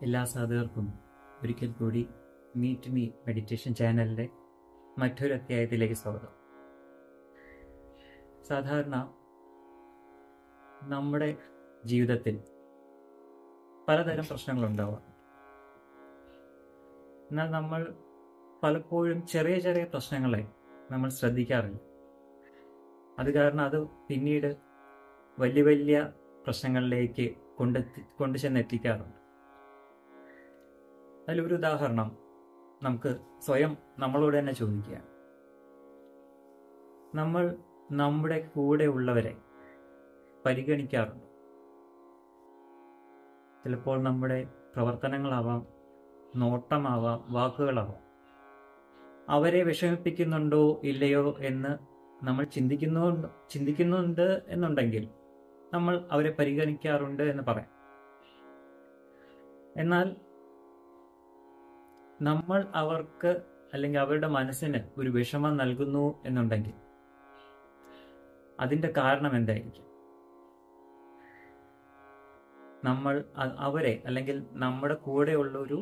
എല്ലാ സാധകർക്കും ഒരിക്കൽ കൂടി മീറ്റ് മീ മെഡിറ്റേഷൻ ചാനലിൻ്റെ മറ്റൊരു അധ്യായത്തിലേക്ക് സ്വാഗതം. സാധാരണ നമ്മുടെ ജീവിതത്തിൽ പലതരം പ്രശ്നങ്ങളുണ്ടാവാം. എന്നാൽ നമ്മൾ പലപ്പോഴും ചെറിയ ചെറിയ പ്രശ്നങ്ങളെ നമ്മൾ ശ്രദ്ധിക്കാറില്ല. അത് കാരണം അത് പിന്നീട് വലിയ വലിയ പ്രശ്നങ്ങളിലേക്ക് കൊണ്ടു ചെന്നെത്തിക്കാറുണ്ട്. അതിലൊരു ഉദാഹരണം നമുക്ക് സ്വയം നമ്മളോട് തന്നെ ചോദിക്കുകയാണ്. നമ്മൾ നമ്മുടെ കൂടെ ഉള്ളവരെ പരിഗണിക്കാറുണ്ട്. ചിലപ്പോൾ നമ്മുടെ പ്രവർത്തനങ്ങളാവാം, നോട്ടമാവാം, വാക്കുകളാവാം. അവരെ വിഷമിപ്പിക്കുന്നുണ്ടോ ഇല്ലയോ എന്ന് നമ്മൾ ചിന്തിക്കുന്നുണ്ട് എന്നുണ്ടെങ്കിൽ നമ്മൾ അവരെ പരിഗണിക്കാറുണ്ട് എന്ന് പറയാം. എന്നാൽ നമ്മൾ അവർക്ക് അല്ലെങ്കിൽ അവരുടെ മനസ്സിന് ഒരു വിഷമം നൽകുന്നു എന്നുണ്ടെങ്കിൽ അതിൻ്റെ കാരണം എന്തായിരിക്കും? നമ്മൾ അവരെ അല്ലെങ്കിൽ നമ്മുടെ കൂടെയുള്ള ഒരു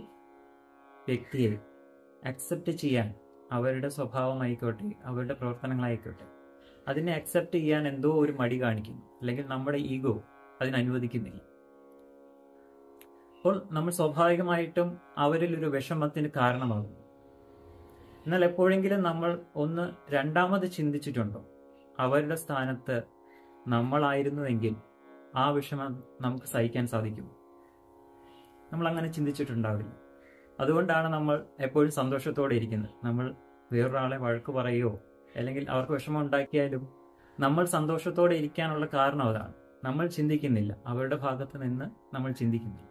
വ്യക്തിയെ അക്സെപ്റ്റ് ചെയ്യാൻ, അവരുടെ സ്വഭാവമായിക്കോട്ടെ, അവരുടെ പ്രവർത്തനങ്ങളായിക്കോട്ടെ, അതിനെ അക്സെപ്റ്റ് ചെയ്യാൻ എന്തോ ഒരു മടി കാണിക്കുന്നു, അല്ലെങ്കിൽ നമ്മുടെ ഈഗോ അതിനനുവദിക്കുന്നില്ല. അപ്പോൾ നമ്മൾ സ്വാഭാവികമായിട്ടും അവരിൽ ഒരു വിഷമത്തിന് കാരണമാകും. എന്നാൽ എപ്പോഴെങ്കിലും നമ്മൾ ഒന്ന് രണ്ടാമത് ചിന്തിച്ചിട്ടുണ്ടോ? അവരുടെ സ്ഥാനത്ത് നമ്മളായിരുന്നുവെങ്കിൽ ആ വിഷമം നമുക്ക് സഹിക്കാൻ സാധിക്കും? നമ്മൾ അങ്ങനെ ചിന്തിച്ചിട്ടുണ്ടാവില്ല. അതുകൊണ്ടാണ് നമ്മൾ എപ്പോഴും സന്തോഷത്തോടെ ഇരിക്കുന്നത്. നമ്മൾ വേറൊരാളെ വഴക്ക് പറയുകയോ അല്ലെങ്കിൽ അവർക്ക് വിഷമം ഉണ്ടാക്കിയാലും നമ്മൾ സന്തോഷത്തോടെ ഇരിക്കാനുള്ള കാരണം അതാണ്. നമ്മൾ ചിന്തിക്കുന്നില്ല, അവരുടെ ഭാഗത്ത് നിന്ന് നമ്മൾ ചിന്തിക്കുന്നില്ല.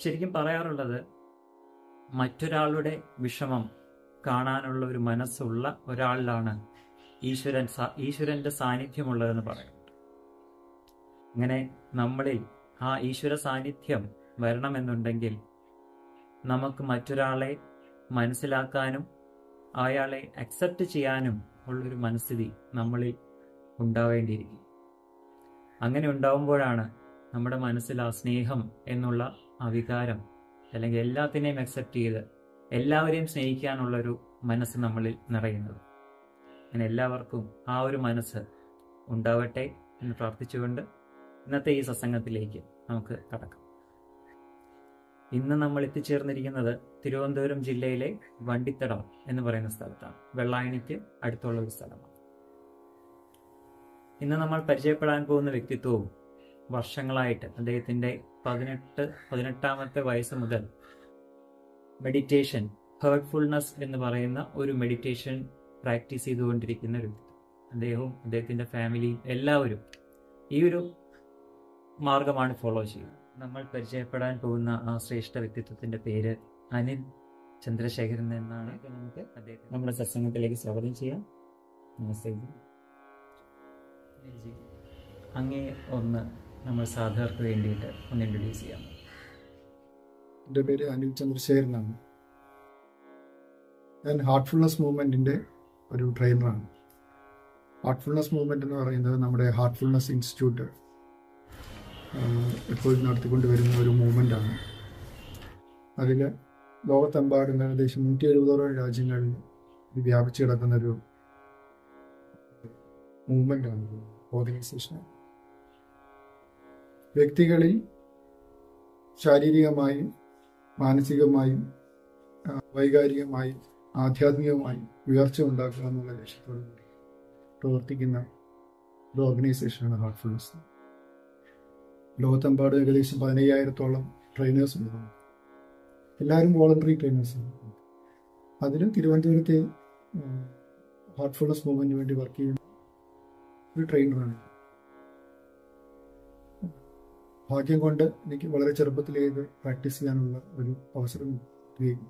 ശരിക്കും പറയാറുള്ളത്, മറ്റൊരാളുടെ വിഷമം കാണാനുള്ള ഒരു മനസ്സുള്ള ഒരാളിലാണ് ഈശ്വരന്റെ സാന്നിധ്യമുള്ളതെന്ന് പറയുന്നുണ്ട്. അങ്ങനെ നമ്മളിൽ ആ ഈശ്വര സാന്നിധ്യം വരണമെന്നുണ്ടെങ്കിൽ നമുക്ക് മറ്റൊരാളെ മനസ്സിലാക്കാനും അയാളെ അക്സെപ്റ്റ് ചെയ്യാനും ഉള്ളൊരു മനസ്ഥിതി നമ്മളിൽ ഉണ്ടാവേണ്ടിയിരിക്കും. അങ്ങനെ ഉണ്ടാവുമ്പോഴാണ് നമ്മുടെ മനസ്സിൽ ആ സ്നേഹം എന്നുള്ള ആ വികാരം, അല്ലെങ്കിൽ എല്ലാത്തിനെയും അക്സെപ്റ്റ് ചെയ്ത് എല്ലാവരെയും സ്നേഹിക്കാനുള്ളൊരു മനസ്സ് നമ്മളിൽ നിറയുന്നത്. അങ്ങനെ എല്ലാവർക്കും ആ ഒരു മനസ്സ് ഉണ്ടാവട്ടെ എന്ന് പ്രാർത്ഥിച്ചുകൊണ്ട് ഇന്നത്തെ ഈ സത്സംഗത്തിലേക്ക് നമുക്ക് കടക്കാം. ഇന്ന് നമ്മൾ എത്തിച്ചേർന്നിരിക്കുന്നത് തിരുവനന്തപുരം ജില്ലയിലെ വണ്ടിത്തടം എന്ന് പറയുന്ന സ്ഥലത്താണ്. വെള്ളായണിക്ക് അടുത്തുള്ള ഒരു സ്ഥലമാണ്. ഇന്ന് നമ്മൾ പരിചയപ്പെടാൻ പോകുന്ന വ്യക്തിത്വവും വർഷങ്ങളായിട്ട് അദ്ദേഹത്തിൻ്റെ 18ാമത്തെ വയസ്സ് മുതൽ മെഡിറ്റേഷൻ, ഹേർട്ട്ഫുൾനെസ് എന്ന് പറയുന്ന ഒരു മെഡിറ്റേഷൻ പ്രാക്ടീസ് ചെയ്തുകൊണ്ടിരിക്കുന്ന ഒരു വ്യക്തി. അദ്ദേഹവും അദ്ദേഹത്തിൻ്റെ ഫാമിലിയും എല്ലാവരും ഈ ഒരു മാർഗമാണ് ഫോളോ ചെയ്യുന്നത്. നമ്മൾ പരിചയപ്പെടാൻ പോകുന്ന ആ ശ്രേഷ്ഠ വ്യക്തിത്വത്തിൻ്റെ പേര് അനിൽ ചന്ദ്രശേഖരൻ എന്നാണ്. നമുക്ക് അദ്ദേഹത്തെ നമ്മുടെ സത്സംഗത്തിലേക്ക് സ്വാഗതം ചെയ്യാം. നമസ്തേ. അങ്ങേ ഒന്ന് നമ്മൾ സാധാരണ വേണ്ടിയിട്ട് ഒന്ന് ഇൻട്രൊഡ്യൂസ് ചെയ്യാം. എൻ്റെ പേര് അനിൽ ചന്ദ്രശേഖരനാണ്. ഞാൻ ഹാർട്ട്ഫുൾനെസ് മൂവ്മെൻറ്റിൻ്റെ ഒരു ട്രെയിനറാണ്. ഹാർട്ട്ഫുൾനെസ് മൂവ്മെൻറ്റ് എന്ന് പറയുന്നത് നമ്മുടെ ഹാർട്ട്ഫുൾനെസ് ഇൻസ്റ്റിറ്റ്യൂട്ട് എപ്പോഴും നടത്തിക്കൊണ്ടുവരുന്ന ഒരു മൂവ്മെൻറ്റാണ്. അതിൽ ലോകത്തെമ്പാടും ഏകദേശം 170ഓളം രാജ്യങ്ങളിൽ വ്യാപിച്ചു കിടക്കുന്നൊരു മൂവ്മെൻറ്റാണ്, ഓർഗനൈസേഷനാണ്. വ്യക്തികളിൽ ശാരീരികമായും മാനസികമായും വൈകാരികമായും ആധ്യാത്മികമായും ഉയർച്ച ഉണ്ടാക്കുക എന്നുള്ള ലക്ഷ്യത്തോടു കൂടി പ്രവർത്തിക്കുന്ന ഒരു ഓർഗനൈസേഷനാണ് ഹാർട്ട്ഫുൾനെസ്. ലോകത്തെമ്പാടും ഏകദേശം 15,000-ഓളം ട്രെയിനേഴ്സ് ഉണ്ട്. എല്ലാവരും വോളണ്ടറി ട്രെയിനേഴ്സാണ്. അതിൽ തിരുവനന്തപുരത്തെ ഹാർട്ട്ഫുൾനെസ് മൂവ്മെൻറ്റിന് വേണ്ടി വർക്ക് ചെയ്യുന്ന ഒരു ട്രെയിനറാണ്. ഭാഗ്യം കൊണ്ട് എനിക്ക് വളരെ ചെറുപ്പത്തിലേ ഇത് പ്രാക്ടീസ് ചെയ്യാനുള്ള ഒരു അവസരം കിട്ടുകയും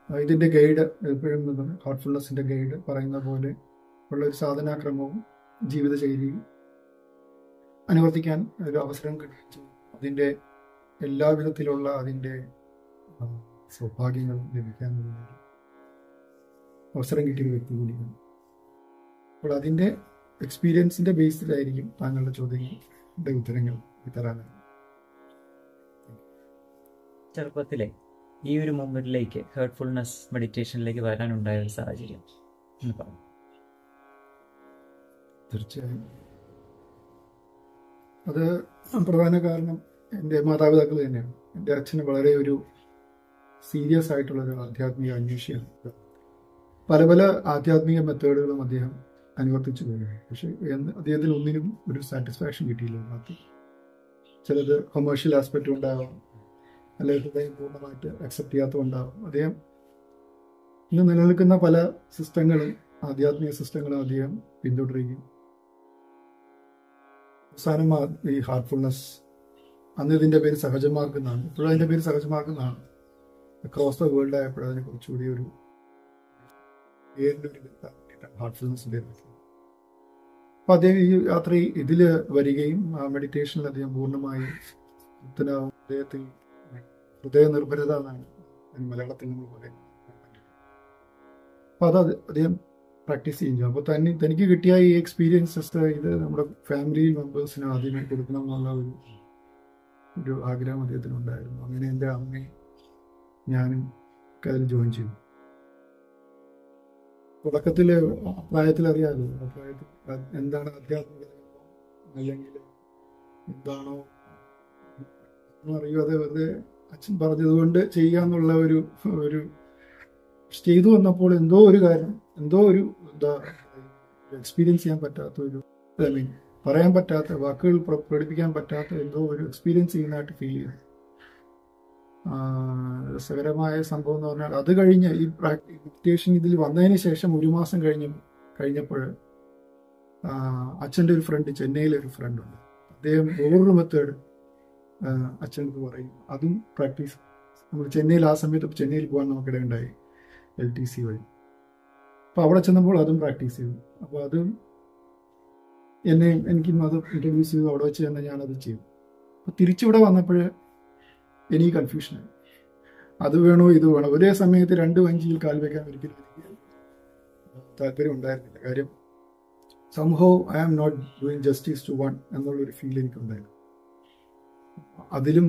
ഇതിൻ്റെ ഗൈഡ് എപ്പോഴും ഹാർട്ട്ഫുൾനെസ്സിൻ്റെ ഗൈഡ് പറയുന്ന പോലെ ഉള്ളൊരു സാധനാക്രമവും ജീവിതശൈലിയും അനുവർത്തിക്കാൻ ഒരു അവസരം കിട്ടുകയും അതിൻ്റെ എല്ലാ വിധത്തിലുള്ള അതിൻ്റെ സൗഭാഗ്യങ്ങളും ലഭിക്കാനുള്ള അവസരം കിട്ടിയ വ്യക്തി കൂടിയാണ്. അപ്പോൾ അതിൻ്റെ എക്സ്പീരിയൻസിൻ്റെ ബേസിലായിരിക്കും താങ്കളുടെ ചോദ്യങ്ങളുടെ ഉത്തരങ്ങൾ തരാനാണ്. ചെറുപ്പത്തിലെ ഈ ഒരു മൂവ്മെന്റിലേക്ക്, ഹേർട്ട്ഫുൾനെസ് മെഡിറ്റേഷനിലേക്ക് വരാനുണ്ടായ ഒരു സാഹചര്യം എന്ന് പറഞ്ഞു? തീർച്ചയായും അത് പ്രധാന കാരണം എൻ്റെ മാതാപിതാക്കൾ തന്നെയാണ്. എൻ്റെ അച്ഛന് വളരെ ഒരു സീരിയസ് ആയിട്ടുള്ളൊരു ആധ്യാത്മിക അന്വേഷിയാണ്. പല പല ആധ്യാത്മിക മെത്തേഡുകളും അദ്ദേഹം അനുവർത്തിച്ചു പോയി. പക്ഷെ അദ്ദേഹത്തിന് ഒന്നിനും ഒരു സാറ്റിസ്ഫാക്ഷൻ കിട്ടിയില്ല. ബാക്കി ചിലത് കൊമേഴ്ഷ്യൽ ആസ്പെക്റ്റ് ഉണ്ടാവാം, അല്ലെങ്കിൽ ഹൃദയം പൂർണ്ണമായിട്ട് അക്സെപ്റ്റ് ചെയ്യാത്തതുണ്ടാവും. അദ്ദേഹം ഇന്ന് നിലനിൽക്കുന്ന പല സിസ്റ്റങ്ങളും, ആധ്യാത്മിക സിസ്റ്റങ്ങളും അദ്ദേഹം പിന്തുടരുകയും അവസാനം ഈ ഹാർട്ട്ഫുൾനെസ്, അന്ന് ഇതിൻ്റെ പേര് സഹജമാർഗം എന്നാണ്, ഇപ്പോഴും അതിൻ്റെ പേര് സഹജമാർഗം എന്നാണ്, അക്രോസ് ദ വേൾഡ് ആയപ്പോഴും അതിനെ കുറച്ചുകൂടി ഒരു ഹാർട്ട്ഫുൾനെസ്സിൻ്റെ. അപ്പം അദ്ദേഹം ഈ യാത്ര ഇതിൽ വരികയും ആ മെഡിറ്റേഷനിൽ അദ്ദേഹം പൂർണ്ണമായി അദ്ദേഹത്തിൽ ഹൃദയ നിർഭരത എന്നാണ് മലയാളത്തിൽ നമ്മൾ പറയുന്നത്. അപ്പം അത് അദ്ദേഹം പ്രാക്ടീസ് ചെയ്യും. അപ്പോൾ തനിക്ക് കിട്ടിയ ഈ എക്സ്പീരിയൻസസ് ഇത് നമ്മുടെ ഫാമിലി മെമ്പേഴ്സിന് ആദ്യമേ കൊടുക്കണം എന്നുള്ള ഒരു ആഗ്രഹം അദ്ദേഹത്തിനുണ്ടായിരുന്നു. അങ്ങനെ എൻ്റെ അമ്മയും ഞാനും അതിൽ ജോയിൻ ചെയ്തു. തുടക്കത്തിൽ പ്രായത്തിൽ അറിയാമല്ലോ, ആ പ്രായത്തിൽ എന്താണ് ആധ്യാത്മികത അല്ലെങ്കിൽ എന്താണോ അറിയാതെ വെറുതെ അച്ഛൻ പറഞ്ഞതുകൊണ്ട് ചെയ്യാന്നുള്ള ഒരു ചെയ്തു വന്നപ്പോൾ എന്തോ ഒരു കാര്യം, എന്തോ ഒരു എക്സ്പീരിയൻസ് ചെയ്യാൻ പറ്റാത്ത ഒരു, ഐ മീൻ പറയാൻ പറ്റാത്ത, വാക്കുകൾ പ്രകടിപ്പിക്കാൻ പറ്റാത്ത എന്തോ ഒരു എക്സ്പീരിയൻസ് ചെയ്യുന്നതായിട്ട് ഫീൽ ചെയ്തു. രസകരമായ സംഭവം എന്ന് പറഞ്ഞാൽ അത് കഴിഞ്ഞ് ഈ മെഡിറ്റേഷൻ ഇതിൽ വന്നതിന് ശേഷം ഒരു മാസം കഴിഞ്ഞപ്പോൾ അച്ഛൻ്റെ ഒരു ഫ്രണ്ട്, ചെന്നൈയിലെ ഒരു ഫ്രണ്ടുണ്ട്, അദ്ദേഹം വേറൊരു മെത്തേഡ് അച്ഛനടുത്ത് പറയും. അതും പ്രാക്ടീസ് നമ്മൾ ചെന്നൈയിൽ ആ സമയത്ത് ചെന്നൈയിൽ പോകാൻ നമുക്കിടയുണ്ടായി LTC വഴി. അപ്പോൾ അവിടെ ചെന്നപ്പോൾ അതും പ്രാക്ടീസ് ചെയ്തു. അപ്പോൾ അതും എനിക്കും അത് ഇൻട്രൊഡ്യൂസ് ചെയ്തു. അവിടെ വെച്ച് തന്നെ ഞാനത് ചെയ്തു. അപ്പോൾ തിരിച്ചിവിടെ വന്നപ്പോൾ എനിക്ക് കൺഫ്യൂഷനായി. അത് വേണോ ഇത് വേണോ, ഒരേ സമയത്ത് രണ്ട് വഞ്ചിയിൽ കാൽ വയ്ക്കാൻ ഒരിക്കലും എനിക്ക് താല്പര്യം ഉണ്ടായിരുന്നില്ല. കാര്യം somehow I am not doing justice to one എന്നുള്ളൊരു ഫീൽ എനിക്കുണ്ടായിരുന്നു. അതിലും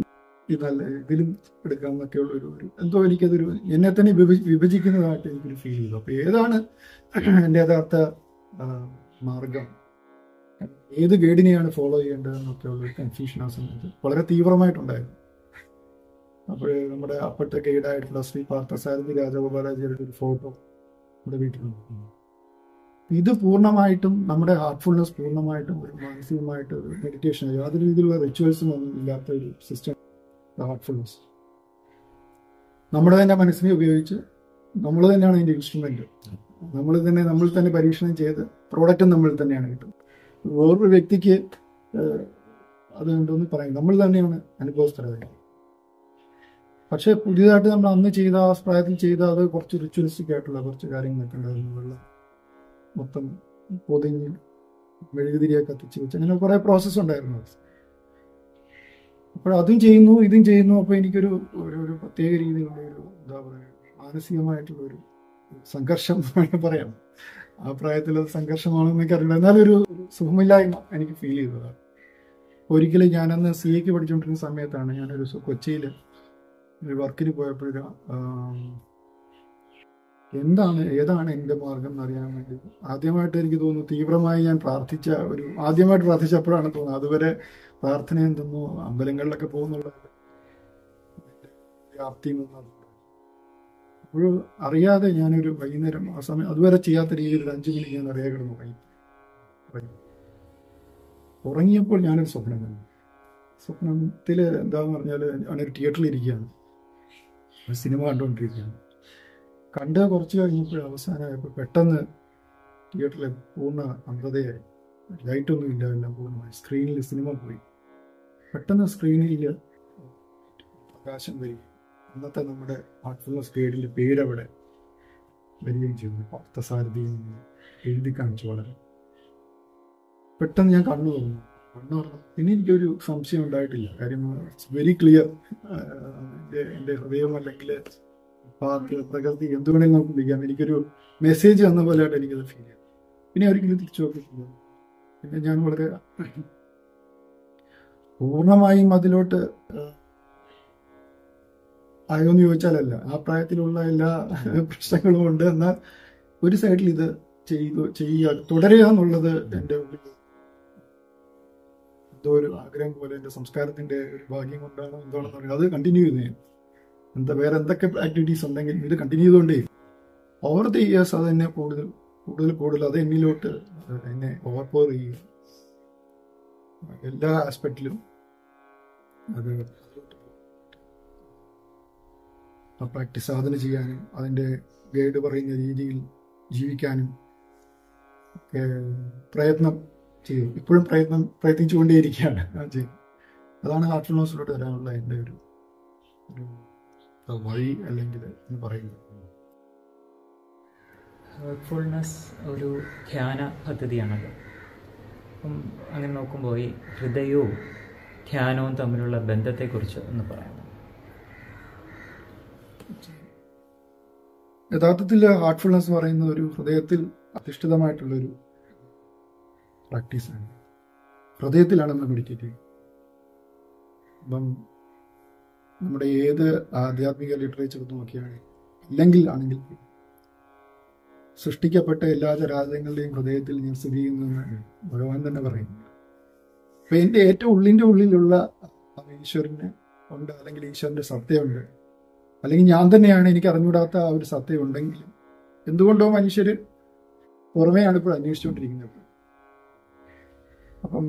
ഇതിലും എടുക്കാമെന്നൊക്കെയുള്ള ഒരു എന്തോ എനിക്കതൊരു എന്നെ തന്നെ വിഭജിക്കുന്നതായിട്ട് എനിക്കൊരു ഫീൽ ചെയ്തു. അപ്പോൾ ഏതാണ് എൻ്റെ യഥാർത്ഥ മാർഗം, ഏത് ഗൈഡിനെയാണ് ഫോളോ ചെയ്യേണ്ടതെന്നൊക്കെ ഉള്ളൊരു കൺഫ്യൂഷൻ ആ സമയത്ത് വളരെ തീവ്രമായിട്ടുണ്ടായിരുന്നു. അപ്പോൾ നമ്മുടെ അപ്പോഴത്തെ ഗൈഡായിട്ടുള്ള ശ്രീ പാർത്ഥസാരഥി രാജഗോപാലാചാര്യയുടെ ഒരു ഫോട്ടോ നമ്മുടെ വീട്ടിലുണ്ട്. ഇത് പൂർണ്ണമായിട്ടും നമ്മുടെ ഹാർട്ട്ഫുൾനെസ് പൂർണ്ണമായിട്ടും ഒരു മാനസികമായിട്ട് ഒരു മെഡിറ്റേഷൻ, യാതൊരു രീതിയിലുള്ള റിച്വൽസും ഒന്നും ഇല്ലാത്ത ഒരു സിസ്റ്റം ഹാർട്ട്ഫുൾനെസ്. നമ്മുടെ തന്നെ മനസ്സിനെ ഉപയോഗിച്ച് നമ്മൾ തന്നെയാണ് അതിൻ്റെ ഇൻസ്ട്രുമെന്റ്, നമ്മൾ തന്നെ പരീക്ഷണം ചെയ്ത് പ്രോഡക്റ്റും നമ്മൾ തന്നെയാണ് കിട്ടും. വേറൊരു വ്യക്തിക്ക് അതുകൊണ്ടൊന്ന് പറയും, നമ്മൾ തന്നെയാണ് അനുഭവസ്ഥരായത്. പക്ഷെ പുതിയതായിട്ട് നമ്മൾ അന്ന് ചെയ്ത, ആ പ്രായത്തിൽ ചെയ്ത അത് കുറച്ച് റിച്വലിസ്റ്റിക് ആയിട്ടുള്ള കുറച്ച് കാര്യങ്ങളൊക്കെ ഉണ്ടായിരുന്നു. വെള്ളം മൊത്തം പൊതിഞ്ഞ് മെഴുകുതിരിയെ കത്തിച്ച് വെച്ച് അങ്ങനെ കുറേ പ്രോസസ്സ് ഉണ്ടായിരുന്നു. അപ്പോൾ അതും ചെയ്യുന്നു ഇതും ചെയ്യുന്നു. അപ്പോൾ എനിക്കൊരു ഒരു പ്രത്യേക രീതിയിലുള്ള ഒരു എന്താ പറയുക, മാനസികമായിട്ടുള്ളൊരു സംഘർഷം പറയാം. ആ പ്രായത്തിൽ അത് സംഘർഷമാണെന്നൊക്കെ അറിയില്ല, എന്നാലൊരു സുഖമില്ലായ്മ എനിക്ക് ഫീൽ ചെയ്തതാണ്. ഒരിക്കലും ഞാനന്ന് CA പഠിച്ചുകൊണ്ടിരുന്ന സമയത്താണ് ഞാനൊരു കൊച്ചിയിൽ ഒരു വർക്കിന് പോയപ്പോഴൊരു ഏതാണ് എൻ്റെ മാർഗം എന്നറിയാൻ വേണ്ടി ആദ്യമായിട്ട് എനിക്ക് തോന്നുന്നു തീവ്രമായി ഞാൻ ആദ്യമായിട്ട് പ്രാർത്ഥിച്ചപ്പോഴാണ് തോന്നുന്നത്. അതുവരെ പ്രാർത്ഥന എന്തെന്നോ അമ്പലങ്ങളിലൊക്കെ പോകുന്നുള്ള വ്യാപ്തി അപ്പോഴും അറിയാതെ ഞാനൊരു വൈകുന്നേരം ആ സമയം അതുവരെ ചെയ്യാത്ത രീതിയിൽ 5 മിനിറ്റ് ഞാൻ അറിയാതെ കിടന്നു ഉറങ്ങിയപ്പോൾ ഞാനൊരു സ്വപ്നം കണ്ടു. സ്വപ്നത്തിൽ എന്താന്ന് പറഞ്ഞാൽ ഞാനൊരു തിയേറ്ററിൽ ഇരിക്കുകയാണ്, സിനിമ കണ്ടുകൊണ്ടിരിക്കുകയാണ്. കണ്ട് കുറച്ച് കഴിഞ്ഞപ്പോൾ അവസാനമായപ്പോൾ പെട്ടെന്ന് തിയേറ്ററിൽ പൂർണ്ണ അന്ധതയായി, ലൈറ്റൊന്നും ഇല്ല, എല്ലാം പൂർണ്ണമായി. സ്ക്രീനിൽ സിനിമ പോയി. പെട്ടെന്ന് സ്ക്രീനിൽ പ്രകാശം വരികയും അന്നത്തെ നമ്മുടെ ഹാർട്ട്ഫുൾനെസ് ഗൈഡിൻ്റെ പേരവിടെ വരികയും ചെയ്തു. പാർത്ഥസാരഥി എഴുതി കാണിച്ചു. വളരെ പെട്ടെന്ന് ഞാൻ കണ്ണു തുറന്നു. പിന്നെ എനിക്കൊരു സംശയം ഉണ്ടായിട്ടില്ല. കാര്യം വെരി ക്ലിയർ. എൻ്റെ ഹൃദയം അല്ലെങ്കിൽ പ്രകൃതി എന്തുവേണമെങ്കിലും നമുക്ക് ഉപയോഗിക്കാം. എനിക്കൊരു മെസ്സേജ് വന്ന പോലെയായിട്ട് എനിക്കത് ഫീൽ ചെയ്തു. പിന്നെ ഒരിക്കലും തിരിച്ചു നോക്കിയിട്ടില്ല. പിന്നെ ഞാൻ വളരെ പൂർണ്ണമായും അതിലോട്ട് ആയോന്ന് ചോദിച്ചാലല്ല. ആ പ്രായത്തിലുള്ള എല്ലാ പ്രശ്നങ്ങളും ഉണ്ട്. എന്നാൽ ഒരു സൈഡിൽ ഇത് ചെയ്യുക തുടരുക എന്നുള്ളത് എൻ്റെ ഉള്ളിൽ എന്തോ ഒരു ആഗ്രഹം പോലെ, എൻ്റെ സംസ്കാരത്തിന്റെ ഒരു ഭാഗ്യം കൊണ്ടാണോ എന്താണെന്ന് പറയുന്നത്. അത് കണ്ടിന്യൂ ചെയ്യുന്നേ. വേറെ എന്തൊക്കെ ആക്ടിവിറ്റീസ് ഉണ്ടെങ്കിലും ഇത് കണ്ടിന്യൂ ചെയ്തുകൊണ്ടേ ഓവർ ദി ഇയേഴ്സ് അത് എന്നെ കൂടുതൽ അത് എന്നിലോട്ട് എന്നെ ഓവർപവർ ചെയ്യുക. എല്ലാ ആസ്പെക്റ്റിലും അത് പ്രാക്ടീസ് സാധന ചെയ്യാനും അതിൻ്റെ ഗൈഡ് പറയുന്ന രീതിയിൽ ജീവിക്കാനും ഒക്കെ പ്രയത്നം ചെയ്യും. ഇപ്പോഴും പ്രയത്നിച്ചുകൊണ്ടേയിരിക്കുകയാണ് ചെയ്യും. അതാണ് ഹാർട്ട്ഫുൾനെസ്സിലോട്ട് വരാനുള്ള എൻ്റെ ഒരു വഴി അല്ലെങ്കിൽ എന്ന് പറയുന്നത്. ഹാർട്ട്ഫുൾനെസ് ഒരു ധ്യാന പദ്ധതിയാണല്ലോ. അപ്പം അങ്ങനെ നോക്കുമ്പോൾ ഈ ഹൃദയവും ധ്യാനവും തമ്മിലുള്ള ബന്ധത്തെക്കുറിച്ച് ഒന്ന് പറയാം. യഥാർത്ഥത്തിൽ ഹാർട്ട്ഫുൾനെസ് പറയുന്നത് ഒരു ഹൃദയത്തിൽ അധിഷ്ഠിതമായിട്ടുള്ളൊരു പ്രാക്ടീസാണ്. ഹൃദയത്തിലാണ് നമ്മൾ മെഡിറ്റേറ്റ് ചെയ്യുന്നത്. അപ്പം നമ്മുടെ ഏത് ആധ്യാത്മിക ലിറ്ററേച്ചർ നോക്കിയാണെങ്കിൽ ആണെങ്കിൽ സൃഷ്ടിക്കപ്പെട്ട എല്ലാ ചരാചരങ്ങളുടെയും ഹൃദയത്തിൽ ഞാൻ സ്ഥിതി ചെയ്യുന്നതെന്ന് ഭഗവാൻ തന്നെ പറയുന്നു. അപ്പൊ എൻ്റെ ഏറ്റവും ഉള്ളിലുള്ള ഈശ്വരന് ഉണ്ട്, അല്ലെങ്കിൽ ഈശ്വരന്റെ സത്യമുണ്ട്, അല്ലെങ്കിൽ ഞാൻ തന്നെയാണ് എനിക്ക് അറിഞ്ഞുകൂടാത്ത ആ ഒരു സത്യം ഉണ്ടെങ്കിലും എന്തുകൊണ്ടോ മനുഷ്യര് പുറമെയാണ് ഇപ്പോൾ അന്വേഷിച്ചുകൊണ്ടിരിക്കുന്നത്. അപ്പം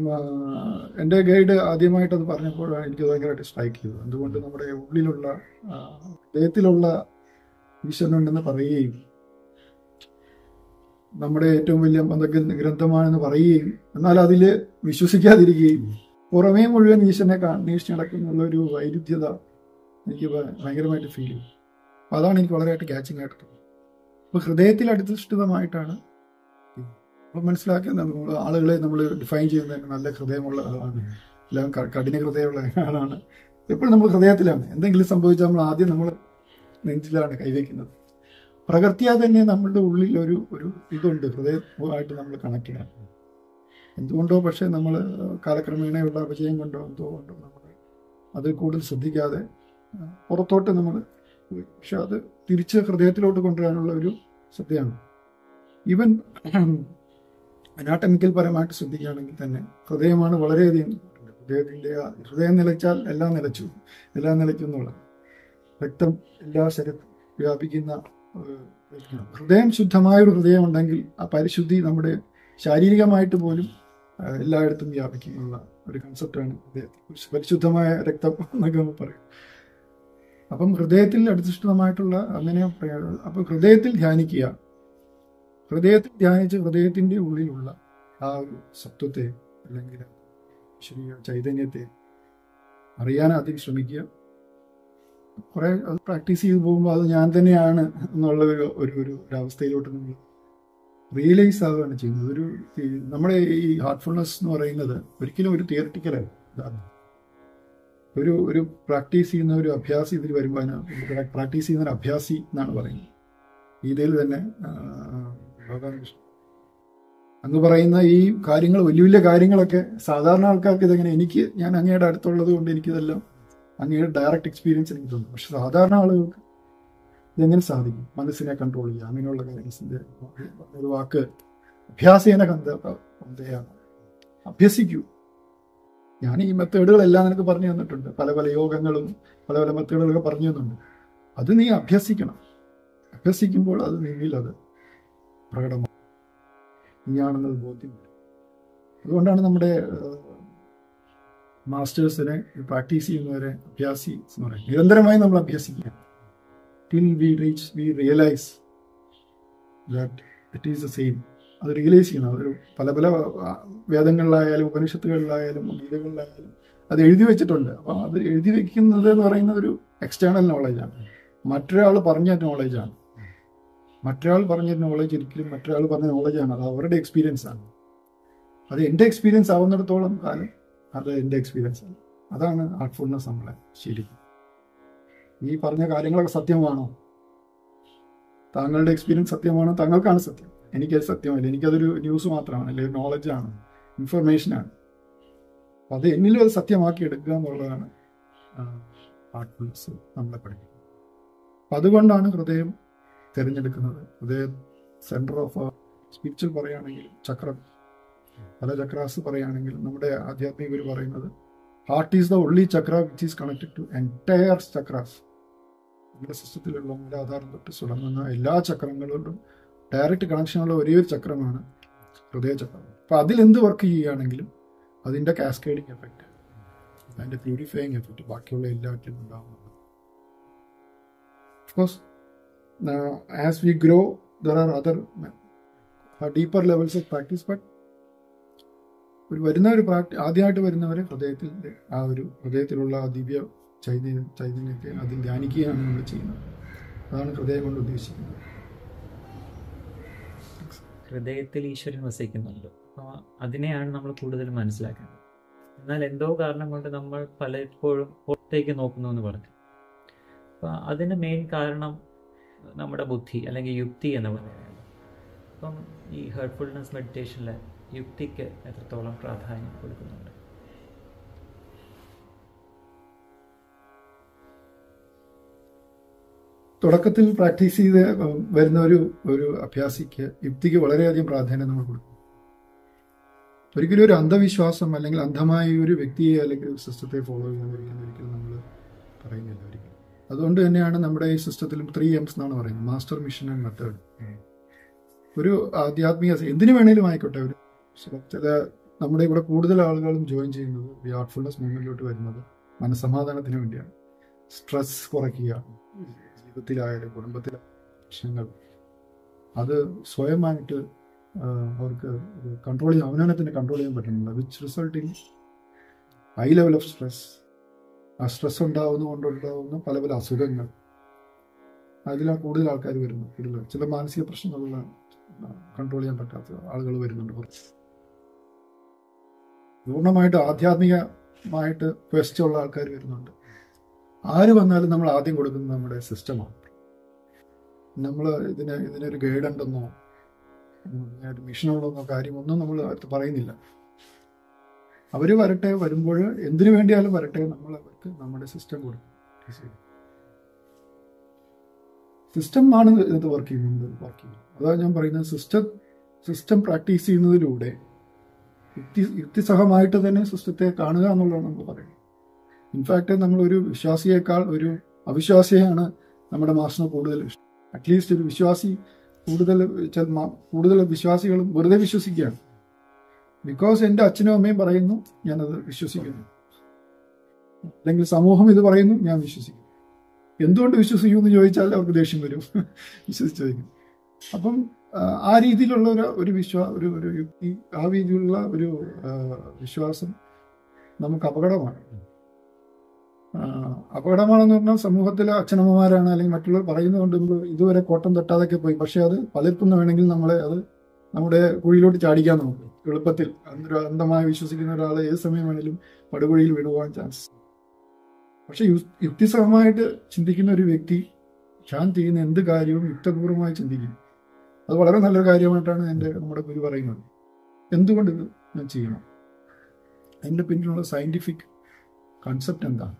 എൻ്റെ ഗൈഡ് ആദ്യമായിട്ട് അത് പറഞ്ഞപ്പോഴാണ് എനിക്ക് ഭയങ്കരമായിട്ട് സ്ട്രൈക്ക് ചെയ്തത്. എന്തുകൊണ്ട് നമ്മുടെ ഉള്ളിലുള്ള ഹൃദയത്തിലുള്ള ഈശ്വരനുണ്ടെന്ന് പറയുകയും നമ്മുടെ ഏറ്റവും വലിയ ഗ്രന്ഥമാണെന്ന് പറയുകയും എന്നാൽ അതിൽ വിശ്വസിക്കാതിരിക്കുകയും പുറമേ മുഴുവൻ ഈശ്വരനെ അന്വേഷിച്ച് നടക്കുന്നുള്ള ഒരു വൈരുദ്ധ്യത എനിക്ക് ഭയങ്കരമായിട്ട് ഫീൽ ചെയ്യും. അപ്പം അതാണ് എനിക്ക് വളരെയായിട്ട് ക്യാച്ചിങ് ആയിട്ട് തോന്നുന്നത്. അപ്പോൾ ഹൃദയത്തിൽ അധിഷ്ഠിതമായിട്ടാണ് അപ്പം മനസ്സിലാക്കിയത്. ആളുകളെ നമ്മൾ ഡിഫൈൻ ചെയ്യുന്നത് നല്ല ഹൃദയമുള്ള ആളാണ്, എല്ലാം കഠിന ഹൃദയമുള്ള ആളാണ്. എപ്പോഴും നമ്മൾ ഹൃദയത്തിലാണ്. എന്തെങ്കിലും സംഭവിച്ചാൽ നമ്മൾ ആദ്യം നമ്മൾ നെഞ്ചിലാണ് കൈവയ്ക്കുന്നത്. പ്രകൃതിയാ തന്നെ നമ്മളുടെ ഉള്ളിൽ ഒരു ഇതുണ്ട്, ഹൃദയമായിട്ട് നമ്മൾ കണക്റ്റഡ് ആണ്. എന്തുകൊണ്ടോ പക്ഷേ നമ്മൾ കാലക്രമേണയുള്ള അപജയം കൊണ്ടോ എന്തുകൊണ്ടോ നമ്മൾ അത് കൂടുതൽ ശ്രദ്ധിക്കാതെ പുറത്തോട്ട് നമ്മൾ പോയി. പക്ഷെ അത് തിരിച്ച് ഹൃദയത്തിലോട്ട് കൊണ്ടുവരാനുള്ള ഒരു ശ്രദ്ധയാണ്. ഈവൻ അനാട്ടമിക്കൽ പരമായിട്ട് ശ്രദ്ധിക്കുകയാണെങ്കിൽ തന്നെ ഹൃദയമാണ് വളരെയധികം. ഹൃദയം നിലച്ചാൽ എല്ലാം നിലച്ചു എന്നുള്ള രക്തം എല്ലാ ശരീരത്തിലും വ്യാപിക്കുന്ന ഹൃദയം ശുദ്ധമായൊരു ഹൃദയം ഉണ്ടെങ്കിൽ ആ പരിശുദ്ധി നമ്മുടെ ശാരീരികമായിട്ട് പോലും എല്ലായിടത്തും വ്യാപിക്കുന്നുള്ള ഒരു കൺസെപ്റ്റാണ് പരിശുദ്ധമായ രക്തം എന്നൊക്കെ പറയും. അപ്പം ഹൃദയത്തിൽ അധിഷ്ഠിതമായിട്ടുള്ള അങ്ങനെ അപ്പം ഹൃദയത്തിൽ ധ്യാനിക്കുക. ഹൃദയത്തിൽ ധ്യാനിച്ച് ഹൃദയത്തിൻ്റെ ഉള്ളിലുള്ള ആ ഒരു സത്വത്തെ അല്ലെങ്കിൽ ഈശ്വരീയ ചൈതന്യത്തെ അറിയാൻ ആദ്യം ശ്രമിക്കുക. കുറെ അത് പ്രാക്ടീസ് ചെയ്ത് പോകുമ്പോൾ അത് ഞാൻ തന്നെയാണ് എന്നുള്ള ഒരു അവസ്ഥയിലോട്ട് നമ്മൾ റിയലൈസ് ആവുകയാണ് ചെയ്യുന്നത്. നമ്മുടെ ഈ ഹാർട്ട്ഫുൾനെസ് എന്ന് പറയുന്നത് ഒരിക്കലും ഒരു തിയറിറ്റിക്കലല്ല. ഒരു പ്രാക്ടീസ് ചെയ്യുന്ന ഒരു അഭ്യാസി ഇതിൽ വരുമ്പോൾ പ്രാക്ടീസ് ചെയ്യുന്ന ഒരു അഭ്യാസി എന്നാണ് പറയുന്നത്. ഗീതയിൽ തന്നെ അങ്ങ് പറയുന്ന ഈ കാര്യങ്ങൾ, വലിയ വലിയ കാര്യങ്ങളൊക്കെ സാധാരണ ആൾക്കാർക്ക് ഇതെങ്ങനെ, ഞാൻ അങ്ങയുടെ അടുത്തുള്ളത് കൊണ്ട് എനിക്കിതെല്ലാം അങ്ങയുടെ ഡയറക്റ്റ് എക്സ്പീരിയൻസ് എനിക്ക് തോന്നുന്നു. പക്ഷെ സാധാരണ ആളുകൾക്ക് ഇതെങ്ങനെ സാധിക്കും? മനസ്സിനെ കൺട്രോൾ ചെയ്യുക, അങ്ങനെയുള്ള കാര്യങ്ങൾ. ഒരു വാക്ക് അഭ്യാസേന കന്തയാണ്. അഭ്യസിക്കൂ. ഞാൻ ഈ മെത്തേഡുകളെല്ലാം നിനക്ക് പറഞ്ഞു തന്നിട്ടുണ്ട്. പല പല യോഗങ്ങളും പല പല മെത്തേഡുകളൊക്കെ പറഞ്ഞു തന്നിട്ടുണ്ട്. അത് നീ അഭ്യസിക്കണം. അഭ്യസിക്കുമ്പോൾ അത് നിന്നിൽ അത് പ്രകടമാണ്, നീയാണെന്നത് ബോധ്യം. അതുകൊണ്ടാണ് നമ്മുടെ മാസ്റ്റേഴ്സിനെ പ്രാക്ടീസ് ചെയ്യുന്നവരെ അഭ്യാസി എന്ന് പറയും. നിരന്തരമായി നമ്മൾ അഭ്യസിക്കുക. Till we realise that it is the same. അത് റിയലൈസ് ചെയ്യണം. അതൊരു പല പല വേദങ്ങളിലായാലും ഉപനിഷത്തുകളിലായാലും ഗീതകളിലായാലും അത് എഴുതി വെച്ചിട്ടുണ്ട്. അപ്പം അത് എഴുതി വെക്കുന്നത് എന്ന് പറയുന്ന ഒരു എക്സ്റ്റേണൽ നോളജാണ്, മറ്റൊരാൾ പറഞ്ഞ നോളജാണ്. മറ്റൊരാൾ പറഞ്ഞ നോളജ് ഒരിക്കലും മറ്റൊരാൾ പറഞ്ഞ നോളജാണ്. അത് അവരുടെ എക്സ്പീരിയൻസ് ആണ്. അത് എൻ്റെ എക്സ്പീരിയൻസ് ആവുന്നിടത്തോളം കാലം അത് എൻ്റെ എക്സ്പീരിയൻസ് ആണ്. അതാണ് ഹാർട്ട്ഫുൾനെസ് നമ്മളെ ശരിക്കും. ഈ പറഞ്ഞ കാര്യങ്ങളൊക്കെ സത്യമാണോ? താങ്കളുടെ എക്സ്പീരിയൻസ് സത്യമാണോ? താങ്കൾക്കാണ് സത്യം, എനിക്കത് സത്യമല്ല. എനിക്കതൊരു ന്യൂസ് മാത്രമാണ്, അല്ലെങ്കിൽ നോളജാണ്, ഇൻഫർമേഷനാണ്. അപ്പം അത് എന്നിലും അത് സത്യമാക്കി എടുക്കുക എന്നുള്ളതാണ് ഹാർട്ട്ഫുൾനെസ് നമ്മളെ പഠിപ്പിക്കുന്നത്. അപ്പം അതുകൊണ്ടാണ് ഹൃദയം തിരഞ്ഞെടുക്കുന്നത്. ഹൃദയം സെൻറ്റർ ഓഫ് സ്പിരിച്വൽ പറയുകയാണെങ്കിൽ ചക്രം, പല ചക്രാസ് പറയുകയാണെങ്കിൽ നമ്മുടെ ആധ്യാത്മിക ഗുരു പറയുന്നത് heart is the only chakra which is connected to entire chakras. നമ്മുടെ സിസ്റ്റത്തിലുള്ള മൂലാധാരം തൊട്ട് തുടങ്ങുന്ന എല്ലാ ചക്രങ്ങളോടും ഡയറക്റ്റ് കണക്ഷനുള്ള ഒരേ ഒരു ചക്രമാണ് ഹൃദയചക്രം. അപ്പം അതിലെന്ത് വർക്ക് ചെയ്യുകയാണെങ്കിലും അതിൻ്റെ കാസ്കേഡിങ് എഫക്റ്റ്, അതിൻ്റെ പ്യൂരിഫയിങ് എഫക്റ്റ് ബാക്കിയുള്ള എല്ലാറ്റിലും ഉണ്ടാകുന്നുണ്ട്. Of course as we grow there are other deeper levels of practice. But ആദ്യമായിട്ട് വരുന്നവരെ ഹൃദയത്തിലുള്ള ആ ദിവ്യ ചൈതന്യത്തെ അതിൽ ധ്യാനിക്കുകയാണ് നമ്മൾ ചെയ്യുന്നത്. അതാണ് ഹൃദയം കൊണ്ട് ഉദ്ദേശിക്കുന്നത്. ഹൃദയത്തിൽ ഈശ്വരൻ വസിക്കുന്നുണ്ട്. അപ്പോൾ അതിനെയാണ് നമ്മൾ കൂടുതൽ മനസ്സിലാക്കേണ്ടത്. എന്നാൽ എന്തോ കാരണം കൊണ്ട് നമ്മൾ പലപ്പോഴും പുറത്തേക്ക് നോക്കുന്നു എന്ന് പറഞ്ഞു. അപ്പോൾ അതിന് മെയിൻ കാരണം നമ്മുടെ ബുദ്ധി അല്ലെങ്കിൽ യുക്തി എന്ന് പറയുന്നത്. അപ്പം ഈ ഹെർട്ട്ഫുൾനെസ് മെഡിറ്റേഷനിൽ യുക്തിക്ക് എത്രത്തോളം പ്രാധാന്യം കൊടുക്കുന്നുണ്ട്? തുടക്കത്തിൽ പ്രാക്ടീസ് ചെയ്ത് വരുന്ന ഒരു അഭ്യാസിക്ക് യുക്തിക്ക് വളരെയധികം പ്രാധാന്യം നമ്മൾ കൊടുക്കും. ഒരിക്കലും ഒരു അന്ധവിശ്വാസം അല്ലെങ്കിൽ അന്ധമായ ഒരു വ്യക്തിയെ അല്ലെങ്കിൽ ഒരു സിസ്റ്റത്തെ ഫോളോ ചെയ്യാൻ ഒരിക്കലും നമ്മൾ പറയുന്നില്ല ഒരിക്കലും. അതുകൊണ്ട് തന്നെയാണ് നമ്മുടെ ഈ സിസ്റ്റത്തിലും 3 M's എന്നാണ് പറയുന്നത്: മാസ്റ്റർ, മിഷൻ ആൻഡ് മെത്തേഡ്. ഒരു ആധ്യാത്മിക എന്തിനു വേണേലും ആയിക്കോട്ടെ, ഒരു ചില നമ്മുടെ ഇവിടെ കൂടുതൽ ആളുകളും ജോയിൻ ചെയ്യുന്നത് ഈ ഹാർട്ട്ഫുൾനെസ് മൂവ്മെന്റിലോട്ട് വരുന്നത് മനസ്സമാധാനത്തിന് വേണ്ടിയാണ്. സ്ട്രെസ് കുറയ്ക്കുക, ജീവിതത്തിലായാലും കുടുംബത്തിലെ പ്രശ്നങ്ങൾ അത് സ്വയമായിട്ട് അവർക്ക് കൺട്രോൾ ചെയ്യാൻ, അവനാണ് തന്നെ കൺട്രോൾ ചെയ്യാൻ പറ്റുന്നില്ല, which result in high level of stress. ആ സ്ട്രെസ് കൊണ്ടുണ്ടാവുന്ന പല പല അസുഖങ്ങൾ, അതിലാണ് കൂടുതൽ ആൾക്കാർ വരുന്നത്. കൂടുതൽ ചില മാനസിക പ്രശ്നങ്ങളുള്ള കൺട്രോൾ ചെയ്യാൻ പറ്റാത്ത ആളുകൾ വരുന്നുണ്ട്. പൂർണ്ണമായിട്ട് ആധ്യാത്മികമായിട്ട് ക്വസ്റ്റ് ഉള്ള ആൾക്കാർ വരുന്നുണ്ട്. ആര് വന്നാലും നമ്മൾ ആദ്യം കൊടുക്കുന്നത് നമ്മുടെ സിസ്റ്റമാണ്. നമ്മൾ ഇതിനൊരു ഗൈഡ് ഉണ്ടെന്നോ മിഷനുള്ളതെന്നോ കാര്യമൊന്നും നമ്മൾ അടുത്ത് പറയുന്നില്ല. അവർ വരട്ടെ, വരുമ്പോൾ എന്തിനു വേണ്ടിയാലും വരട്ടെ, നമ്മൾ അവർക്ക് നമ്മുടെ സിസ്റ്റം കൊടുക്കും. സിസ്റ്റം ആണ് ഇത് വർക്ക് ചെയ്യുന്നത്. അതാണ് ഞാൻ പറയുന്നത്. സിസ്റ്റം പ്രാക്ടീസ് ചെയ്യുന്നതിലൂടെ യുക്തിസഹമായിട്ട് തന്നെ സിസ്റ്റത്തെ കാണുക എന്നുള്ളതാണ് നമ്മൾ പറയുന്നത്. ഇൻഫാക്ട് നമ്മൾ ഒരു വിശ്വാസിയേക്കാൾ ഒരു അവിശ്വാസിയാണ് നമ്മുടെ മാസ്റ്ററിന് കൂടുതൽ ഇഷ്ടം. അറ്റ്ലീസ്റ്റ് ഒരു വിശ്വാസി കൂടുതൽ വിശ്വാസികളും വെറുതെ വിശ്വസിക്കുകയാണ്. ബിക്കോസ് എൻ്റെ അച്ഛനും അമ്മയും പറയുന്നു, ഞാനത് വിശ്വസിക്കുന്നു, അല്ലെങ്കിൽ സമൂഹം ഇത് പറയുന്നു, ഞാൻ വിശ്വസിക്കുന്നു. എന്തുകൊണ്ട് വിശ്വസിക്കുമെന്ന് ചോദിച്ചാൽ അവർക്ക് ദേഷ്യം വരും, വിശ്വസിച്ച് ചോദിക്കും. അപ്പം ആ രീതിയിലുള്ള ഒരു യുക്തി, ആ രീതിയിലുള്ള ഒരു വിശ്വാസം നമുക്ക് അപകടമാണ്. അപകടമാണെന്ന് പറഞ്ഞാൽ സമൂഹത്തിലെ അച്ഛനമ്മമാരാണ് അല്ലെങ്കിൽ മറ്റുള്ളവർ പറയുന്നതുകൊണ്ട് നമ്മൾ ഇതുവരെ കോട്ടം തട്ടാതൊക്കെ പോയി. പക്ഷെ അത് പലർക്കും വേണമെങ്കിൽ അത് നമ്മുടെ കുഴിയിലോട്ട് ചാടിക്കാൻ നോക്കും എളുപ്പത്തിൽ. അന്ധമായി വിശ്വസിക്കുന്ന ഒരാളെ ഏത് സമയം വേണമെങ്കിലും പടുകുഴിയിൽ വിടുവാൻ ചാൻസ്. പക്ഷെ യുക്തിസഹമായിട്ട് ചിന്തിക്കുന്ന ഒരു വ്യക്തി ഞാൻ ചെയ്യുന്ന എന്ത് കാര്യവും യുക്തപൂർവ്വമായി ചിന്തിക്കും. അത് വളരെ നല്ലൊരു കാര്യമായിട്ടാണ് നമ്മുടെ ഗുരു പറയുന്നത്. എന്തുകൊണ്ട് ഇത് ഞാൻ ചെയ്യണം, അതിൻ്റെ പിന്നിലുള്ള സയന്റിഫിക് കൺസെപ്റ്റ് എന്താണ്?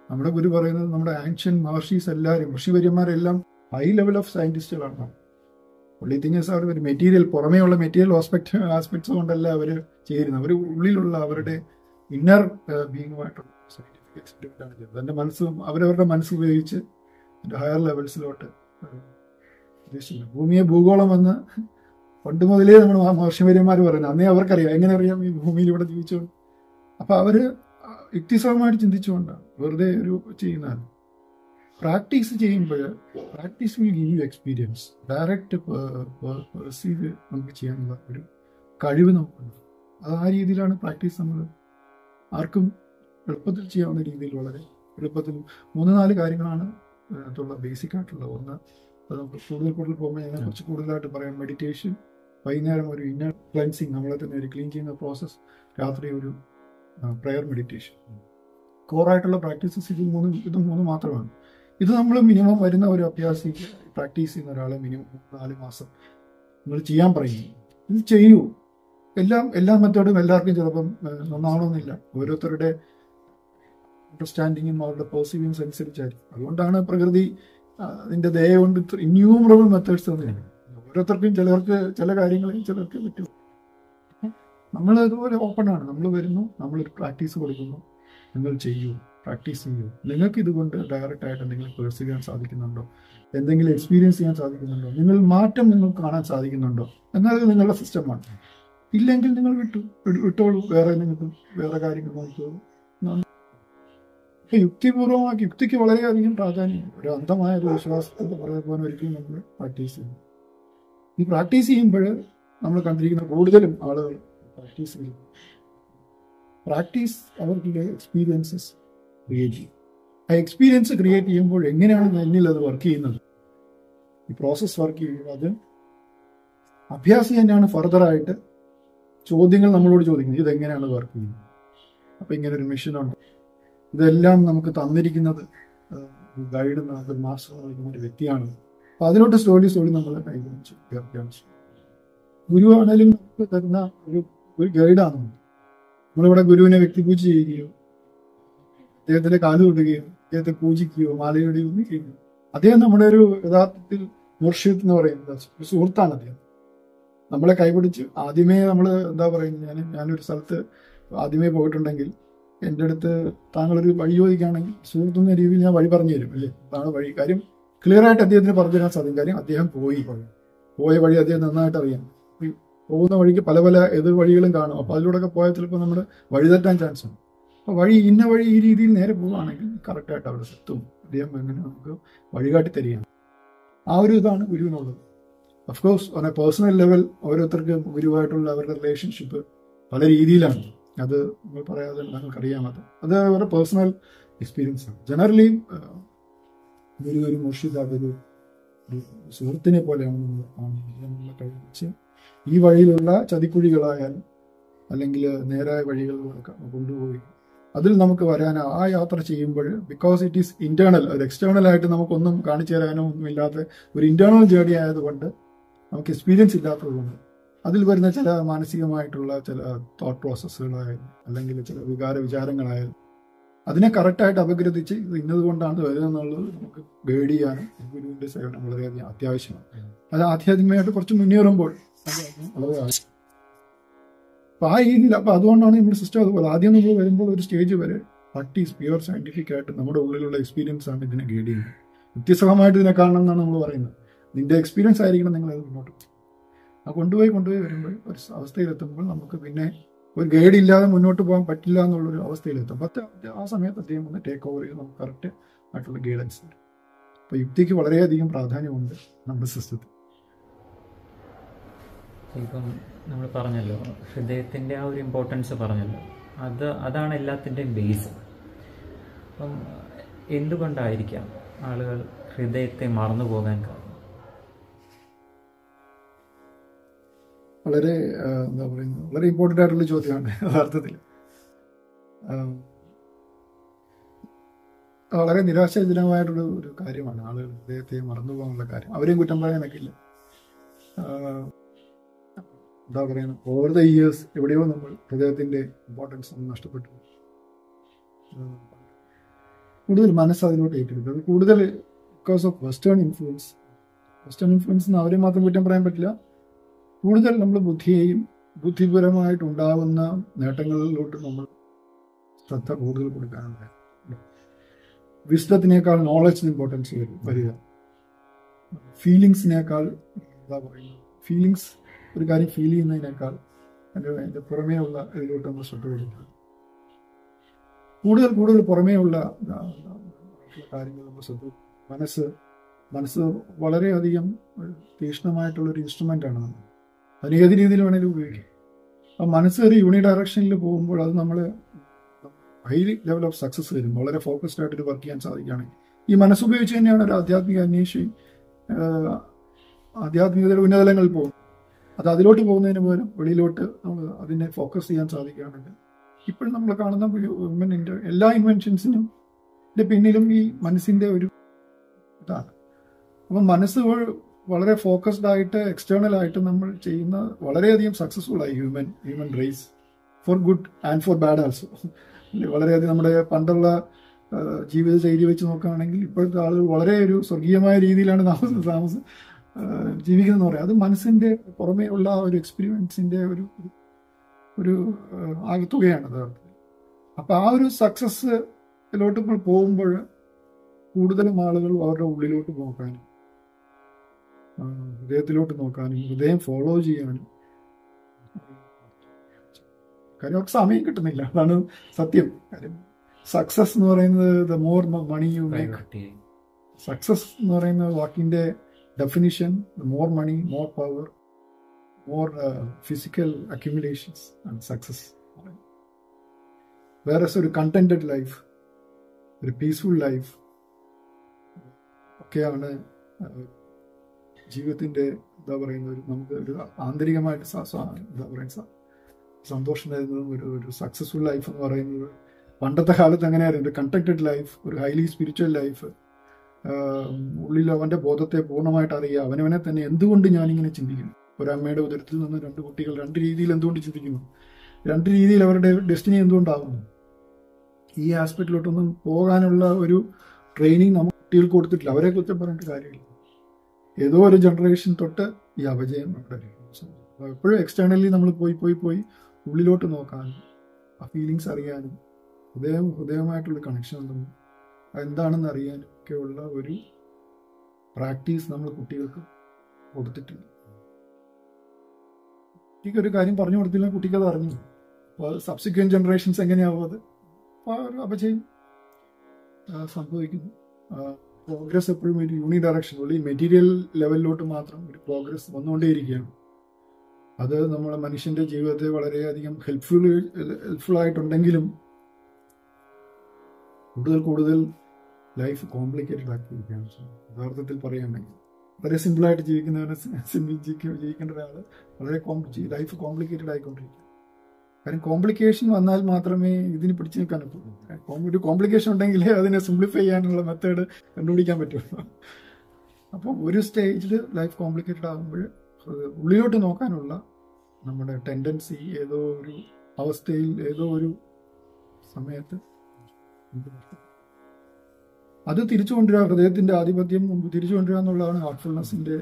നമ്മുടെ ഗുരു പറയുന്നത് നമ്മുടെ ആൻഷ്യൻ മഹർഷീസ് എല്ലാവരും, ഋഷിവര്യന്മാരെല്ലാം ഹൈ ലെവൽ ഓഫ് സയന്റിസ്റ്റുകളാണ്. ഉള്ളി തിങ്സ് അവർ ഒരു മെറ്റീരിയൽ, പുറമേയുള്ള മെറ്റീരിയൽ ആസ്പെക്ട്സ് കൊണ്ടല്ല അവർ ചെയ്യുന്നത്. അവർ ഉള്ളിലുള്ള അവരുടെ ഇന്നർ ബീങ്ങുമായിട്ടുള്ള സയന്റിഫിക് എക്സ്പെരിമെന്റ് ആണ് ചെയ്യുന്നത്. എൻ്റെ അവരവരുടെ മനസ്സ് ഉപയോഗിച്ച് ഹയർ ലെവൽസിലോട്ട് ഉദ്ദേശിക്കുന്നത്. ഭൂമിയെ ഭൂഗോളം വന്ന് പണ്ട് മുതലേ നമ്മൾ മഹർഷിവര്യന്മാർ പറയുന്നത്. അന്നേ അവർക്കറിയാം, എങ്ങനെ അറിയാം ഈ ഭൂമിയിൽ ഇവിടെ ജീവിച്ചോണ്ട്. അപ്പം അവര് യുക്തിസഹമായിട്ട് ചിന്തിച്ചുകൊണ്ടാണ് വെറുതെ ഒരു ചെയ്യുന്നത്. പ്രാക്ടീസ് ചെയ്യുമ്പോൾ practice will give you experience. Direct perceive നമുക്ക് ചെയ്യാനുള്ള ഒരു കഴിവ് നമുക്കുണ്ട്. അത് ആ രീതിയിലാണ് പ്രാക്ടീസ് നമ്മൾ ആർക്കും എളുപ്പത്തിൽ ചെയ്യാവുന്ന രീതിയിൽ വളരെ എളുപ്പത്തിൽ 3-4 കാര്യങ്ങളാണ് അതിനകത്തുള്ള ബേസിക് ആയിട്ടുള്ള. ഒന്ന്, അത് നമുക്ക് കൂടുതൽ പോകുമ്പോൾ അതിനെ കുറിച്ച് കൂടുതലായിട്ട് പറയാം. മെഡിറ്റേഷൻ, വൈകുന്നേരം ഒരു ഇന്നർ ക്ലൻസിങ്, നമ്മളെ തന്നെ ഒരു ക്ലീൻ ചെയ്യുന്ന പ്രോസസ്സ്, രാത്രി ഒരു പ്രയർ മെഡിറ്റേഷൻ. കോറായിട്ടുള്ള പ്രാക്ടീസസ് ഇത് മൂന്ന് മാത്രമാണ്. ഇത് നമ്മൾ മിനിമം വരുന്ന ഒരു അഭ്യാസി പ്രാക്ടീസ് ചെയ്യുന്ന ഒരാളെ മിനിമം 4 മാസം നിങ്ങൾ ചെയ്യാൻ പറയുന്നു. ഇത് ചെയ്യൂ. എല്ലാ മെത്തേഡും എല്ലാവർക്കും ചിലപ്പം നന്നാവണമെന്നില്ല. ഓരോരുത്തരുടെ അണ്ടർസ്റ്റാൻഡിങ്ങും അവരുടെ പെർസീവിങ്സ് അനുസരിച്ചായിരിക്കും. അതുകൊണ്ടാണ് പ്രകൃതി അതിൻ്റെ ദയ കൊണ്ട് ഇന്യൂമറബിൾ മെത്തേഡ്സ് തന്നെയാണ്. ഓരോരുത്തർക്കും ചിലർക്ക് ചില കാര്യങ്ങളിൽ ചിലർക്ക് പറ്റും. നമ്മൾ ഇതുപോലെ ഓപ്പണാണ്. നമ്മൾ വരുന്നു, നമ്മളൊരു പ്രാക്ടീസ് കൊടുക്കുന്നു, നിങ്ങൾ ചെയ്യൂ, പ്രാക്ടീസ് ചെയ്യൂ. നിങ്ങൾക്ക് ഇതുകൊണ്ട് ഡയറക്റ്റായിട്ട് എന്തെങ്കിലും പേഴ്സീവ് ചെയ്യാൻ സാധിക്കുന്നുണ്ടോ, എന്തെങ്കിലും എക്സ്പീരിയൻസ് ചെയ്യാൻ സാധിക്കുന്നുണ്ടോ, മാറ്റം നിങ്ങൾക്ക് കാണാൻ സാധിക്കുന്നുണ്ടോ എന്നത് നിങ്ങളുടെ സിസ്റ്റമാണ്. ഇല്ലെങ്കിൽ നിങ്ങൾ വിട്ടോളൂ, നിങ്ങൾക്ക് വേറെ കാര്യങ്ങൾ നോക്കിയോളൂ. യുക്തിപൂർവമാക്കി, യുക്തിക്ക് വളരെയധികം പ്രാധാന്യം. ഒരു അന്ധമായ ഒരു വിശ്വാസത്തിന്റെ പുറകെ പോകാൻ ഒരിക്കലും നമ്മൾ പ്രാക്ടീസ് ചെയ്യും. ഈ പ്രാക്ടീസ് ചെയ്യുമ്പോൾ നമ്മൾ കണ്ടിരിക്കുന്ന കൂടുതലും ആളുകൾ പ്രാക്ടീസ് ചെയ്യും. പ്രാക്ടീസ് അവർക്ക് എക്സ്പീരിയൻസസ് ക്രിയേറ്റ് ചെയ്യും. ആ എക്സ്പീരിയൻസ് ക്രിയേറ്റ് ചെയ്യുമ്പോൾ എങ്ങനെയാണ് എന്നിൽ അത് വർക്ക് ചെയ്യുന്നത്, ഈ പ്രോസസ് വർക്ക് ചെയ്യുന്നത്, അത് അഭ്യാസം തന്നെയാണ്. ഫർദറായിട്ട് ചോദ്യങ്ങൾ നമ്മളോട് ചോദിക്കുന്നത്, ഇതെങ്ങനെയാണ് വർക്ക് ചെയ്യുന്നത്. അപ്പം ഇങ്ങനെ ഒരു മെഷീനുണ്ട്. ഇതെല്ലാം നമുക്ക് തന്നിരിക്കുന്നത് ഗൈഡ്, നമുക്ക് മാസ്റ്റർ നൽകുന്ന ഒരു വ്യക്തിയാണ്. അപ്പം അതിലോട്ട് സ്ലോലി നമ്മൾ കൈവരിച്ച് അഭ്യാസം. ഗുരുവാണേലും നമുക്ക് തരുന്ന ഒരു ഗൈഡാണ്. നമ്മളിവിടെ ഗുരുവിനെ വ്യക്തിപൂജ ചെയ്യുകയോ അദ്ദേഹത്തിന്റെ കാല് തൊടുകയോ അദ്ദേഹത്തെ പൂജിക്കുകയോ മാലയിടുകയോ ഒന്നും ചെയ്യുന്നു. അദ്ദേഹം നമ്മുടെ ഒരു യഥാർത്ഥത്തിൽ മുർഷിദ് എന്ന് പറയുന്നത് ഒരു സുഹൃത്താണ്. അദ്ദേഹം നമ്മളെ കൈപിടിച്ച് ആദ്യമേ നമ്മൾ എന്താ പറയുന്നത്, ഞാനൊരു സ്ഥലത്ത് ആദ്യമേ പോയിട്ടുണ്ടെങ്കിൽ എൻ്റെ അടുത്ത് താങ്കളൊരു വഴി ചോദിക്കുകയാണെങ്കിൽ സുഹൃത്തുന്ന രീതിയിൽ ഞാൻ വഴി പറഞ്ഞു തരും. അല്ലേ, അതാണ് വഴി. കാര്യം ക്ലിയർ ആയിട്ട് അദ്ദേഹത്തിന് പറഞ്ഞു തരാൻ സാധിക്കും. കാര്യം അദ്ദേഹം പോയ വഴി അദ്ദേഹം നന്നായിട്ട് അറിയാം. പോകുന്ന വഴിക്ക് പല എതിർ വഴികളും കാണും. അപ്പോൾ അതിലൂടെയൊക്കെ പോയാൽ ചിലപ്പോൾ നമ്മൾ വഴിതെറ്റാൻ ചാൻസ് ഉണ്ട്. അപ്പോൾ ഇന്ന വഴി ഈ രീതിയിൽ നേരെ പോവുകയാണെങ്കിൽ കറക്റ്റായിട്ട് അവിടെ എത്തും. അദ്ദേഹം എങ്ങനെ നമുക്ക് വഴികാട്ടി തരികയാണ്. ആ ഒരു ഇതാണ് ഗുരുവിനുള്ളത്. Of course on a personal level ഓരോരുത്തർക്ക് ഗുരുവായിട്ടുള്ള അവരുടെ റിലേഷൻഷിപ്പ് പല രീതിയിലാണ്. അത് നമ്മൾ പറയാതെ നമുക്കറിയാം. അത് അവരുടെ പേഴ്സണൽ എക്സ്പീരിയൻസ് ആണ്. ജനറലി ഗുരു ഒരു മുർഷിദ് ഒരു സുഹൃത്തിനെ പോലെയാണ് നമ്മൾ കഴിച്ച് ഈ വഴിയിലുള്ള ചതിക്കുഴികളായാലും അല്ലെങ്കിൽ നേരായ വഴികളിലൊക്കെ കൊണ്ടുപോയി അതിൽ നമുക്ക് വരാൻ ആ യാത്ര ചെയ്യുമ്പോൾ, ബിക്കോസ് ഇറ്റ് ഈസ് ഇന്റേണൽ, ഒരു എക്സ്റ്റേണൽ ആയിട്ട് നമുക്കൊന്നും കാണിച്ചു തരാനോ ഒന്നുമില്ലാത്ത ഒരു ഇന്റേണൽ ജേർണി ആയതുകൊണ്ട്, നമുക്ക് എക്സ്പീരിയൻസ് ഇല്ലാത്തതുകൊണ്ട് അതിൽ വരുന്ന ചില മാനസികമായിട്ടുള്ള ചില തോട്ട് പ്രോസസ്സുകളായാലും അല്ലെങ്കിൽ ചില വിചാരങ്ങളായാലും അതിനെ കറക്റ്റായിട്ട് അപഗ്രഥിച്ച് ഇത് ഇന്നതുകൊണ്ടാണ് വരുന്നതെന്നുള്ളത് നമുക്ക് ഗൈഡ് ചെയ്യാനും ഗുരുവിന്റെ സേവനം വളരെയധികം അത്യാവശ്യമാണ്. അത് ആധ്യാത്മികമായിട്ട് കുറച്ച് മുന്നേറുമ്പോൾ വളരെ ആവശ്യം. അപ്പം ആ രീതിയിൽ, അപ്പം അതുകൊണ്ടാണ് നമ്മുടെ സിസ്റ്റം അതുപോലെ. ആദ്യം നമ്മൾ വരുമ്പോൾ ഒരു സ്റ്റേജ് വരെ പ്രാക്ടീസ് പ്യുവർ സയന്റിഫിക് ആയിട്ട് നമ്മുടെ ഉള്ളിലുള്ള എക്സ്പീരിയൻസ് ആണ് ഇതിനെ ഗൈഡ് ചെയ്യുന്നത്. വ്യത്യസ്തമായിട്ട് ഇതിനെ കാണണം എന്നാണ് നമ്മൾ പറയുന്നത്. നിന്റെ എക്സ്പീരിയൻസ് ആയിരിക്കണം നിങ്ങളത് മുന്നോട്ട് കൊണ്ടുപോയി വരുമ്പോൾ ഒരു അവസ്ഥയിലെത്തുമ്പോൾ നമുക്ക് പിന്നെ ഒരു ഗൈഡ് ഇല്ലാതെ മുന്നോട്ട് പോകാൻ പറ്റില്ല എന്നുള്ളൊരു അവസ്ഥയിലെത്തും. ആ സമയത്ത് അദ്ദേഹം ഒന്ന് ടേക്ക് ഓവർ ചെയ്ത് നമുക്ക് കറക്റ്റ് ആയിട്ടുള്ള ഗൈഡൻസ് ഉണ്ട്. അപ്പോൾ യുക്തിക്ക് വളരെയധികം പ്രാധാന്യമുണ്ട് നമ്മുടെ സിസ്റ്റത്തിൽ. ഇപ്പം നമ്മൾ പറഞ്ഞല്ലോ, ഹൃദയത്തിൻ്റെ ആ ഒരു ഇമ്പോർട്ടൻസ് പറഞ്ഞല്ലോ, അതാണ് എല്ലാത്തിൻ്റെയും ബേസ്. അപ്പം എന്തുകൊണ്ടായിരിക്കാം ആളുകൾ ഹൃദയത്തെ മറന്നു പോകാൻ കാരണം? വളരെ എന്താ പറയുന്നത്, വളരെ ഇമ്പോർട്ടൻ്റ് ആയിട്ടുള്ള ചോദ്യമാണ് യഥാർത്ഥത്തിൽ. വളരെ നിരാശാജനകമായിട്ടുള്ള ഒരു കാര്യമാണ് ആളുകൾ ഹൃദയത്തെ മറന്നു പോകാനുള്ള കാര്യം. അവരെയും കുറ്റം പറയാനൊക്കെ ഇല്ല. എന്താ പറയുന്നത്, ഓവർ ദ ഇയേഴ്സ് എവിടെയോ നമ്മൾ ഹൃദയത്തിൻ്റെ ഇമ്പോർട്ടൻസ് നഷ്ടപ്പെട്ടു. കൂടുതൽ മനസ്സ് അതിലോട്ട് ഏറ്റെടുക്കും. അത് കൂടുതൽ ബിക്കോസ് ഓഫ് വെസ്റ്റേൺ ഇൻഫ്ലുവൻസ് അവരെ മാത്രം കുറ്റം പറയാൻ പറ്റില്ല. കൂടുതൽ നമ്മൾ ബുദ്ധിപരമായിട്ടുണ്ടാകുന്ന നേട്ടങ്ങളിലോട്ട് നമ്മൾ ശ്രദ്ധ കൂടുതൽ കൊടുക്കാനുണ്ട്. വിസ്ഡത്തിനേക്കാൾ നോളജിന് ഇമ്പോർട്ടൻസ് വരിക. ഫീലിങ്സിനേക്കാൾ എന്താ പറയുന്നത്, ഫീലിങ്സ് ഒരു കാര്യം ഫീൽ ചെയ്യുന്നതിനേക്കാൾ അതിൻ്റെ പുറമേ ഉള്ള ഇതിലോട്ട് നമ്മൾ ശ്രദ്ധ കൊടുക്കുക. കൂടുതൽ പുറമേ ഉള്ള കാര്യങ്ങൾ നമ്മൾ ശ്രദ്ധ. മനസ്സ് വളരെയധികം തീക്ഷ്ണമായിട്ടുള്ളൊരു ഇൻസ്ട്രുമെൻ്റ് ആണ്. നമ്മൾ അതിന് ഏത് രീതിയിൽ വേണമെങ്കിലും ഉപയോഗിക്കാം. ആ മനസ്സ് ഒരു യൂണി ഡയറക്ഷനിൽ പോകുമ്പോൾ അത് നമ്മൾ ഹൈ ലെവൽ ഓഫ് സക്സസ് വരും. വളരെ ഫോക്കസ്ഡ് ആയിട്ടൊരു വർക്ക് ചെയ്യാൻ സാധിക്കുകയാണെങ്കിൽ ഈ മനസ്സുപയോഗിച്ച് തന്നെയാണ് ഒരു ആധ്യാത്മികതയുടെ ഉന്നതലങ്ങളിൽ പോകും. അത് അതിലോട്ട് പോകുന്നതിന് പകരം വെളിയിലോട്ട് നമ്മൾ അതിനെ ഫോക്കസ് ചെയ്യാൻ സാധിക്കുകയാണെങ്കിൽ, ഇപ്പോഴും നമ്മൾ കാണുന്ന എല്ലാ ഇൻവെൻഷൻസിനും പിന്നിലും ഈ മനസ്സിൻ്റെ ഒരു ഇതാണ്. അപ്പം മനസ്സ് വളരെ ഫോക്കസ്ഡ് ആയിട്ട് എക്സ്റ്റേണൽ ആയിട്ട് നമ്മൾ ചെയ്യുന്ന വളരെയധികം സക്സസ്ഫുൾ ആയി human raise, four good and four bad also. വളരെയധികം നമ്മുടെ പണ്ടുള്ള ജീവിത ശൈലി വെച്ച് നോക്കുകയാണെങ്കിൽ ഇപ്പോഴത്തെ ആളുകൾ വളരെ ഒരു സ്വർഗീയമായ രീതിയിലാണ് ജീവിക്കുന്നതെന്ന് പറയാം. അത് മനസ്സിൻ്റെ പുറമേ ഉള്ള ഒരു എക്സ്പീരിയൻസിൻ്റെ ഒരു ആകത്തുകയാണ് യഥാർത്ഥത്തിൽ. അപ്പം ആ ഒരു സക്സസ്സിലോട്ട് ഇപ്പോൾ പോകുമ്പോൾ കൂടുതലും ആളുകൾ അവരുടെ ഉള്ളിലോട്ട് നോക്കാനും ഹൃദയത്തിലോട്ട് നോക്കാനും ഹൃദയം ഫോളോ ചെയ്യാനും കാര്യം അവർക്ക് സമയം കിട്ടുന്നില്ല. അതാണ് സത്യം. കാര്യം സക്സസ് എന്ന് പറയുന്നത് the more money you make, success എന്ന് പറയുന്ന വാക്കിന്റെ definition more money, more power, more physical accumulations ആണ് സക്സസ്. വേറെ ഒരു കണ്ടന്റഡ് ലൈഫ്, ഒരു പീസ്ഫുൾ ലൈഫ് ഒക്കെയാണ് ജീവിതത്തിന്റെ എന്താ പറയുന്ന നമുക്ക് ഒരു ആന്തരികമായിട്ട് എന്താ പറയുക സന്തോഷം തരുന്നതും ഒരു സക്സസ്ഫുൾ ലൈഫ് എന്ന് പറയുന്നത്. പണ്ടത്തെ കാലത്ത് അങ്ങനെയായിരുന്നു, ഒരു കണ്ടക്റ്റഡ് ലൈഫ്, ഒരു ഹൈലി സ്പിരിച്വൽ ലൈഫ്, ഉള്ളിൽ അവന്റെ ബോധത്തെ പൂർണ്ണമായിട്ട് അറിയുക, അവനവനെ തന്നെ എന്തുകൊണ്ട് ഞാനിങ്ങനെ ചിന്തിക്കുന്നു. ഒരമ്മയുടെ ഉദരത്തിൽ നിന്ന് 2 കുട്ടികൾ 2 രീതിയിൽ എന്തുകൊണ്ട് ചിന്തിക്കുന്നു, 2 രീതിയിൽ അവരുടെ ഡെസ്റ്റിനി എന്തുകൊണ്ടാകുന്നു. ഈ ആസ്പെക്റ്റിലോട്ടൊന്നും പോകാനുള്ള ഒരു ട്രെയിനിങ് നമുക്ക് കുട്ടികൾക്ക് കൊടുത്തിട്ടില്ല. അവരെ കുറിച്ച് പറഞ്ഞിട്ട് കാര്യമില്ല. ഏതോ ഒരു ജനറേഷൻ തൊട്ട് ഈ അപജയം നമ്മുടെ എപ്പോഴും എക്സ്റ്റേണലി നമ്മൾ പോയി ഉള്ളിലോട്ട് നോക്കാനും ആ ഫീലിങ്സ് അറിയാനും ഹൃദയമായിട്ടുള്ള കണക്ഷൻ ഉണ്ടെന്നും എന്താണെന്ന് അറിയാനും ഒക്കെയുള്ള ഒരു പ്രാക്ടീസ് നമ്മൾ കുട്ടികൾക്ക് കൊടുത്തിട്ടില്ല. കുട്ടിക്കൊരു കാര്യം പറഞ്ഞു കൊടുത്തില്ല, കുട്ടിക്ക് അത് അറിഞ്ഞു. അപ്പോൾ സബ്സിക്വന്റ് ജനറേഷൻസ് എങ്ങനെയാവും അത് ഒരു അപജയം സംഭവിക്കുന്നു. പ്രോഗ്രസ് എപ്പോഴും ഒരു യൂണി ഡയറക്ഷൻ, ഈ മെറ്റീരിയൽ ലെവലിലോട്ട് മാത്രം ഒരു പ്രോഗ്രസ് വന്നുകൊണ്ടേയിരിക്കുകയാണ്. അത് നമ്മളെ മനുഷ്യന്റെ ജീവിതത്തെ വളരെയധികം ഹെൽപ്ഫുൾ ആയിട്ടുണ്ടെങ്കിലും കൂടുതൽ ലൈഫ് കോംപ്ലിക്കേറ്റഡ് ആക്കിയിരിക്കുകയാണ്. യഥാർത്ഥത്തിൽ പറയുകയാണെങ്കിൽ വളരെ സിമ്പിളായിട്ട് ജീവിക്കുന്നവരെ ജീവിക്കേണ്ട ഒരാൾ വളരെ ലൈഫ് കോംപ്ലിക്കേറ്റഡ് ആയിക്കൊണ്ടിരിക്കുക. കാരണം കോംപ്ലിക്കേഷൻ വന്നാൽ മാത്രമേ ഇതിന് പിടിച്ചു നിൽക്കാൻ പറ്റുള്ളൂ. ഒരു കോംപ്ലിക്കേഷൻ ഉണ്ടെങ്കിലേ അതിനെ സിംപ്ലിഫൈ ചെയ്യാനുള്ള മെത്തേഡ് കണ്ടുപിടിക്കാൻ പറ്റുള്ളൂ. അപ്പം ഒരു സ്റ്റേജിൽ ലൈഫ് കോംപ്ലിക്കേറ്റഡ് ആകുമ്പോൾ ഉള്ളിലോട്ട് നോക്കാനുള്ള നമ്മുടെ ടെൻഡൻസി ഏതോ ഒരു അവസ്ഥയിൽ ഏതോ ഒരു സമയത്ത് അത് തിരിച്ചു കൊണ്ടുവരിക, ഹൃദയത്തിന്റെ ആധിപത്യം തിരിച്ചു കൊണ്ടുവരിക എന്നുള്ളതാണ് ഹാർട്ട്ഫുൾനെസ്സിന്റെ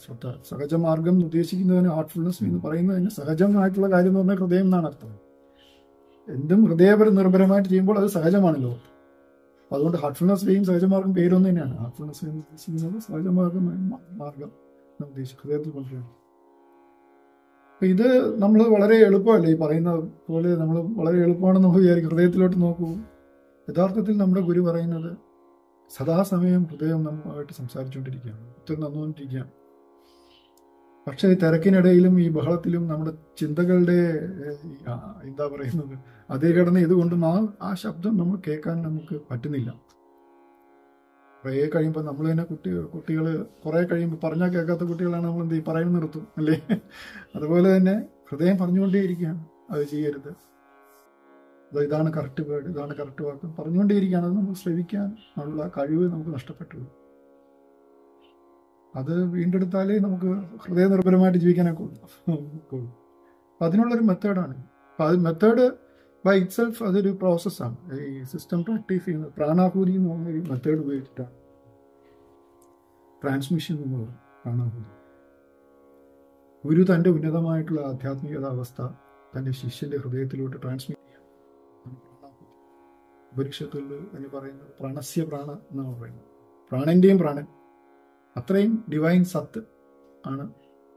ശ്രദ്ധ. സഹജമാർഗം ഉദ്ദേശിക്കുന്നതിന് ഹാർട്ട്ഫുൾനെസ് എന്ന് പറയുന്നതിന് സഹജമായിട്ടുള്ള കാര്യം എന്ന് പറഞ്ഞാൽ ഹൃദയം എന്നാണ് അർത്ഥം. എന്തും നിർഭരമായിട്ട് ചെയ്യുമ്പോൾ അത് സഹജമാണല്ലോ. അതുകൊണ്ട് ഹാർട്ട്ഫുൾനെസ് സഹജമാർഗം പേരൊന്നു തന്നെയാണ്. ഹാർട്ട്ഫുൾനെസ് എന്ന് ഉദ്ദേശിക്കുന്നത് സഹജമാർഗം ഉദ്ദേശിക്കുന്നത് ഹൃദയത്തിൽ കൊണ്ടുവരിക. ഇത് നമ്മൾ വളരെ എളുപ്പമല്ലേ ഈ പറയുന്ന പോലെ, നമ്മൾ വളരെ എളുപ്പമാണെന്ന് നമ്മൾ വിചാരിക്കും. ഹൃദയത്തിലോട്ട് നോക്കൂ. യഥാർത്ഥത്തിൽ നമ്മുടെ ഗുരു പറയുന്നത് സദാസമയം ഹൃദയം നമ്മളുമായിട്ട് സംസാരിച്ചുകൊണ്ടിരിക്കുകയാണ്, ഉത്തരം തന്നുകൊണ്ടിരിക്കുകയാണ്. പക്ഷേ തിരക്കിനിടയിലും ഈ ബഹളത്തിലും നമ്മുടെ ചിന്തകളുടെ എന്താ പറയുന്നത് അതേ ഘടന ഇതുകൊണ്ടും ആ ശബ്ദം നമ്മൾ കേൾക്കാൻ നമുക്ക് പറ്റുന്നില്ല. കുറേ കഴിയുമ്പോൾ നമ്മൾ തന്നെ കുട്ടികൾ കുറേ കഴിയുമ്പോൾ പറഞ്ഞാൽ കേൾക്കാത്ത കുട്ടികളാണ് നമ്മൾ എന്ത് ചെയ്യും, പറയുന്നത് നിർത്തും അല്ലേ. അതുപോലെ തന്നെ ഹൃദയം പറഞ്ഞുകൊണ്ടേയിരിക്കുകയാണ് അത് ചെയ്യരുത്, ഇതാണ് കറക്റ്റ് വേർഡ്, ഇതാണ് കറക്റ്റ് വാക്ക് പറഞ്ഞുകൊണ്ടേയിരിക്കുകയാണ്. അത് നമ്മൾ ശ്രവിക്കാൻ ഉള്ള കഴിവ് നമുക്ക് നഷ്ടപ്പെട്ടു. അത് വീണ്ടെടുത്താലേ നമുക്ക് ഹൃദയനിർഭരമായിട്ട് ജീവിക്കാനൊക്കെ ഉള്ളൂ. അതിനുള്ളൊരു മെത്തേഡാണ്. അപ്പം അത് മെത്തേഡ് ബൈ ഇറ്റ് സെൽഫ് അതൊരു പ്രോസസ്സാണ്. ഈ സിസ്റ്റം പ്രാക്ടീസ് ചെയ്യുന്നത് പ്രാണാഹൂതി എന്ന് പറഞ്ഞൊരു മെത്തേഡ് ഉപയോഗിച്ചിട്ടാണ് ട്രാൻസ്മിഷൻ എന്നുള്ളത്. പ്രാണാഹൂതി ഗുരു തൻ്റെ ഉന്നതമായിട്ടുള്ള ആധ്യാത്മികത അവസ്ഥ തൻ്റെ ശിഷ്യന്റെ ഹൃദയത്തിലോട്ട് ട്രാൻസ്മിറ്റ് ചെയ്യാം. ഉപനിഷത്തിൽ എന്ന് പറയുന്നത് പ്രാണസ്യ പ്രാണ എന്നാണ് പറയുന്നത്. പ്രാണന്റെയും പ്രാണൻ അത്രയും ഡിവൈൻ സത്ത് ആണ്.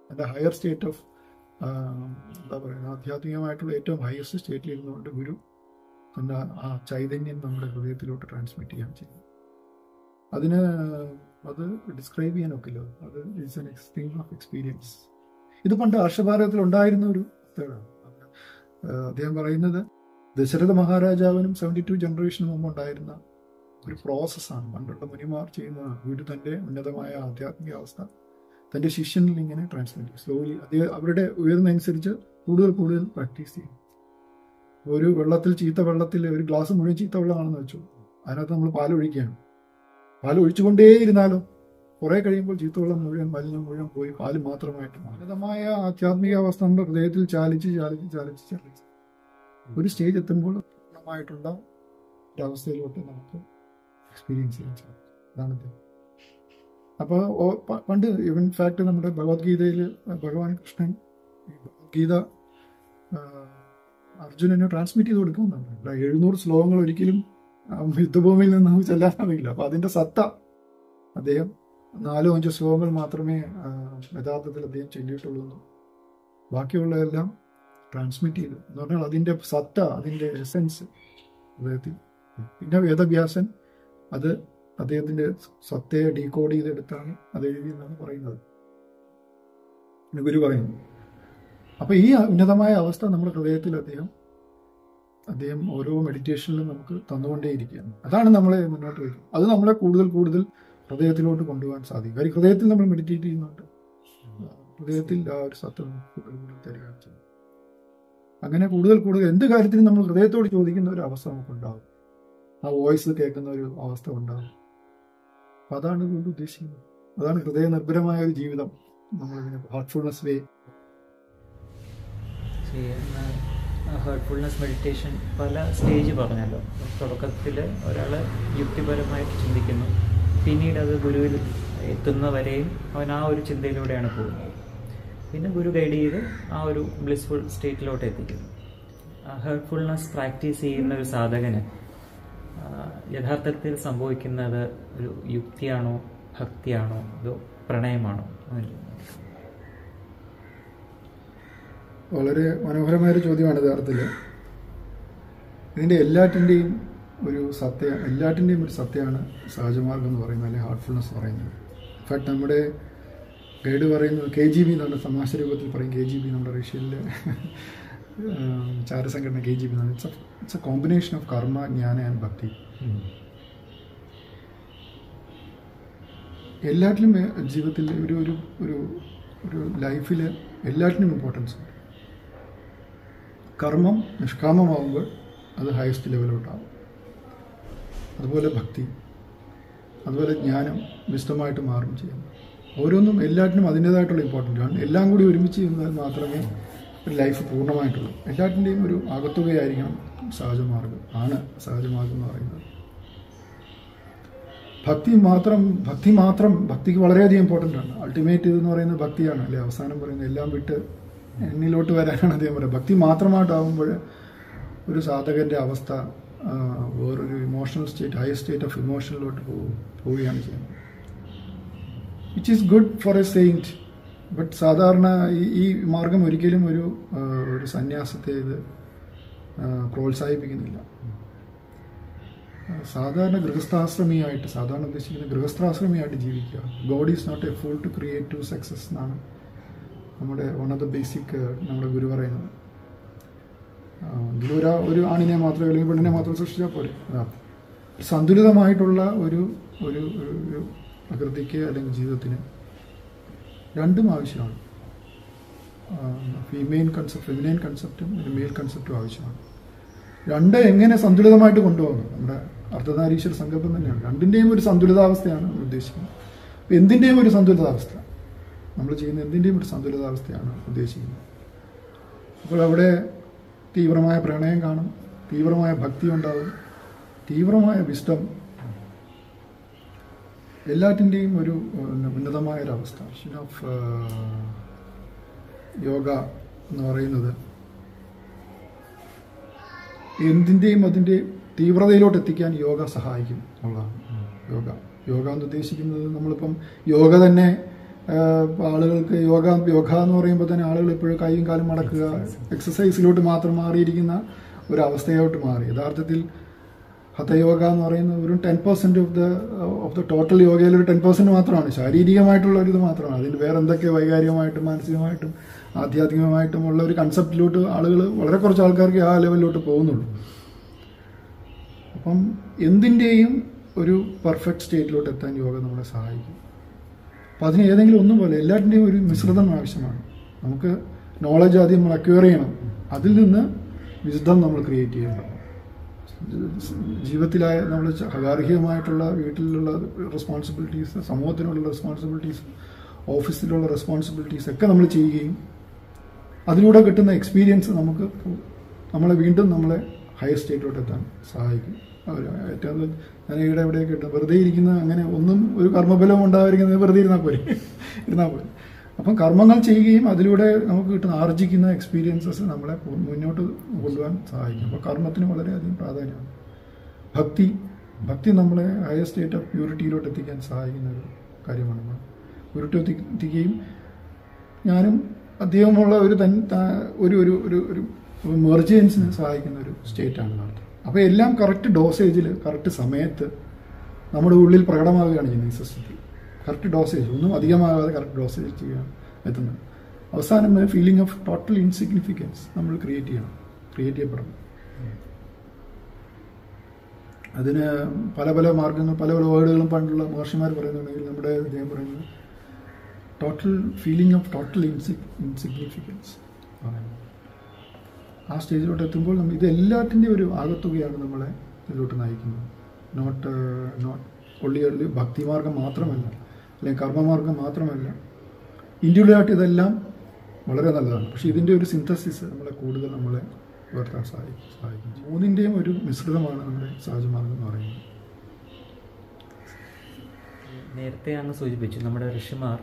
അതിൻ്റെ ഹയർ സ്റ്റേറ്റ് ഓഫ് എന്താ പറയുക ആധ്യാത്മികമായിട്ടുള്ള ഏറ്റവും ഹയസ്റ്റ് സ്റ്റേറ്റിൽ ഇരുന്നുകൊണ്ട് ഗുരു തൻ്റെ ആ ചൈതന്യം നമ്മുടെ ഹൃദയത്തിലോട്ട് ട്രാൻസ്മിറ്റ് ചെയ്യാൻ ചെയ്യും. അത് ഡിസ്ക്രൈബ് ചെയ്യാനൊക്കില്ല. അത് it's an extreme of experience. ഇത് പണ്ട് ഹർഷഭാരതത്തിൽ ഉണ്ടായിരുന്ന ഒരു മെത്തേഡാണ്. അദ്ദേഹം പറയുന്നത് ദശരഥ മഹാരാജാവിനും 72 ജനറേഷന് മുമ്പ് ഉണ്ടായിരുന്ന ഒരു പ്രോസസ്സാണ്. പണ്ടുള്ള മുനിമാർ ചെയ്യുന്നതാണ്. ഗുരു തൻ്റെ ഉന്നതമായ ആധ്യാത്മിക അവസ്ഥ തൻ്റെ ശിഷ്യനിൽ ഇങ്ങനെ ട്രാൻസ്മിറ്റ് ചെയ്യും. സ്ലോലി അവരുടെ ഉയർന്നനുസരിച്ച് കൂടുതൽ പ്രാക്ടീസ് ചെയ്യും. ഒരു ചീത്ത വെള്ളത്തിൽ ഒരു ഗ്ലാസ് മുഴുവൻ ചീത്ത വെള്ളമാണെന്ന് വെച്ചു, അതിനകത്ത് നമ്മൾ പാലൊഴിക്കുകയാണ്. പാലൊഴിച്ചുകൊണ്ടേയിരുന്നാലോ കുറെ കഴിയുമ്പോൾ ചീത്തവെള്ളം മുഴുവൻ മലിനം മുഴുവൻ പോയി പാല് മാത്രമായിട്ട് ഉന്നതമായ ആധ്യാത്മിക അവസ്ഥ നമ്മുടെ ഹൃദയത്തിൽ ചാലിച്ച് ഒരു സ്റ്റേജ് എത്തുമ്പോൾ പൂർണ്ണമായിട്ടുള്ള ഒരവസ്ഥയിലോട്ട് നമുക്ക് എക്സ്പീരിയൻസ് ചെയ്യാൻ സാധിക്കും. അതാണ് ഇത്. അപ്പോൾ പണ്ട് ഇവൻ ഫാക്ട് നമ്മുടെ ഭഗവത്ഗീതയിൽ ഭഗവാൻ കൃഷ്ണൻ ഈ ഭഗവത്ഗീത അർജുനന് ട്രാൻസ്മിറ്റ് ചെയ്ത് കൊടുക്കുന്നുണ്ട്. 700 ശ്ലോകങ്ങൾ ഒരിക്കലും യുദ്ധഭൂമിയിൽ നിന്ന് നമുക്ക് ചെല്ലാനാവില്ല. അപ്പോൾ അതിൻ്റെ സത്ത അദ്ദേഹം 4-5 ശ്ലോകങ്ങൾ മാത്രമേ യഥാർത്ഥത്തിൽ അദ്ദേഹം ചൊല്ലിയിട്ടുള്ളൂ. ബാക്കിയുള്ളതെല്ലാം ട്രാൻസ്മിറ്റ് ചെയ്തു എന്ന് പറഞ്ഞാൽ അതിൻ്റെ സത്ത, അതിൻ്റെ എസെൻസ് അദ്ദേഹത്തിൽ. പിന്നെ വേദവ്യാസൻ അത് അദ്ദേഹത്തിൻ്റെ സത്തയെ ഡീകോഡ് ചെയ്തെടുത്താണ് അത് എഴുതിയെന്നാണ് പറയുന്നത്, ഗുരു പറയുന്നു. അപ്പോൾ ഈ ഉന്നതമായ അവസ്ഥ നമ്മുടെ ഹൃദയത്തിൽ അദ്ദേഹം ഓരോ മെഡിറ്റേഷനിലും നമുക്ക് തന്നുകൊണ്ടേയിരിക്കുകയാണ്. അതാണ് നമ്മളെ മുന്നോട്ട് വയ്ക്കുന്നത്. അത് നമ്മളെ കൂടുതൽ ഹൃദയത്തിലോട്ട് കൊണ്ടുപോകാൻ സാധിക്കും. കാര്യം ഹൃദയത്തിൽ നമ്മൾ മെഡിറ്റേറ്റ് ചെയ്യുന്നുണ്ട്, ഹൃദയത്തിൽ ആ ഒരു സത്ത കൂടുതൽ തരികയാണ് ചെയ്യുന്നത്. അങ്ങനെ കൂടുതൽ എന്ത് കാര്യത്തിനും നമ്മൾ ഹൃദയത്തോട് ചോദിക്കുന്ന ഒരു അവസ്ഥ നമുക്കുണ്ടാകും. ആ വോയിസ് കേൾക്കുന്ന ഒരു അവസ്ഥ ഉണ്ടാകും. അപ്പം അതാണ് ഇതുകൊണ്ട് ഉദ്ദേശിക്കുന്നത്. അതാണ് ഹൃദയനിർഭരമായ ഒരു ജീവിതം. നമ്മളിതിനെ ഹാർട്ട്ഫുൾനെസ് വേ. ഹാർട്ട്ഫുൾനെസ് മെഡിറ്റേഷൻ പല സ്റ്റേജ് പറഞ്ഞല്ലോ. തുടക്കത്തിൽ ഒരാൾ യുക്തിപരമായിട്ട് ചിന്തിക്കുന്നു, പിന്നീട് അത് ഗുരുവിൽ എത്തുന്നവരെയും അവൻ ആ ഒരു ചിന്തയിലൂടെയാണ് പോകുന്നത്. പിന്നെ ഗുരു ഗൈഡ് ചെയ്ത് ആ ഒരു ബ്ലിസ്ഫുൾ സ്റ്റേറ്റിലോട്ട് എത്തിക്കുന്നു. ഹാർട്ട്ഫുൾനെസ് പ്രാക്ടീസ് ചെയ്യുന്ന ഒരു സാധകന് യഥാർത്ഥത്തിൽ സംഭവിക്കുന്നത് ഒരു യുക്തിയാണോ, ഭക്തിയാണോ, അതോ പ്രണയമാണോ? വളരെ മനോഹരമായൊരു ചോദ്യമാണ് യഥാർത്ഥത്തിൽ. ഇതിൻ്റെ എല്ലാറ്റിൻ്റെയും ഒരു സത്യമാണ് സഹജമാർഗം എന്ന് പറയുന്നത്, അല്ലെങ്കിൽ ഹാർട്ട്ഫുൾനെസ് പറയുന്നത്. ഇൻഫാക്ട് നമ്മുടെ ഗൈഡ് പറയുന്നത് KGB എന്നാണ്, തമാശ രൂപത്തിൽ പറയും. KGB നമ്മുടെ റഷ്യയിലെ ചാരസംഘടന KGB എന്നാണ്. ഇറ്റ്സ് എ കോമ്പിനേഷൻ ഓഫ് കർമ്മ, ജ്ഞാന ആൻഡ് ഭക്തി. എല്ലാറ്റിലും ജീവിതത്തിൽ ഒരു ലൈഫിൽ എല്ലാറ്റിനും ഇമ്പോർട്ടൻസ് ഉണ്ട്. കർമ്മം നിഷ്കാമമാകുമ്പോൾ അത് ഹയസ്റ്റ് ലെവലോട്ടാകും. അതുപോലെ ഭക്തി, അതുപോലെ ജ്ഞാനം വിശദമായിട്ട് മാറും ചെയ്യുന്നു. ഓരോന്നും എല്ലാറ്റിനും അതിൻ്റേതായിട്ടുള്ള ഇമ്പോർട്ടൻ്റ് ആണ്. എല്ലാം കൂടി ഒരുമിച്ച് ചെയ്യുന്നത് മാത്രമേ ഒരു ലൈഫ് പൂർണ്ണമായിട്ടുള്ളൂ. എല്ലാറ്റിൻ്റെയും ഒരു ആകത്തുകയായിരിക്കണം സഹജമാർഗം എന്ന് പറയുന്നത്. ഭക്തിക്ക് വളരെയധികം ഇമ്പോർട്ടൻ്റ് ആണ്. അൾട്ടിമേറ്റ് ഇതെന്ന് പറയുന്നത് ഭക്തിയാണ്, അല്ലെ? അവസാനം പറയുന്നത് എല്ലാം വിട്ട് എന്നിലോട്ട് വരാനാണ് അദ്ദേഹം പറയുന്നത്. ഭക്തി മാത്രമായിട്ടാകുമ്പോൾ ഒരു സാധകൻ്റെ അവസ്ഥ വേറൊരു emotional state, higher state of ഇമോഷനിലോട്ട് പോവുകയാണ് ചെയ്യുന്നത്. Which is good for a saint. But സാധാരണ ഈ മാർഗം ഒരിക്കലും ഒരു സന്യാസത്തെ ഇത് പ്രോത്സാഹിപ്പിക്കുന്നില്ല. സാധാരണ ഉദ്ദേശിക്കുന്ന ഗൃഹസ്ഥാശ്രമിയായിട്ട് ജീവിക്കുക. God is not a fool to create to success എന്നാണ് നമ്മുടെ വൺ ഓഫ് ദ ബേസിക് നമ്മുടെ ഗുരു പറയുന്നത്. ഒരു ആണിനെ മാത്രം അല്ലെങ്കിൽ പെണ്ണിനെ മാത്രം സൃഷ്ടിച്ചാൽ പോരെ. സന്തുലിതമായിട്ടുള്ള ഒരു പ്രകൃതിക്ക് അല്ലെങ്കിൽ ജീവിതത്തിന് രണ്ടും ആവശ്യമാണ്. ഫെമിനൈൻ കൺസെപ്റ്റും ഒരു മെയിൽ കൺസെപ്റ്റും ആവശ്യമാണ്. രണ്ട് എങ്ങനെ സന്തുലിതമായിട്ട് കൊണ്ടുപോകുന്നു നമ്മുടെ അർദ്ധനാരീശ്വര സങ്കല്പം തന്നെയാണ്. രണ്ടിൻ്റെയും ഒരു സന്തുലിതാവസ്ഥയാണ് നമ്മൾ ഉദ്ദേശിക്കുന്നത്. എന്തിൻ്റെയും ഒരു സന്തുലിതാവസ്ഥ, നമ്മൾ ചെയ്യുന്ന എന്തിൻ്റെയും ഒരു സന്തുലിതാവസ്ഥയാണ് ഉദ്ദേശിക്കുന്നത്. അപ്പോൾ അവിടെ തീവ്രമായ പ്രണയം കാണും, തീവ്രമായ ഭക്തി ഉണ്ടാവും, തീവ്രമായ വിസ്ഡം, എല്ലാറ്റിൻ്റെയും ഒരു ഉന്നതമായൊരവസ്ഥ. ഓഫ് യോഗ എന്ന് പറയുന്നത് എന്തിൻ്റെയും അതിൻ്റെ തീവ്രതയിലോട്ട് എത്തിക്കാൻ യോഗ സഹായിക്കും എന്നുള്ളതാണ്. യോഗ എന്ന് ഉദ്ദേശിക്കുന്നത് നമ്മളിപ്പം യോഗ തന്നെ ആളുകൾക്ക് യോഗ എന്ന് പറയുമ്പോൾ തന്നെ ആളുകൾ ഇപ്പോഴും കൈയും കാലും മടക്കുക, എക്സസൈസിലോട്ട് മാത്രം മാറിയിരിക്കുന്ന ഒരവസ്ഥയോട്ട് മാറി. യഥാർത്ഥത്തിൽ ഹതയോഗ എന്ന് പറയുന്നത് ഒരു 10% ഓഫ് ദ ടോട്ടൽ യോഗയിൽ ഒരു 10% മാത്രമാണ്, ശാരീരികമായിട്ടുള്ള ഒരു ഇത് മാത്രമാണ്. അതിന് വേറെ എന്തൊക്കെ വൈകാരികമായിട്ടും മാനസികമായിട്ടും ആധ്യാത്മികമായിട്ടും ഉള്ള ഒരു കൺസെപ്റ്റിലോട്ട് ആളുകൾ, വളരെ കുറച്ച് ആൾക്കാർക്ക് ആ ലെവലിലോട്ട് പോകുന്നുള്ളൂ. അപ്പം എന്തിൻ്റെയും ഒരു പെർഫെക്റ്റ് സ്റ്റേറ്റിലോട്ട് എത്താൻ യോഗ നമ്മളെ സഹായിക്കും. അപ്പം അതിന് ഏതെങ്കിലും ഒന്നും പോലെ എല്ലാറ്റിൻ്റെയും ഒരു മിശ്രിതം ആവശ്യമാണ്. നമുക്ക് നോളജ് ആദ്യം നമ്മൾ അക്വയർ ചെയ്യണം, അതിൽ നിന്ന് വിസ്ഡം നമ്മൾ ക്രിയേറ്റ് ചെയ്യണം. ജീവിതത്തിലായ നമ്മൾ ഗാർഹികമായിട്ടുള്ള വീട്ടിലുള്ള റെസ്പോൺസിബിലിറ്റീസ്, സമൂഹത്തിനുള്ള റെസ്പോൺസിബിലിറ്റീസ്, ഓഫീസിലുള്ള റെസ്പോൺസിബിലിറ്റീസ് ഒക്കെ നമ്മൾ ചെയ്യുകയും അതിലൂടെ കിട്ടുന്ന എക്സ്പീരിയൻസ് നമ്മളെ വീണ്ടും ഹയർ സ്റ്റേറ്റിലോട്ട് എത്താൻ സഹായിക്കും. അവർ ഏറ്റവും ഞാൻ ഇവിടെ എവിടെയൊക്കെ ഇട്ടു വെറുതെ ഇരിക്കുന്ന അങ്ങനെ ഒന്നും ഒരു കർമ്മബലം ഉണ്ടായിരിക്കുന്നത് വെറുതെ ഇരുന്നാൽ പോലെ. അപ്പം കർമ്മങ്ങൾ ചെയ്യുകയും അതിലൂടെ നമുക്ക് കിട്ടുന്ന ആർജിക്കുന്ന എക്സ്പീരിയൻസസ് നമ്മളെ മുന്നോട്ട് കൊണ്ടുപോകാൻ സഹായിക്കും. അപ്പോൾ കർമ്മത്തിന് വളരെയധികം പ്രാധാന്യമാണ്. ഭക്തി നമ്മളെ ഹയർ സ്റ്റേറ്റ് ഓഫ് പ്യൂരിറ്റിയിലോട്ട് എത്തിക്കാൻ സഹായിക്കുന്ന ഒരു കാര്യമാണ്. നമ്മൾ പ്യൂരിറ്റി എത്തിക്കുകയും ഞാനും അദ്ദേഹമുള്ള ഒരു ഒരു മെർജിയൻസിന് സഹായിക്കുന്ന ഒരു സ്റ്റേറ്റാണ് നടത്തുന്നത്. അപ്പോൾ എല്ലാം കറക്റ്റ് ഡോസേജിൽ കറക്റ്റ് സമയത്ത് നമ്മുടെ ഉള്ളിൽ പ്രകടമാവുകയാണ് ചെയ്യുന്നത്. ഈ സിസ്റ്റത്തിൽ കറക്റ്റ് ഡോസേജ്, ഒന്നും അധികമാകാതെ കറക്റ്റ് ഡോസേജ് ചെയ്യാൻ എത്തുന്നത്. അവസാനം ഫീലിംഗ് ഓഫ് ടോട്ടൽ ഇൻസിഗ്നിഫിക്കൻസ് നമ്മൾ ക്രിയേറ്റ് ചെയ്യപ്പെടണം. അതിന് പല പല മാർഗങ്ങൾ, പല പല വേർഡുകളും പണ്ടുള്ള മഹർഷിമാർ പറയുന്നുണ്ടെങ്കിൽ നമ്മുടെ അദ്ദേഹം പറയുന്നത് total feeling of total insignificance. ആ സ്റ്റേജിലോട്ട് എത്തുമ്പോൾ നമ്മൾ ഇതെല്ലാത്തിൻ്റെയും ഒരു ആകത്തുകയാണ് നമ്മളെ ഇതിലോട്ട് നയിക്കുന്നത്. നോട്ട് ഒള്ളി ഭക്തിമാർഗം മാത്രമല്ല, അല്ലെങ്കിൽ കർമ്മമാർഗം മാത്രമല്ല, ഇൻഡിവിജ്വലായിട്ട് ഇതെല്ലാം വളരെ നല്ലതാണ്. പക്ഷെ ഇതിൻ്റെ ഒരു സിന്തസിസ് നമ്മളെ കൂടുതൽ നമ്മളെ ഉയർത്താൻ സഹായിക്കും. മൂന്നിൻ്റെയും ഒരു മിശ്രിതമാണ് നമ്മുടെ സഹജമാർഗം എന്ന് പറയുന്നത്. നേരത്തെ അങ്ങ് സൂചിപ്പിച്ചു, നമ്മുടെ ഋഷിമാർ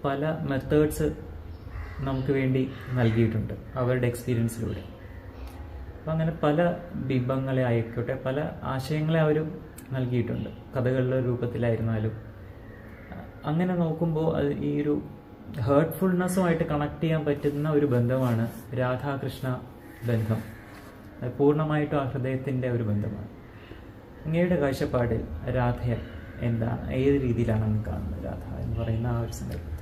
പല മെത്തേഡ്സ് നമുക്ക് വേണ്ടി നൽകിയിട്ടുണ്ട് അവരുടെ എക്സ്പീരിയൻസിലൂടെ. അപ്പം അങ്ങനെ പല ബിംബങ്ങളെ ആയിക്കോട്ടെ, പല ആശയങ്ങളെ അവർ നൽകിയിട്ടുണ്ട്, കഥകളുടെ രൂപത്തിലായിരുന്നാലും. അങ്ങനെ നോക്കുമ്പോൾ അത് ഈ ഒരു ഹേർട്ട്ഫുൾനെസ്സുമായിട്ട് കണക്ട് ചെയ്യാൻ പറ്റുന്ന ഒരു ബന്ധമാണ് രാധാകൃഷ്ണ ബന്ധം. അത് പൂർണ്ണമായിട്ടും ആ ഹൃദയത്തിൻ്റെ ഒരു ബന്ധമാണ്. അങ്ങയുടെ കാഴ്ചപ്പാടിൽ രാധ എന്താണ്, ഏത് രീതിയിലാണ് അങ്ങ് കാണുന്നത് രാധ എന്ന് പറയുന്ന ആ ഒരു സങ്കല്പം?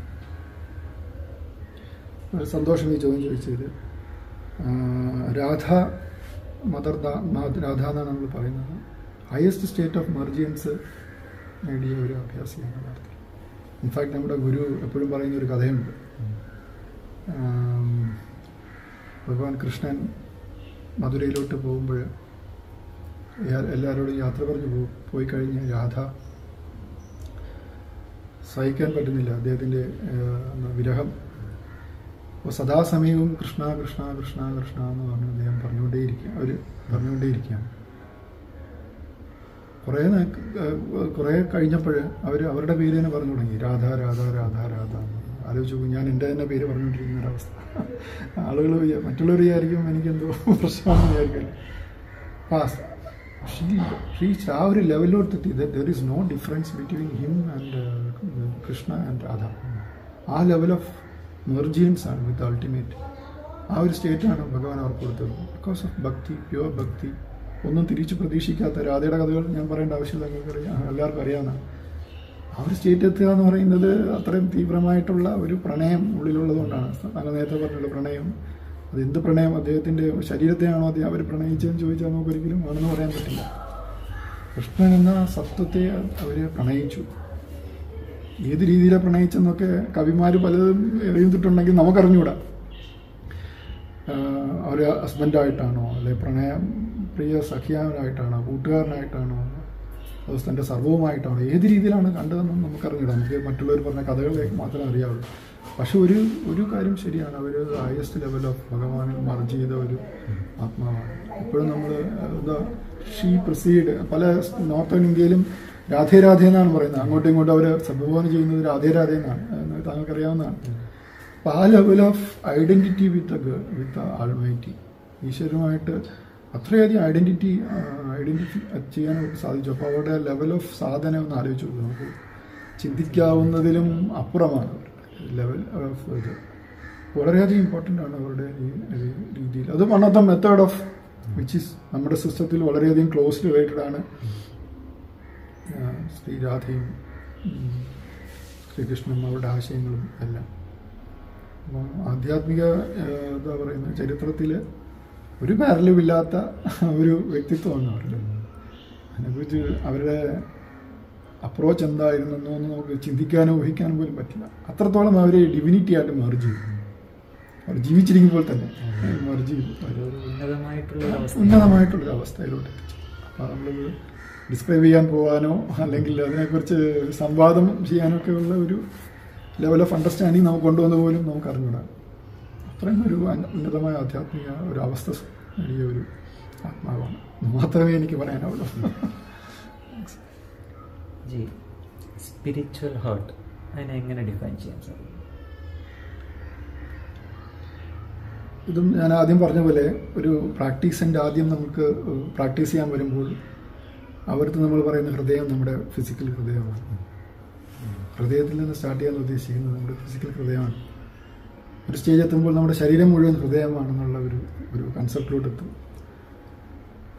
സന്തോഷം ഈ ചോദ്യം ചോദിച്ചത്. രാധ രാധ എന്നാണ് നമ്മൾ പറയുന്നത്. ഹയസ്റ്റ് സ്റ്റേറ്റ് ഓഫ് മെർജിയൻസ് നേടിയ ഒരു അഭ്യാസിയാണ് യഥാർത്ഥത്തിൽ. ഇൻഫാക്ട് നമ്മുടെ ഗുരു എപ്പോഴും പറയുന്ന ഒരു കഥയുണ്ട്. ഭഗവാൻ കൃഷ്ണൻ മധുരയിലോട്ട് പോകുമ്പോൾ എല്ലാവരോടും യാത്ര പറഞ്ഞു പോയി കഴിഞ്ഞ് രാധ സഹിക്കാൻ പറ്റുന്നില്ല അദ്ദേഹത്തിൻ്റെ വിരഹം. അപ്പോൾ സദാസമയവും കൃഷ്ണ കൃഷ്ണ കൃഷ്ണ കൃഷ്ണ എന്ന് പറഞ്ഞ് അദ്ദേഹം പറഞ്ഞുകൊണ്ടേയിരിക്കുകയാണ്. കുറേ കഴിഞ്ഞപ്പോൾ അവരുടെ പേര് തന്നെ പറഞ്ഞു തുടങ്ങി, രാധ രാധ രാധ രാധ. ആലോചിച്ചു, ഞാൻ എൻ്റെ തന്നെ പേര് പറഞ്ഞുകൊണ്ടിരിക്കുന്ന ഒരവസ്ഥ. ആളുകൾ മറ്റുള്ളവർ വിചാരിക്കും എനിക്കെന്തോ പ്രശ്നമാണെന്ന് വിചാരിക്കില്ല. റീച്ച് ആ ഒരു ലെവലിലോട്ടെത്തി. There is no difference between him and Krishna and Radha. ആ ലെവൽ ഓഫ് മെർജിയൻസ് ആണ് വിത്ത് അൾട്ടിമേറ്റ്. ആ ഒരു സ്റ്റേറ്റാണ് ഭഗവാൻ അവർക്ക് കൊടുത്തത്. ബിക്കോസ് ഓഫ് ഭക്തി, പ്യുവർ ഭക്തി, ഒന്നും തിരിച്ചു പ്രതീക്ഷിക്കാത്ത. രാധയുടെ കഥകൾ ഞാൻ പറയേണ്ട ആവശ്യമില്ല, എല്ലാവർക്കും അറിയാവുന്നതാണ്. ആ ഒരു സ്റ്റേറ്റ് എത്തുക എന്ന് പറയുന്നത് അത്രയും തീവ്രമായിട്ടുള്ള ഒരു പ്രണയം ഉള്ളിലുള്ളതുകൊണ്ടാണ്. താങ്കൾ നേരത്തെ പറഞ്ഞുള്ള പ്രണയം, അതെന്ത് പ്രണയം, അദ്ദേഹത്തിൻ്റെ ശരീരത്തെയാണോ അവർ പ്രണയിച്ചതെന്ന് ചോദിച്ചാൽ നമുക്ക് ഒരിക്കലും ആണെന്ന് പറയാൻ പറ്റില്ല. കൃഷ്ണൻ എന്ന സത്വത്തെ അവർ പ്രണയിച്ചു. ഏത് രീതിയിലാണ് പ്രണയിച്ചെന്നൊക്കെ കവിമാർ പലതും എഴുതിയിട്ടുണ്ടെങ്കിൽ നമുക്കറിഞ്ഞുകൂടാ. അവർ ഹസ്ബൻഡായിട്ടാണോ, അല്ലെങ്കിൽ പ്രിയ സഖിയാനായിട്ടാണോ, കൂട്ടുകാരനായിട്ടാണോ, അത് തൻ്റെ സർവ്വവുമായിട്ടാണോ, ഏത് രീതിയിലാണ് കണ്ടതെന്നും നമുക്കറിഞ്ഞില്ല. നമുക്ക് മറ്റുള്ളവർ പറഞ്ഞ കഥകളിലേക്ക് മാത്രമേ അറിയാവുള്ളൂ. പക്ഷെ ഒരു കാര്യം ശരിയാണ്, അവർ ഹയസ്റ്റ് ലെവൽ ഓഫ് ഭഗവാനിൽ മർജ് ചെയ്ത ഒരു ആത്മാവാണ്. എപ്പോഴും നമ്മൾ ഷീ പ്രൊസീഡ്, പല നോർത്തേൺ ഇന്ത്യയിലും രാധേ രാധേ എന്നാണ് പറയുന്നത്. അങ്ങോട്ടും ഇങ്ങോട്ടും അവർ സംബോധന ചെയ്യുന്നത് രാധേ രാധേ എന്നാണ്, താങ്കൾക്കറിയാവുന്നതാണ്. അപ്പോൾ ആ level of identity with almighty, ഈശ്വരനുമായിട്ട് അത്രയധികം ഐഡൻറ്റിറ്റി ചെയ്യാൻ അവർക്ക് സാധിച്ചു. അപ്പോൾ അവരുടെ ലെവൽ ഓഫ് സാധന ഒന്ന് ആലോചിച്ചു കൊടുക്കും. നമുക്ക് ചിന്തിക്കാവുന്നതിലും അപ്പുറമാണ് ലെവൽ ഓഫ് ഇത്. വളരെയധികം ഇമ്പോർട്ടൻ്റ് ആണ് അവരുടെ ഈ രീതിയിൽ. അത് one of the method of which is നമ്മുടെ സിസ്റ്റത്തിൽ വളരെയധികം ക്ലോസ്ലി റിലേറ്റഡ് ആണ് ശ്രീരാധയും ശ്രീകൃഷ്ണനും അവരുടെ ആശയങ്ങളും എല്ലാം. അപ്പം ആധ്യാത്മിക എന്താ പറയുന്നത്, ചരിത്രത്തിൽ ഒരു പാരലുമില്ലാത്ത ഒരു വ്യക്തിത്വമാണ് അവരുടെ. അതിനെക്കുറിച്ച് അവരുടെ അപ്രോച്ച് എന്തായിരുന്നെന്നോ ഒന്നും നമുക്ക് ചിന്തിക്കാനോ ഊഹിക്കാനോ പോലും പറ്റില്ല. അത്രത്തോളം അവർ ഡിവിനിറ്റി ആയിട്ട് മർജ് ചെയ്യും. അവർ ജീവിച്ചിരിക്കുമ്പോൾ തന്നെ മർജ് ചെയ്യും. ഉന്നതമായിട്ടുള്ളൊരു അവസ്ഥയിലോട്ട് എത്തിച്ചു. അപ്പോൾ നമ്മളത് ഡിസ്ക്രൈബ് ചെയ്യാൻ പോകാനോ അല്ലെങ്കിൽ അതിനെക്കുറിച്ച് സംവാദം ചെയ്യാനോ ഒക്കെ ഉള്ള ഒരു ലെവൽ ഓഫ് അണ്ടർസ്റ്റാൻഡിങ് നമുക്ക് കൊണ്ടുവന്ന് പോലും നമുക്ക് അറിഞ്ഞൂടാ. അത്രയും ഒരു ഉന്നതമായ ആധ്യാത്മിക ഒരു അവസ്ഥ നേടിയ ഒരു ആത്മാവാണ്. മാത്രമേ എനിക്ക് പറയാനുള്ളൂ. ജി, സ്പിരിച്വൽ ഹേർട്ട് അതിനെ എങ്ങനെ ഡിഫൈൻ ചെയ്യാൻ സാധിക്കും? ഇതും ഞാൻ ആദ്യം പറഞ്ഞ പോലെ ഒരു പ്രാക്ടീസിൻ്റെ ആദ്യം നമുക്ക് പ്രാക്ടീസ് ചെയ്യാൻ വരുമ്പോൾ അവർക്ക് നമ്മൾ പറയുന്ന ഹൃദയം നമ്മുടെ ഫിസിക്കൽ ഹൃദയമാണ്. ഹൃദയത്തിൽ നിന്ന് സ്റ്റാർട്ട് ചെയ്യാൻ ഉദ്ദേശിക്കുന്നത് നമ്മുടെ ഫിസിക്കൽ ഹൃദയമാണ്. ഒരു സ്റ്റേജ് എത്തുമ്പോൾ നമ്മുടെ ശരീരം മുഴുവൻ ഹൃദയമാണെന്നുള്ള ഒരു കൺസെപ്റ്റിലോട്ട് എത്തും.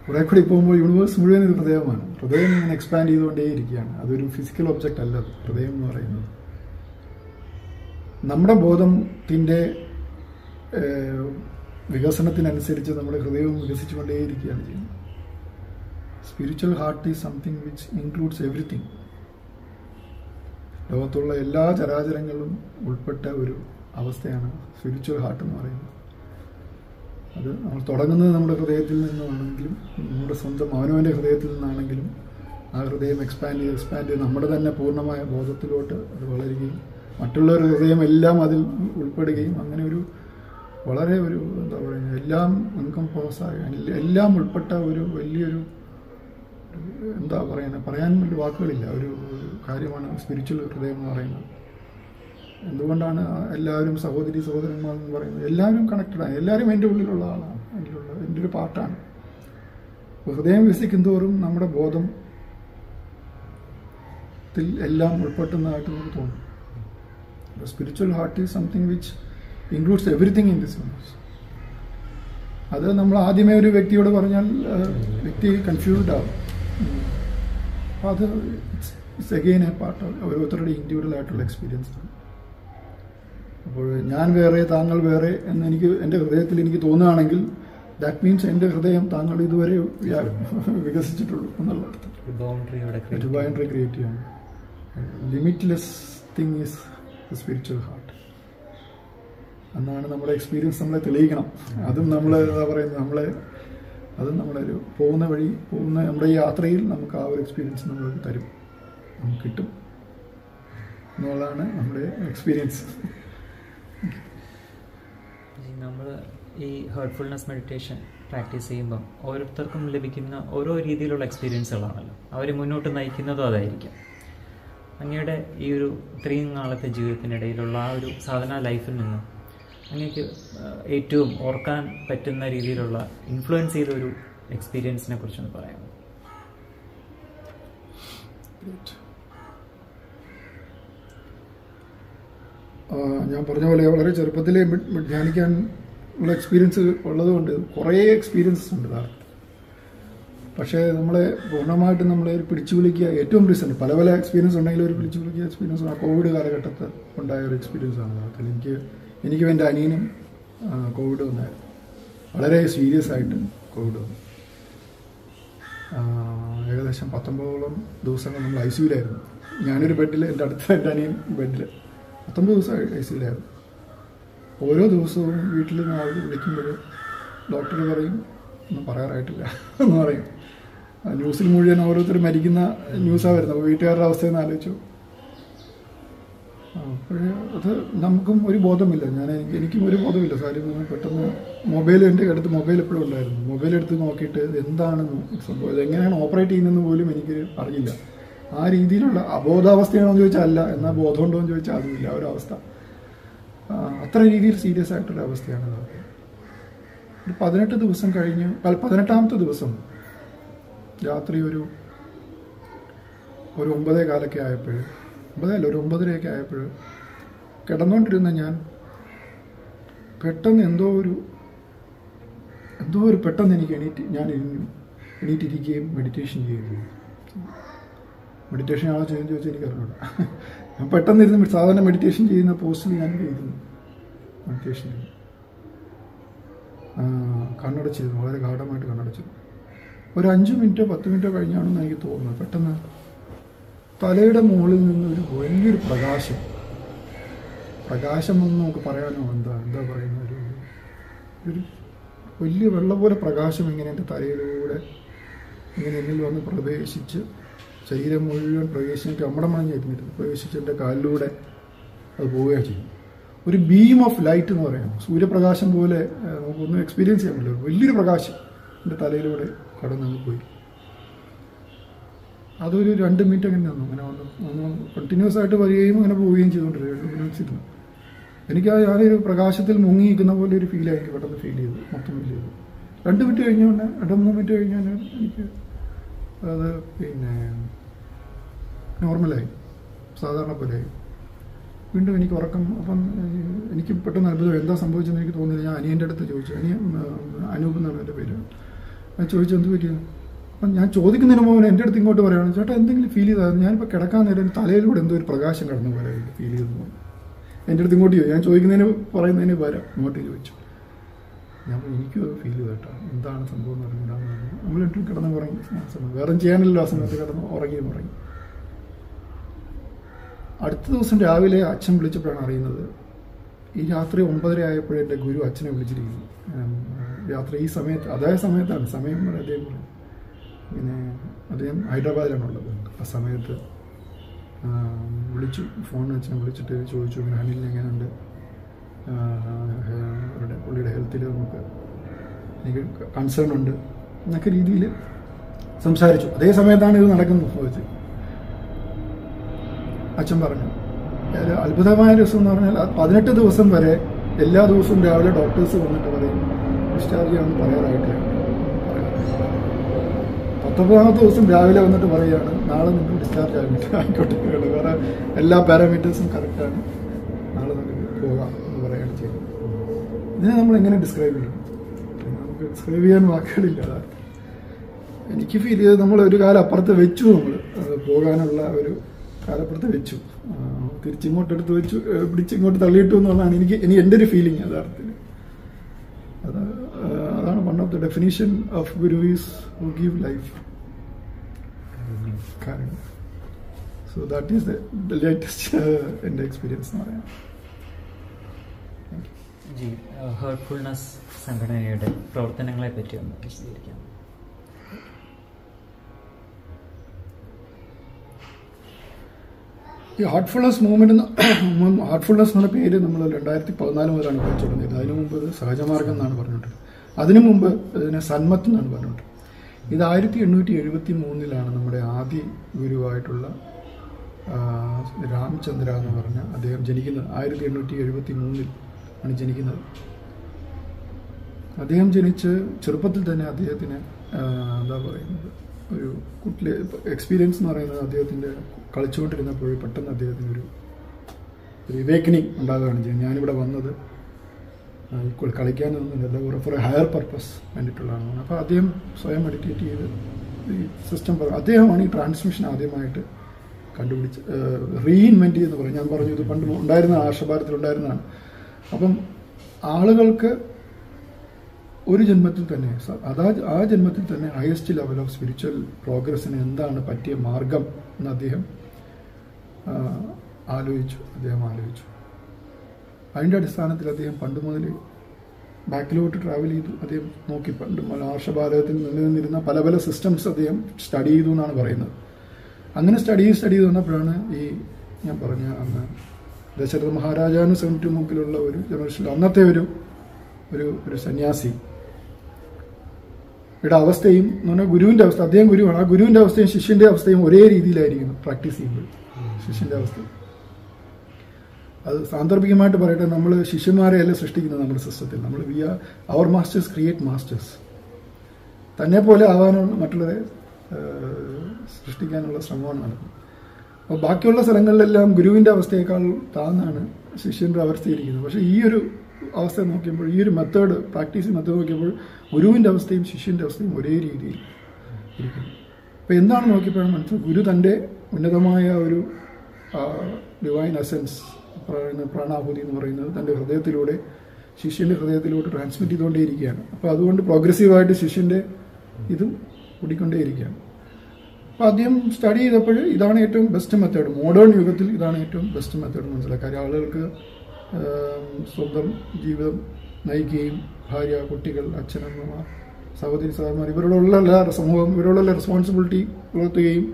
കുറെ കൂടി പോകുമ്പോൾ യൂണിവേഴ്സ് മുഴുവൻ ഒരു ഹൃദയമാണ്. ഹൃദയം ഇങ്ങനെ എക്സ്പാൻഡ് ചെയ്തുകൊണ്ടേയിരിക്കുകയാണ്. അതൊരു ഫിസിക്കൽ ഒബ്ജക്റ്റ് അല്ല ഹൃദയം എന്ന് പറയുന്നത്. നമ്മുടെ ബോധത്തിൻ്റെ വികസനത്തിനനുസരിച്ച് നമ്മുടെ ഹൃദയവും വികസിച്ചുകൊണ്ടേയിരിക്കുകയാണ് ചെയ്യുന്നത്. Spiritual heart is something which includes everything. ലോകത്തുള്ള എല്ലാ ചരാചരങ്ങളും ഉൾപ്പെട്ട ഒരു അവസ്ഥയാണ് സ്പിരിച്വൽ ഹാർട്ട് എന്ന് പറയുന്നത്. അത് നമ്മൾ തുടങ്ങുന്നത് നമ്മുടെ ഹൃദയത്തിൽ നിന്നാണെങ്കിലും നമ്മുടെ സ്വന്തം അവനവൻ്റെ ഹൃദയത്തിൽ നിന്നാണെങ്കിലും ആ ഹൃദയം എക്സ്പാൻഡ് ചെയ്ത് നമ്മുടെ തന്നെ പൂർണ്ണമായ ബോധത്തിലോട്ട് അത് വളരുകയും മറ്റുള്ളവരുടെ ഹൃദയം എല്ലാം അതിൽ ഉൾപ്പെടുകയും അങ്ങനെ ഒരു വളരെ ഒരു എന്താ പറയുക എല്ലാം എൻകംപോസായ എല്ലാം ഉൾപ്പെട്ട ഒരു വലിയൊരു എന്താ പറയുന്നത് പറയാൻ വേണ്ടി വാക്കുകളില്ല ഒരു കാര്യമാണ് സ്പിരിച്വൽ ഹൃദയം എന്ന് പറയുന്നത്. എന്തുകൊണ്ടാണ് എല്ലാവരും സഹോദരി സഹോദരന്മാർ എന്ന് പറയുന്നത്? എല്ലാവരും കണക്റ്റഡാണ്. എല്ലാവരും എൻ്റെ ഉള്ളിലുള്ള ആളാണ്, എൻ്റെ ഒരു പാർട്ടാണ്. ഹൃദയം വികസിക്കും തോറും നമ്മുടെ ബോധത്തിൽ എല്ലാം ഉൾപ്പെട്ടതായിട്ട് നമുക്ക് തോന്നും. Spiritual heart is something which includes everything in this universe. അത് നമ്മൾ ആദ്യമേ ഒരു വ്യക്തിയോട് പറഞ്ഞാൽ വ്യക്തി കൺഫ്യൂസ്ഡ് ആവും. അപ്പോൾ അത് ഇറ്റ്സ് അഗെയിൻ എ പാർട്ട് ഓരോരുത്തരുടെ ഇൻഡിവിജ്വൽ ആയിട്ടുള്ള എക്സ്പീരിയൻസ് ആണ്. അപ്പോൾ ഞാൻ വേറെ താങ്കൾ വേറെ എന്ന് എൻ്റെ ഹൃദയത്തിൽ എനിക്ക് തോന്നുകയാണെങ്കിൽ ദാറ്റ് മീൻസ് എൻ്റെ ഹൃദയം താങ്കൾ ഇതുവരെ വികസിച്ചിട്ടുള്ളൂ എന്നുള്ള ഒരു ബൗണ്ടറി ക്രിയേറ്റ് ചെയ്യണം. Limitless thing is spiritual heart എന്നാണ് നമ്മുടെ എക്സ്പീരിയൻസ് നമ്മളെ തെളിയിക്കണം. അതും നമ്മൾ എന്താ പറയുന്നത് അതും നമ്മുടെ ഒരു പോകുന്ന നമ്മുടെ ഈ യാത്രയിൽ നമുക്ക് ആ ഒരു എക്സ്പീരിയൻസ് നമ്മൾക്ക് തരും, നമുക്ക് കിട്ടും എന്നുള്ളതാണ് നമ്മുടെ എക്സ്പീരിയൻസ്. നമ്മൾ ഈ ഹേർട്ട്ഫുൾനെസ് മെഡിറ്റേഷൻ പ്രാക്ടീസ് ചെയ്യുമ്പം ഓരോരുത്തർക്കും ലഭിക്കുന്ന ഓരോ രീതിയിലുള്ള എക്സ്പീരിയൻസുകളാണല്ലോ, അവർ മുന്നോട്ട് നയിക്കുന്നതും അതായിരിക്കും. അങ്ങയുടെ ഈ ഒരു ഇത്രയും നാളത്തെ ജീവിതത്തിനിടയിലുള്ള ആ ഒരു സാധന ലൈഫിൽ നിന്ന് അങ്ങേക്ക് ഏറ്റവും ഓർക്കാൻ പറ്റുന്ന രീതിയിലുള്ള ഇൻഫ്ലുവൻസ് ചെയ്ത ഒരു എക്സ്പീരിയൻസിനെ കുറിച്ചൊന്ന് പറയാമോ? ഞാൻ പറഞ്ഞ പോലെ വളരെ ചെറുപ്പത്തിലെ ധ്യാനിക്കാൻ ഉള്ള എക്സ്പീരിയൻസ് ഉള്ളതുകൊണ്ട് കുറേ എക്സ്പീരിയൻസസ് ഉണ്ട് യഥാർത്ഥത്തിൽ. പക്ഷേ നമ്മളെ പൂർണ്ണമായിട്ടും നമ്മളെ ഒരു പിടിച്ചു വിളിക്കുക ഏറ്റവും റീസെൻ്റ് പല എക്സ്പീരിയൻസ് ഉണ്ടെങ്കിലും ഒരു പിടിച്ചു വിളിക്കുക എക്സ്പീരിയൻസ് കോവിഡ് കാലഘട്ടത്തിൽ ഉണ്ടായ ഒരു എക്സ്പീരിയൻസ് ആണ് യഥാർത്ഥത്തിൽ. എനിക്കും എൻ്റെ അനിയനും കോവിഡ് വന്നായിരുന്നു. വളരെ സീരിയസ് ആയിട്ട് കോവിഡ് വന്നു. ഏകദേശം 19ഓളം ദിവസങ്ങൾ നമ്മൾ ICUലായിരുന്നു. ഞാനൊരു ബെഡിൽ, എൻ്റെ അടുത്ത എൻ്റെ അനിയൻ ബെഡിൽ 19 ദിവസം ICUലായിരുന്നു. ഓരോ ദിവസവും വീട്ടിൽ നിന്ന് ആൾ വിളിക്കുമ്പോൾ ഡോക്ടർ പറയും ഒന്നും പറയാറായിട്ടില്ല എന്ന് പറയും. ന്യൂസിൽ മുഴുവൻ ഓരോരുത്തർ മരിക്കുന്ന ന്യൂസാണ് വരുന്നത്. അപ്പോൾ വീട്ടുകാരുടെ അവസ്ഥയെന്ന് ആലോചിച്ചു. അപ്പോഴേ അത് നമുക്കും ഒരു ബോധമില്ല. എനിക്കും ഒരു ബോധമില്ല. കാര്യം പെട്ടെന്ന് എൻ്റെ അടുത്ത് മൊബൈൽ എപ്പോഴും ഉണ്ടായിരുന്നു. മൊബൈൽ എടുത്ത് നോക്കിയിട്ട് എന്താണ് സംഭവം, ഇതെങ്ങനെയാണ് ഓപ്പറേറ്റ് ചെയ്യുന്നതെന്ന് പോലും എനിക്ക് അറിയില്ല. ആ രീതിയിലുള്ള അബോധാവസ്ഥയാണോ എന്ന് ചോദിച്ചാൽ അല്ല, എന്നാൽ ബോധമുണ്ടോ എന്ന് ചോദിച്ചാൽ അതുമില്ല. ഒരു അവസ്ഥ അത്ര രീതിയിൽ സീരിയസ് ആയിട്ടൊരു അവസ്ഥയാണ്. ഒരു 18 ദിവസം കഴിഞ്ഞ് 18ാമത്തെ ദിവസം രാത്രി ഒരു 9:15 ആയപ്പോൾ, 9:30 ആയപ്പോൾ കിടന്നുകൊണ്ടിരുന്ന ഞാൻ പെട്ടെന്ന് എന്തോ ഒരു പെട്ടെന്ന് എനിക്ക് എണീറ്റിരിക്കുകയും മെഡിറ്റേഷൻ ചെയ്യുകയും. മെഡിറ്റേഷൻ ആണോ ചെയ്യുന്നത് ചോദിച്ചാൽ എനിക്കറിയില്ല. ഞാൻ പെട്ടെന്ന് ഇരുന്ന് സാധാരണ മെഡിറ്റേഷൻ ചെയ്യുന്ന പോസ്റ്റിൽ ഞാൻ ഇരുന്നു മെഡിറ്റേഷൻ ചെയ്തു. കണ്ണടച്ചിരുന്നു, വളരെ ഗാഢമായിട്ട് കണ്ണടച്ചിരുന്നു. ഒരു 5 മിനിറ്റോ 10 മിനിറ്റോ കഴിഞ്ഞാണെന്ന് എനിക്ക് തോന്നുന്നത്. പെട്ടെന്ന് തലയുടെ മുകളിൽ നിന്ന് ഒരു വലിയൊരു പ്രകാശമെന്ന് നമുക്ക് പറയാനോ എന്താ പറയുന്ന ഒരു വലിയ വെള്ളം പോലെ പ്രകാശം ഇങ്ങനെ എൻ്റെ തലയിലൂടെ ഇങ്ങനെ എന്നിൽ വന്ന് പ്രവേശിച്ച് ശരീരം മുഴുവൻ പ്രവേശിച്ച് അമ്മടമണഞ്ഞിരുന്നിരുന്നു പ്രവേശിച്ച് എൻ്റെ കാലിലൂടെ അത് പോവുകയാണ് ചെയ്യും. ഒരു ബീം ഓഫ് ലൈറ്റ് എന്ന് പറയാം, സൂര്യപ്രകാശം പോലെ നമുക്കൊന്നും എക്സ്പീരിയൻസ് ചെയ്യാൻ പറ്റില്ല. വലിയൊരു പ്രകാശം എൻ്റെ തലയിലൂടെ കടന്നങ്ങ് പോയി. അതൊരു 2 മിനിറ്റ് അങ്ങനെ വന്നു. അങ്ങനെ ഒന്ന് കണ്ടിന്യൂസ് ആയിട്ട് വരികയും അങ്ങനെ പോവുകയും ചെയ്തുകൊണ്ടിരുന്നു. 2 മിനിറ്റ്സ് ഇരുന്നു. എനിക്ക് ഞാനൊരു പ്രകാശത്തിൽ മുങ്ങി നിൽക്കുന്ന പോലെ ഒരു ഫീലായി എനിക്ക് പെട്ടെന്ന് ഫീൽ ചെയ്തു, മൊത്തം ഫീൽ ചെയ്തു. 2 മിനിറ്റ് കഴിഞ്ഞു, 2-3 മിനിറ്റ് കഴിഞ്ഞാൽ എനിക്ക് അത് പിന്നെ നോർമലായി, സാധാരണ പോലെയായി. വീണ്ടും എനിക്ക് ഉറക്കം. അപ്പം എനിക്ക് പെട്ടെന്ന് അത്ഭുതം, എന്താ സംഭവിച്ചെന്ന് എനിക്ക് തോന്നിയില്ല. ഞാൻ അനിയൻ്റെ അടുത്ത് ചോദിച്ചു. അനൂപ് എന്നാണ് എൻ്റെ പേര്. ഞാൻ ചോദിച്ചു എന്ത് പറ്റിയത്. അപ്പം ഞാൻ ചോദിക്കുന്നതിന് മുമ്പ് എൻ്റെ അടുത്ത് ഇങ്ങോട്ട് പറയുകയാണ്, ചേട്ടാ എന്തെങ്കിലും ഫീൽ ചെയ്താൽ ഞാനിപ്പോൾ കിടക്കാൻ നേരം തലയിലൂടെ എന്തോ ഒരു പ്രകാശം കടന്ന പോലെ ഫീൽ ചെയ്തു. എൻ്റെ അടുത്ത് ഇങ്ങോട്ട് ചോദിച്ചു. ഞാൻ ചോദിക്കുന്നതിന് പറയുന്നതിന് വരാം ഇങ്ങോട്ട് ചോദിച്ചു. ഞാൻ എനിക്കും അത് ഫീൽ ചെയ്തു കേട്ടോ, എന്താണ് സംഭവം എന്ന് പറഞ്ഞിട്ടാന്ന് പറഞ്ഞു. നമ്മൾ രണ്ടും കിടന്ന് ഉറങ്ങി. വേറെ ചെയ്യാനില്ലല്ലോ ആ സമയത്ത്, കിടന്ന് ഉറങ്ങി. അടുത്ത ദിവസം രാവിലെ അച്ഛൻ വിളിച്ചപ്പോഴാണ് അറിയുന്നത്, ഈ രാത്രി 9:30 ആയപ്പോഴേ എൻ്റെ ഗുരു അച്ഛനെ വിളിച്ചിരിക്കുന്നു. രാത്രി ഈ സമയത്ത്, അതായത് സമയത്താണ് സമയം അദ്ദേഹം പറയും. പിന്നെ അദ്ദേഹം ഹൈദരാബാദിലാണുള്ളത്. ആ സമയത്ത് വിളിച്ചു, ഫോൺ അച്ഛനെ വിളിച്ചിട്ട് ചോദിച്ചു, ഇങ്ങനെ അനിലിന് എങ്ങനെയുണ്ട്, പുള്ളിയുടെ ഹെൽത്തിൽ നമുക്ക് എനിക്ക് കൺസേൺ ഉണ്ട് എന്നൊക്കെ രീതിയിൽ സംസാരിച്ചു. അതേ സമയത്താണ് ഇത് നടക്കുന്നത് ചോദിച്ചു. അച്ഛൻ പറഞ്ഞു, അത്ഭുതമായ ദിവസം എന്ന് പറഞ്ഞാൽ 18 ദിവസം വരെ എല്ലാ ദിവസവും രാവിലെ ഡോക്ടേഴ്സ് വന്നിട്ട് പറയും ഡിസ്ചാർജ് ചെയ്യാമെന്ന് പറയാറായിട്ടില്ല. 19ാമത്തെ ദിവസം രാവിലെ വന്നിട്ട് പറയുകയാണ് നാളെ നിങ്ങൾക്ക് ഡിസ്ചാർജ് ആയിക്കോട്ടെ, വേറെ എല്ലാ പാരാമീറ്റേഴ്സും കറക്റ്റാണ്, നാളെ നമുക്ക് പോകാം എന്ന് പറയുകയാണ് ചെയ്യുന്നത്. ഇതിനെ നമ്മൾ എങ്ങനെ ഡിസ്ക്രൈബ് ചെയ്യും? നമുക്ക് ഡിസ്ക്രൈബ് ചെയ്യാൻ വാക്കുകളില്ല. എനിക്ക് ഫീൽ ചെയ്ത് നമ്മൾ ഒരു കാലം അപ്പുറത്ത് വെച്ചു, നമ്മൾ പോകാനുള്ള ഒരു കാലപ്പുറത്ത് വെച്ചു, തിരിച്ചിങ്ങോട്ട് എടുത്ത് വെച്ചു, പിടിച്ചിങ്ങോട്ട് തള്ളിയിട്ടു എന്നുള്ളതാണ് എനിക്ക് എൻ്റെ ഒരു ഫീലിംഗ് യഥാർത്ഥത്തിൽ. അതാണ് one of the definition of Guru is who give life. So that is the latest എൻ്റെ എക്സ്പീരിയൻസ് എന്ന് പറയാം. ഹേർട്ട്ഫുൾനെസ് സംഘടനയുടെ പ്രവർത്തനങ്ങളെ പറ്റി ഒന്ന് വിശദീകരിക്കാം. ഈ ഹാർട്ട്ഫുൾനെസ് മൂവ്മെന്റ്, ഹാർട്ട്ഫുൾനെസ് എന്നുള്ള പേര് നമ്മൾ 2014 മുതലാണ് പഠിച്ചു തുടങ്ങിയത്. അതിനു മുമ്പ് ഇത് സഹജമാർഗം എന്നാണ് പറഞ്ഞിട്ടുള്ളത്. അതിനു മുമ്പ് ഇതിനെ സന്മത്ത് എന്നാണ് പറഞ്ഞിട്ടുള്ളത്. ഇത് 1873 നമ്മുടെ ആദ്യ ഗുരുവായിട്ടുള്ള രാമചന്ദ്ര എന്ന് പറഞ്ഞ അദ്ദേഹം ജനിക്കുന്നത്. 1873 ആണ് ജനിക്കുന്നത്. അദ്ദേഹം ജനിച്ച് ചെറുപ്പത്തിൽ തന്നെ അദ്ദേഹത്തിന് എന്താ പറയുന്നത്, ഒരു കുട്ടിലെ എക്സ്പീരിയൻസ് എന്ന് പറയുന്നത് അദ്ദേഹത്തിൻ്റെ കളിച്ചുകൊണ്ടിരുന്നപ്പോൾ പെട്ടെന്ന് അദ്ദേഹത്തിന് ഒരു ഇവേക്കനിങ് ഉണ്ടാകുകയാണ് ചെയ്യുന്നത്. ഞാനിവിടെ വന്നത് കളിക്കാനൊന്നുമില്ല, ഫോർ എ ഹയർ പർപ്പസ് വേണ്ടിയിട്ടുള്ളതാണ്. അപ്പോൾ അദ്ദേഹം സ്വയം മെഡിറ്റേറ്റ് ചെയ്ത് ഈ സിസ്റ്റം അദ്ദേഹമാണ് ഈ ട്രാൻസ്മിഷൻ ആദ്യമായിട്ട് കണ്ടുപിടിച്ച് റീഇൻവെൻറ്റ് എന്ന് പറയും. ഞാൻ പറഞ്ഞു ഇത് പണ്ട് ഉണ്ടായിരുന്ന ആർഷഭാരതത്തിലുണ്ടായിരുന്നതാണ്. അപ്പം ആളുകൾക്ക് ഒരു ജന്മത്തിൽ തന്നെ ആ ജന്മത്തിൽ തന്നെ ഹയസ്റ്റ് ലെവൽ ഓഫ് സ്പിരിച്വൽ പ്രോഗ്രസ്സിന് എന്താണ് പറ്റിയ മാർഗം എന്ന് അദ്ദേഹം ആലോചിച്ചു. അതിൻ്റെ അടിസ്ഥാനത്തിൽ അദ്ദേഹം പണ്ട് മുതൽ ബാക്കിലോട്ട് ട്രാവൽ ചെയ്തു. അദ്ദേഹം നോക്കി പണ്ട് ആർഷഭാരതത്തിൽ നിലനിന്നിരുന്ന പല പല സിസ്റ്റംസ് അദ്ദേഹം സ്റ്റഡി ചെയ്തു എന്നാണ് പറയുന്നത്. അങ്ങനെ സ്റ്റഡി ചെയ്ത് വന്നപ്പോഴാണ് ഈ ഞാൻ പറഞ്ഞ അന്ന് ദശരഥ മഹാരാജാവിന് സെമിറ്റ് മുക്കിലുള്ള ഒരു ജനറേഷൻ അന്നത്തെ ഒരു സന്യാസി യുടെ അവസ്ഥയും എന്ന് പറഞ്ഞാൽ ഗുരുവിൻ്റെ അവസ്ഥ, അദ്ദേഹം ഗുരുവാണ്, ആ ഗുരുവിൻ്റെ അവസ്ഥയും ശിഷ്യൻ്റെ അവസ്ഥയും ഒരേ രീതിയിലായിരിക്കുന്നു പ്രാക്ടീസ് ചെയ്യുമ്പോൾ. ശിഷ്യൻ്റെ അവസ്ഥ അത് സാന്ദർഭികമായിട്ട് പറയട്ടെ, നമ്മൾ ശിഷ്യന്മാരെയല്ല സൃഷ്ടിക്കുന്നത് നമ്മുടെ സിസ്റ്റത്തിൽ. നമ്മൾ അവർ മാസ്റ്റേഴ്സ് ക്രിയേറ്റ് മാസ്റ്റേഴ്സ്. തന്നെ പോലെ ആവാനുള്ള മറ്റുള്ളവരെ സൃഷ്ടിക്കാനുള്ള ശ്രമമാണ് നടക്കുന്നത്. അപ്പോൾ ബാക്കിയുള്ള സ്ഥലങ്ങളിലെല്ലാം ഗുരുവിൻ്റെ അവസ്ഥയേക്കാൾ താഴ്ന്നാണ് ശിഷ്യൻ്റെ അവസ്ഥയിരിക്കുന്നത്. പക്ഷേ ഈ ഒരു അവസ്ഥ നോക്കിയപ്പോൾ, ഈ ഒരു പ്രാക്ടീസ് മെത്തേഡ് നോക്കിയപ്പോൾ ഗുരുവിൻ്റെ അവസ്ഥയും ശിഷ്യൻ്റെ അവസ്ഥയും ഒരേ രീതിയിൽ ഇരിക്കുന്നു. അപ്പോൾ എന്താണ് നോക്കിയപ്പോഴാണ് മനസ്സിലായി, ഗുരു തൻ്റെ ഉന്നതമായ ഒരു ഡിവൈൻ എസൻസ് പ്രാണാഹുതി എന്ന് പറയുന്നത് തൻ്റെ ഹൃദയത്തിലൂടെ ശിഷ്യൻ്റെ ഹൃദയത്തിലൂടെ ട്രാൻസ്മിറ്റ് ചെയ്തുകൊണ്ടേയിരിക്കുകയാണ്. അപ്പോൾ അതുകൊണ്ട് പ്രോഗ്രസീവായിട്ട് ശിഷ്യൻ്റെ ഇതും കൂടിക്കൊണ്ടേയിരിക്കുകയാണ്. അപ്പോൾ അദ്ദേഹം സ്റ്റഡി ചെയ്തപ്പോൾ ഇതാണ് ഏറ്റവും ബെസ്റ്റ് മെത്തേഡ്, മോഡേൺ യുഗത്തിൽ ഇതാണ് ഏറ്റവും ബെസ്റ്റ് മെത്തേഡ് മനസ്സിലാക്കുക. കാര്യം ആളുകൾക്ക് സ്വന്തം ജീവിതം നയിക്കുകയും ഭാര്യ, കുട്ടികൾ, അച്ഛനമ്മമാർ, സഹോദരി സഹോദരന്മാർ ഇവരോടുള്ള എല്ലാ സമൂഹം ഇവരോടുള്ള റെസ്പോൺസിബിലിറ്റി പുലർത്തുകയും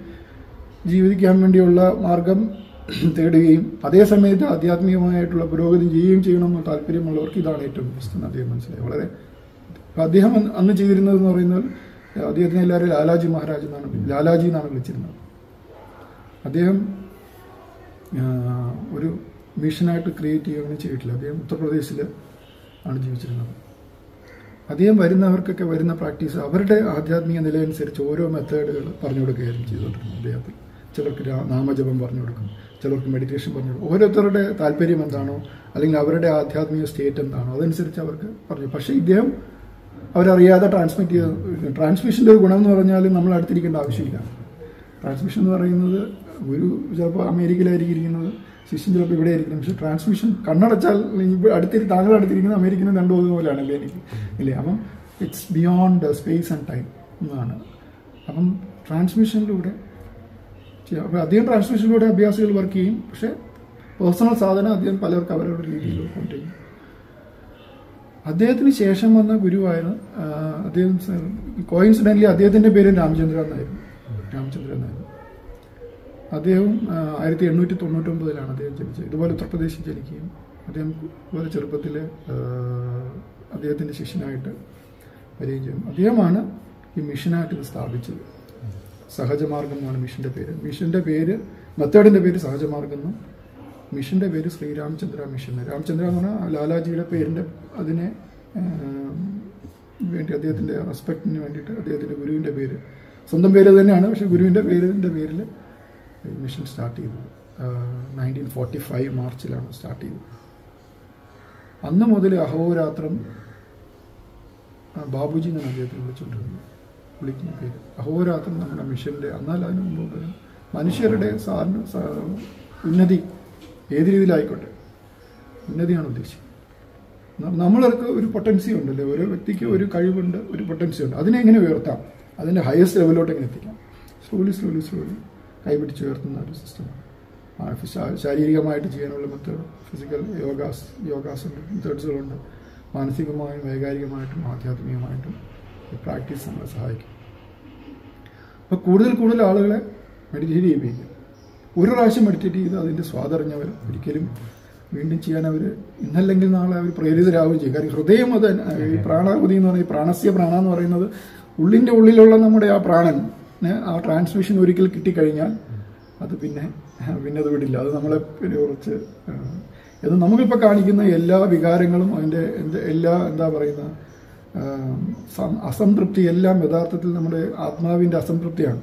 ജീവിക്കാൻ വേണ്ടിയുള്ള മാർഗം തേടുകയും അതേസമയത്ത് ആധ്യാത്മികമായിട്ടുള്ള പുരോഗതി ചെയ്യുകയും ചെയ്യണമെന്ന് താല്പര്യമുള്ളവർക്ക് ഇതാണ് ഏറ്റവും ബെസ്റ്റ് എന്ന് അദ്ദേഹം മനസ്സിലായി. വളരെ അദ്ദേഹം അന്ന് ചെയ്തിരുന്നതെന്ന് പറയുന്നത് അദ്ദേഹത്തിനെ എല്ലാവരും ലാലാജി മഹാരാജ് ലാലാജി എന്നാണ് വിളിച്ചിരുന്നത്. അദ്ദേഹം ഒരു മിഷനായിട്ട് ക്രിയേറ്റ് ചെയ്യുകയൊന്നും ചെയ്തിട്ടില്ല. അദ്ദേഹം ഉത്തർപ്രദേശിൽ ആണ് ജീവിച്ചിരുന്നത്. അദ്ദേഹം വരുന്നവർക്കൊക്കെ വരുന്ന പ്രാക്ടീസ് അവരുടെ ആധ്യാത്മിക നിലയനുസരിച്ച് ഓരോ മെത്തേഡുകൾ പറഞ്ഞു കൊടുക്കുകയായിരുന്നു ചെയ്തുകൊണ്ടിരുന്നത്. അദ്ദേഹത്തിൽ ചിലർക്ക് നാമജപം പറഞ്ഞു കൊടുക്കും, ചിലർക്ക് മെഡിറ്റേഷൻ പറഞ്ഞു കൊടുക്കും. ഓരോരുത്തരുടെ താല്പര്യം എന്താണോ അല്ലെങ്കിൽ അവരുടെ ആധ്യാത്മിക സ്റ്റേറ്റ് എന്താണോ അതനുസരിച്ച് അവർക്ക് പറഞ്ഞു. പക്ഷേ ഇദ്ദേഹം അവരറിയാതെ ട്രാൻസ്മിറ്റ് ചെയ്ത് ട്രാൻസ്മിഷൻ്റെ ഒരു ഗുണം എന്ന് പറഞ്ഞാൽ നമ്മൾ അടുത്തിരിക്കേണ്ട ആവശ്യമില്ല. ട്രാൻസ്മിഷൻ എന്ന് പറയുന്നത് ഒരു ചിലപ്പോൾ അമേരിക്കയിലായിരിക്കും ഇരിക്കുന്നത്, ശിഷ്യൻ ചിലപ്പോൾ ഇവിടെ ആയിരിക്കും. പക്ഷേ ട്രാൻസ്മിഷൻ കണ്ണടച്ചാൽ താങ്കൾ അടുത്തിരിക്കുന്ന അമേരിക്കനും രണ്ടു പോലെയാണല്ലേ എനിക്ക് ഇല്ലേ. അപ്പം it's beyond space and time എന്നാണ്. അപ്പം ട്രാൻസ്മിഷനിലൂടെ അപ്പം അധികം ട്രാൻസ്മിഷനിലൂടെ അഭ്യാസികൾ വർക്ക് ചെയ്യും. പക്ഷേ പേഴ്സണൽ സാധനം അദ്ദേഹം പലർക്ക് അവരുടെ രീതിയിൽ കൊണ്ടുപോയി. അദ്ദേഹത്തിന് ശേഷം വന്ന ഗുരുവായിരുന്നു അദ്ദേഹം. കോയിൻസിഡൻ്റലി അദ്ദേഹത്തിൻ്റെ പേര് രാമചന്ദ്രൻ എന്നായിരുന്നു. അദ്ദേഹം 1899 അദ്ദേഹം ജനിച്ചത്. ഇതുപോലെ ഉത്തർപ്രദേശിൽ ജനിക്കുകയും അദ്ദേഹം വളരെ ചെറുപ്പത്തിൽ അദ്ദേഹത്തിൻ്റെ ശിഷ്യനായിട്ട് വരികയും ചെയ്യും. അദ്ദേഹമാണ് ഈ മിഷനായിട്ട് ഇത് സ്ഥാപിച്ചത്. സഹജമാർഗം എന്നാണ് മിഷൻ്റെ പേര്. മിഷൻ്റെ പേര് മെത്തേഡിൻ്റെ പേര് സഹജമാർഗം എന്നും മിഷൻ്റെ പേര് ശ്രീരാമചന്ദ്ര മിഷൻ. രാമചന്ദ്ര എന്ന് പറഞ്ഞാൽ ലാലാജിയുടെ പേരിൻ്റെ അതിനെ വേണ്ടി അദ്ദേഹത്തിൻ്റെ റെസ്പെക്റ്റിന് വേണ്ടിയിട്ട് അദ്ദേഹത്തിൻ്റെ ഗുരുവിൻ്റെ പേര്, സ്വന്തം പേര് തന്നെയാണ്, പക്ഷേ ഗുരുവിൻ്റെ പേരിൽ മിഷൻ സ്റ്റാർട്ട് ചെയ്തത് 1945 മാർച്ചിലാണ് സ്റ്റാർട്ട് ചെയ്തത്. അന്ന് മുതൽ അഹോരാത്രം ബാബുജി എന്നാണ് അദ്ദേഹത്തിന് വിളിക്കുന്ന പേര്. അഹോരാത്രം നമ്മുടെ മിഷൻ്റെ എന്നാൽ അതിന് മുമ്പ് മനുഷ്യരുടെ ഉന്നതി ഏത് രീതിയിലായിക്കോട്ടെ ഉന്നതിയാണ് ഉദ്ദേശിക്കുന്നത്. നമ്മൾക്ക് ഒരു പൊട്ടൻസി ഉണ്ടല്ലോ, ഓരോ വ്യക്തിക്ക് ഒരു കഴിവുണ്ട്, ഒരു പൊട്ടൻസി ഉണ്ട്. അതിനെ എങ്ങനെ ഉയർത്താം, അതിൻ്റെ ഹയസ്റ്റ് ലെവലിലോട്ട് എങ്ങനെ എത്തിക്കാം, സ്ലോലി കൈപിടിച്ച് ഉയർത്തുന്ന ഒരു സിസ്റ്റമാണ്. ശാരീരികമായിട്ട് ചെയ്യാനുള്ള മെത്തേഡ്, ഫിസിക്കൽ യോഗാസ് ഉണ്ട്, മെത്തേഡ്സുകളുണ്ട്. മാനസികമായും വൈകാരികമായിട്ടും ആധ്യാത്മികമായിട്ടും പ്രാക്ടീസ് നമ്മളെ സഹായിക്കും. അപ്പോൾ കൂടുതൽ ആളുകളെ മെഡിറ്റേറ്റ് ചെയ്യിപ്പിക്കും. ഒരു പ്രാവശ്യം മെഡിറ്റേറ്റ് ചെയ്ത് അതിൻ്റെ സ്വാദറിഞ്ഞവർ ഒരിക്കലും വീണ്ടും ചെയ്യാൻ അവർ ഇന്നല്ലെങ്കിൽ നാളെ അവർ പ്രേരിതരാവുകയും ചെയ്യും. കാരണം ഹൃദയം അത് ഈ പ്രാണാഹുതി എന്ന് പറയുന്നത്, പ്രാണസ്യ പ്രാണ എന്ന് പറയുന്നത് ഉള്ളിൻ്റെ ഉള്ളിലുള്ള നമ്മുടെ ആ പ്രാണൻ ആ ട്രാൻസ്മിഷൻ ഒരിക്കൽ കിട്ടിക്കഴിഞ്ഞാൽ അത് പിന്നെ അത് വിടില്ല. അത് നമ്മളെ കുറച്ച് ഇത് നമുക്കിപ്പോൾ കാണിക്കുന്ന എല്ലാ വികാരങ്ങളും അതിൻ്റെ എല്ലാ എന്താ പറയുന്ന അസംതൃപ്തി എല്ലാം യഥാർത്ഥത്തിൽ നമ്മുടെ ആത്മാവിൻ്റെ അസംതൃപ്തിയാണ്.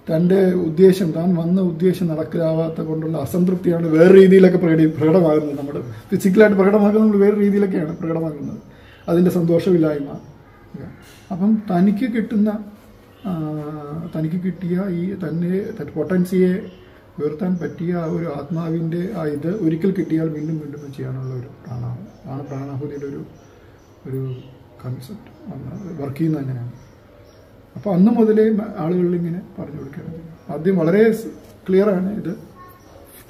തൻ്റെ ഉദ്ദേശം, താൻ വന്ന ഉദ്ദേശം നടക്കാവാത്ത കൊണ്ടുള്ള അസംതൃപ്തിയാണ് വേറെ രീതിയിലൊക്കെ പ്രകടമാകുന്നത്. നമ്മുടെ ഫിസിക്കലായിട്ട് പ്രകടമാക്കുന്നത് നമ്മൾ വേറെ രീതിയിലൊക്കെയാണ് പ്രകടമാക്കുന്നത്, അതിൻ്റെ സന്തോഷമില്ലായ്മ. അപ്പം തനിക്ക് കിട്ടിയ ഈ പൊട്ടൻസിയെ ഉയർത്താൻ പറ്റിയ ആ ഒരു ആത്മാവിൻ്റെ ആ ഇത് ഒരിക്കൽ കിട്ടിയാൽ വീണ്ടും ചെയ്യാനുള്ള ഒരു പ്രാണാഹുതിയുടെ ഒരു കൺസെപ്റ്റ് വർക്ക് ചെയ്യുന്നത് അങ്ങനെയാണ്. അപ്പോൾ അന്ന് മുതലേ ആളുകളിൽ ഇങ്ങനെ പറഞ്ഞു കൊടുക്കുകയാണ്. ആദ്യം വളരെ ക്ലിയറാണ്, ഇത്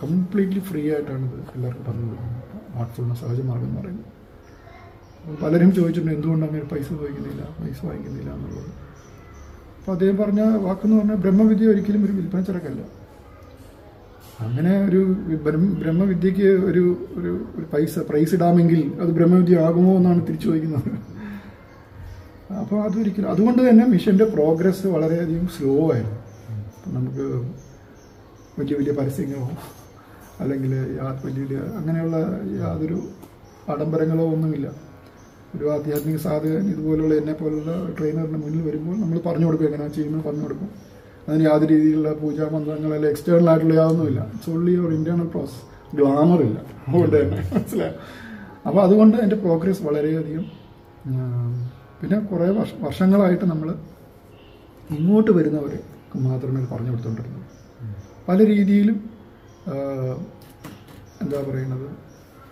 കംപ്ലീറ്റ്ലി ഫ്രീ ആയിട്ടാണ് ഇത് എല്ലാവർക്കും പറഞ്ഞു കൊടുക്കുന്നത്. ഹാർട്ട്ഫുൾനെസ് സഹജമാർഗം എന്ന് പറയുന്നത്. പലരും ചോദിച്ചിട്ടുണ്ട് എന്തുകൊണ്ട് അങ്ങനെ പൈസ വാങ്ങിക്കുന്നില്ല എന്നുള്ളത്. അപ്പോൾ അദ്ദേഹം പറഞ്ഞ വാക്കെന്ന് പറഞ്ഞാൽ ബ്രഹ്മവിദ്യ ഒരിക്കലും ഒരു വിൽപ്പന ചരക്കല്ല. അങ്ങനെ ഒരു ബ്രഹ്മവിദ്യക്ക് ഒരു പ്രൈസ് ഇടാമെങ്കിൽ അത് ബ്രഹ്മവിദ്യ ആകുമോ എന്നാണ് തിരിച്ചു ചോദിക്കുന്നത്. അപ്പോൾ അതൊരിക്കലും, അതുകൊണ്ട് തന്നെ മിഷൻ്റെ പ്രോഗ്രസ് വളരെയധികം സ്ലോ ആയിരുന്നു. അപ്പം നമുക്ക് വലിയ പരസ്യങ്ങളോ അല്ലെങ്കിൽ വലിയ അങ്ങനെയുള്ള യാതൊരു ആഡംബരങ്ങളോ ഒന്നുമില്ല. ഒരു ആധ്യാത്മിക സാധകൻ ഇതുപോലുള്ള എന്നെ പോലുള്ള ട്രെയിനറിന് മുന്നിൽ വരുമ്പോൾ നമ്മൾ പറഞ്ഞു കൊടുക്കും, എങ്ങനെയാണ് ചെയ്യുന്നത് പറഞ്ഞു കൊടുക്കും. അതിന് യാതൊരു രീതിയിലുള്ള പൂജാമന്ത്രങ്ങളെല്ലാം എക്സ്റ്റേണൽ ആയിട്ടുള്ള യാതൊന്നുമില്ല. ഇറ്റ്സ് ഓൺലി ഒരു ഇന്റേണൽ പ്രോസസ്. ഗ്ലാമർ ഇല്ല, അതുകൊണ്ട് തന്നെ മനസ്സിലായി. അപ്പോൾ അതുകൊണ്ട് എൻ്റെ പ്രോഗ്രസ് വളരെയധികം. പിന്നെ കുറേ വർഷങ്ങളായിട്ട് നമ്മൾ ഇങ്ങോട്ട് വരുന്നവർ മാത്രമേ പറഞ്ഞു കൊടുത്തുകൊണ്ടിരുന്നു. പല രീതിയിലും എന്താ പറയുന്നത്,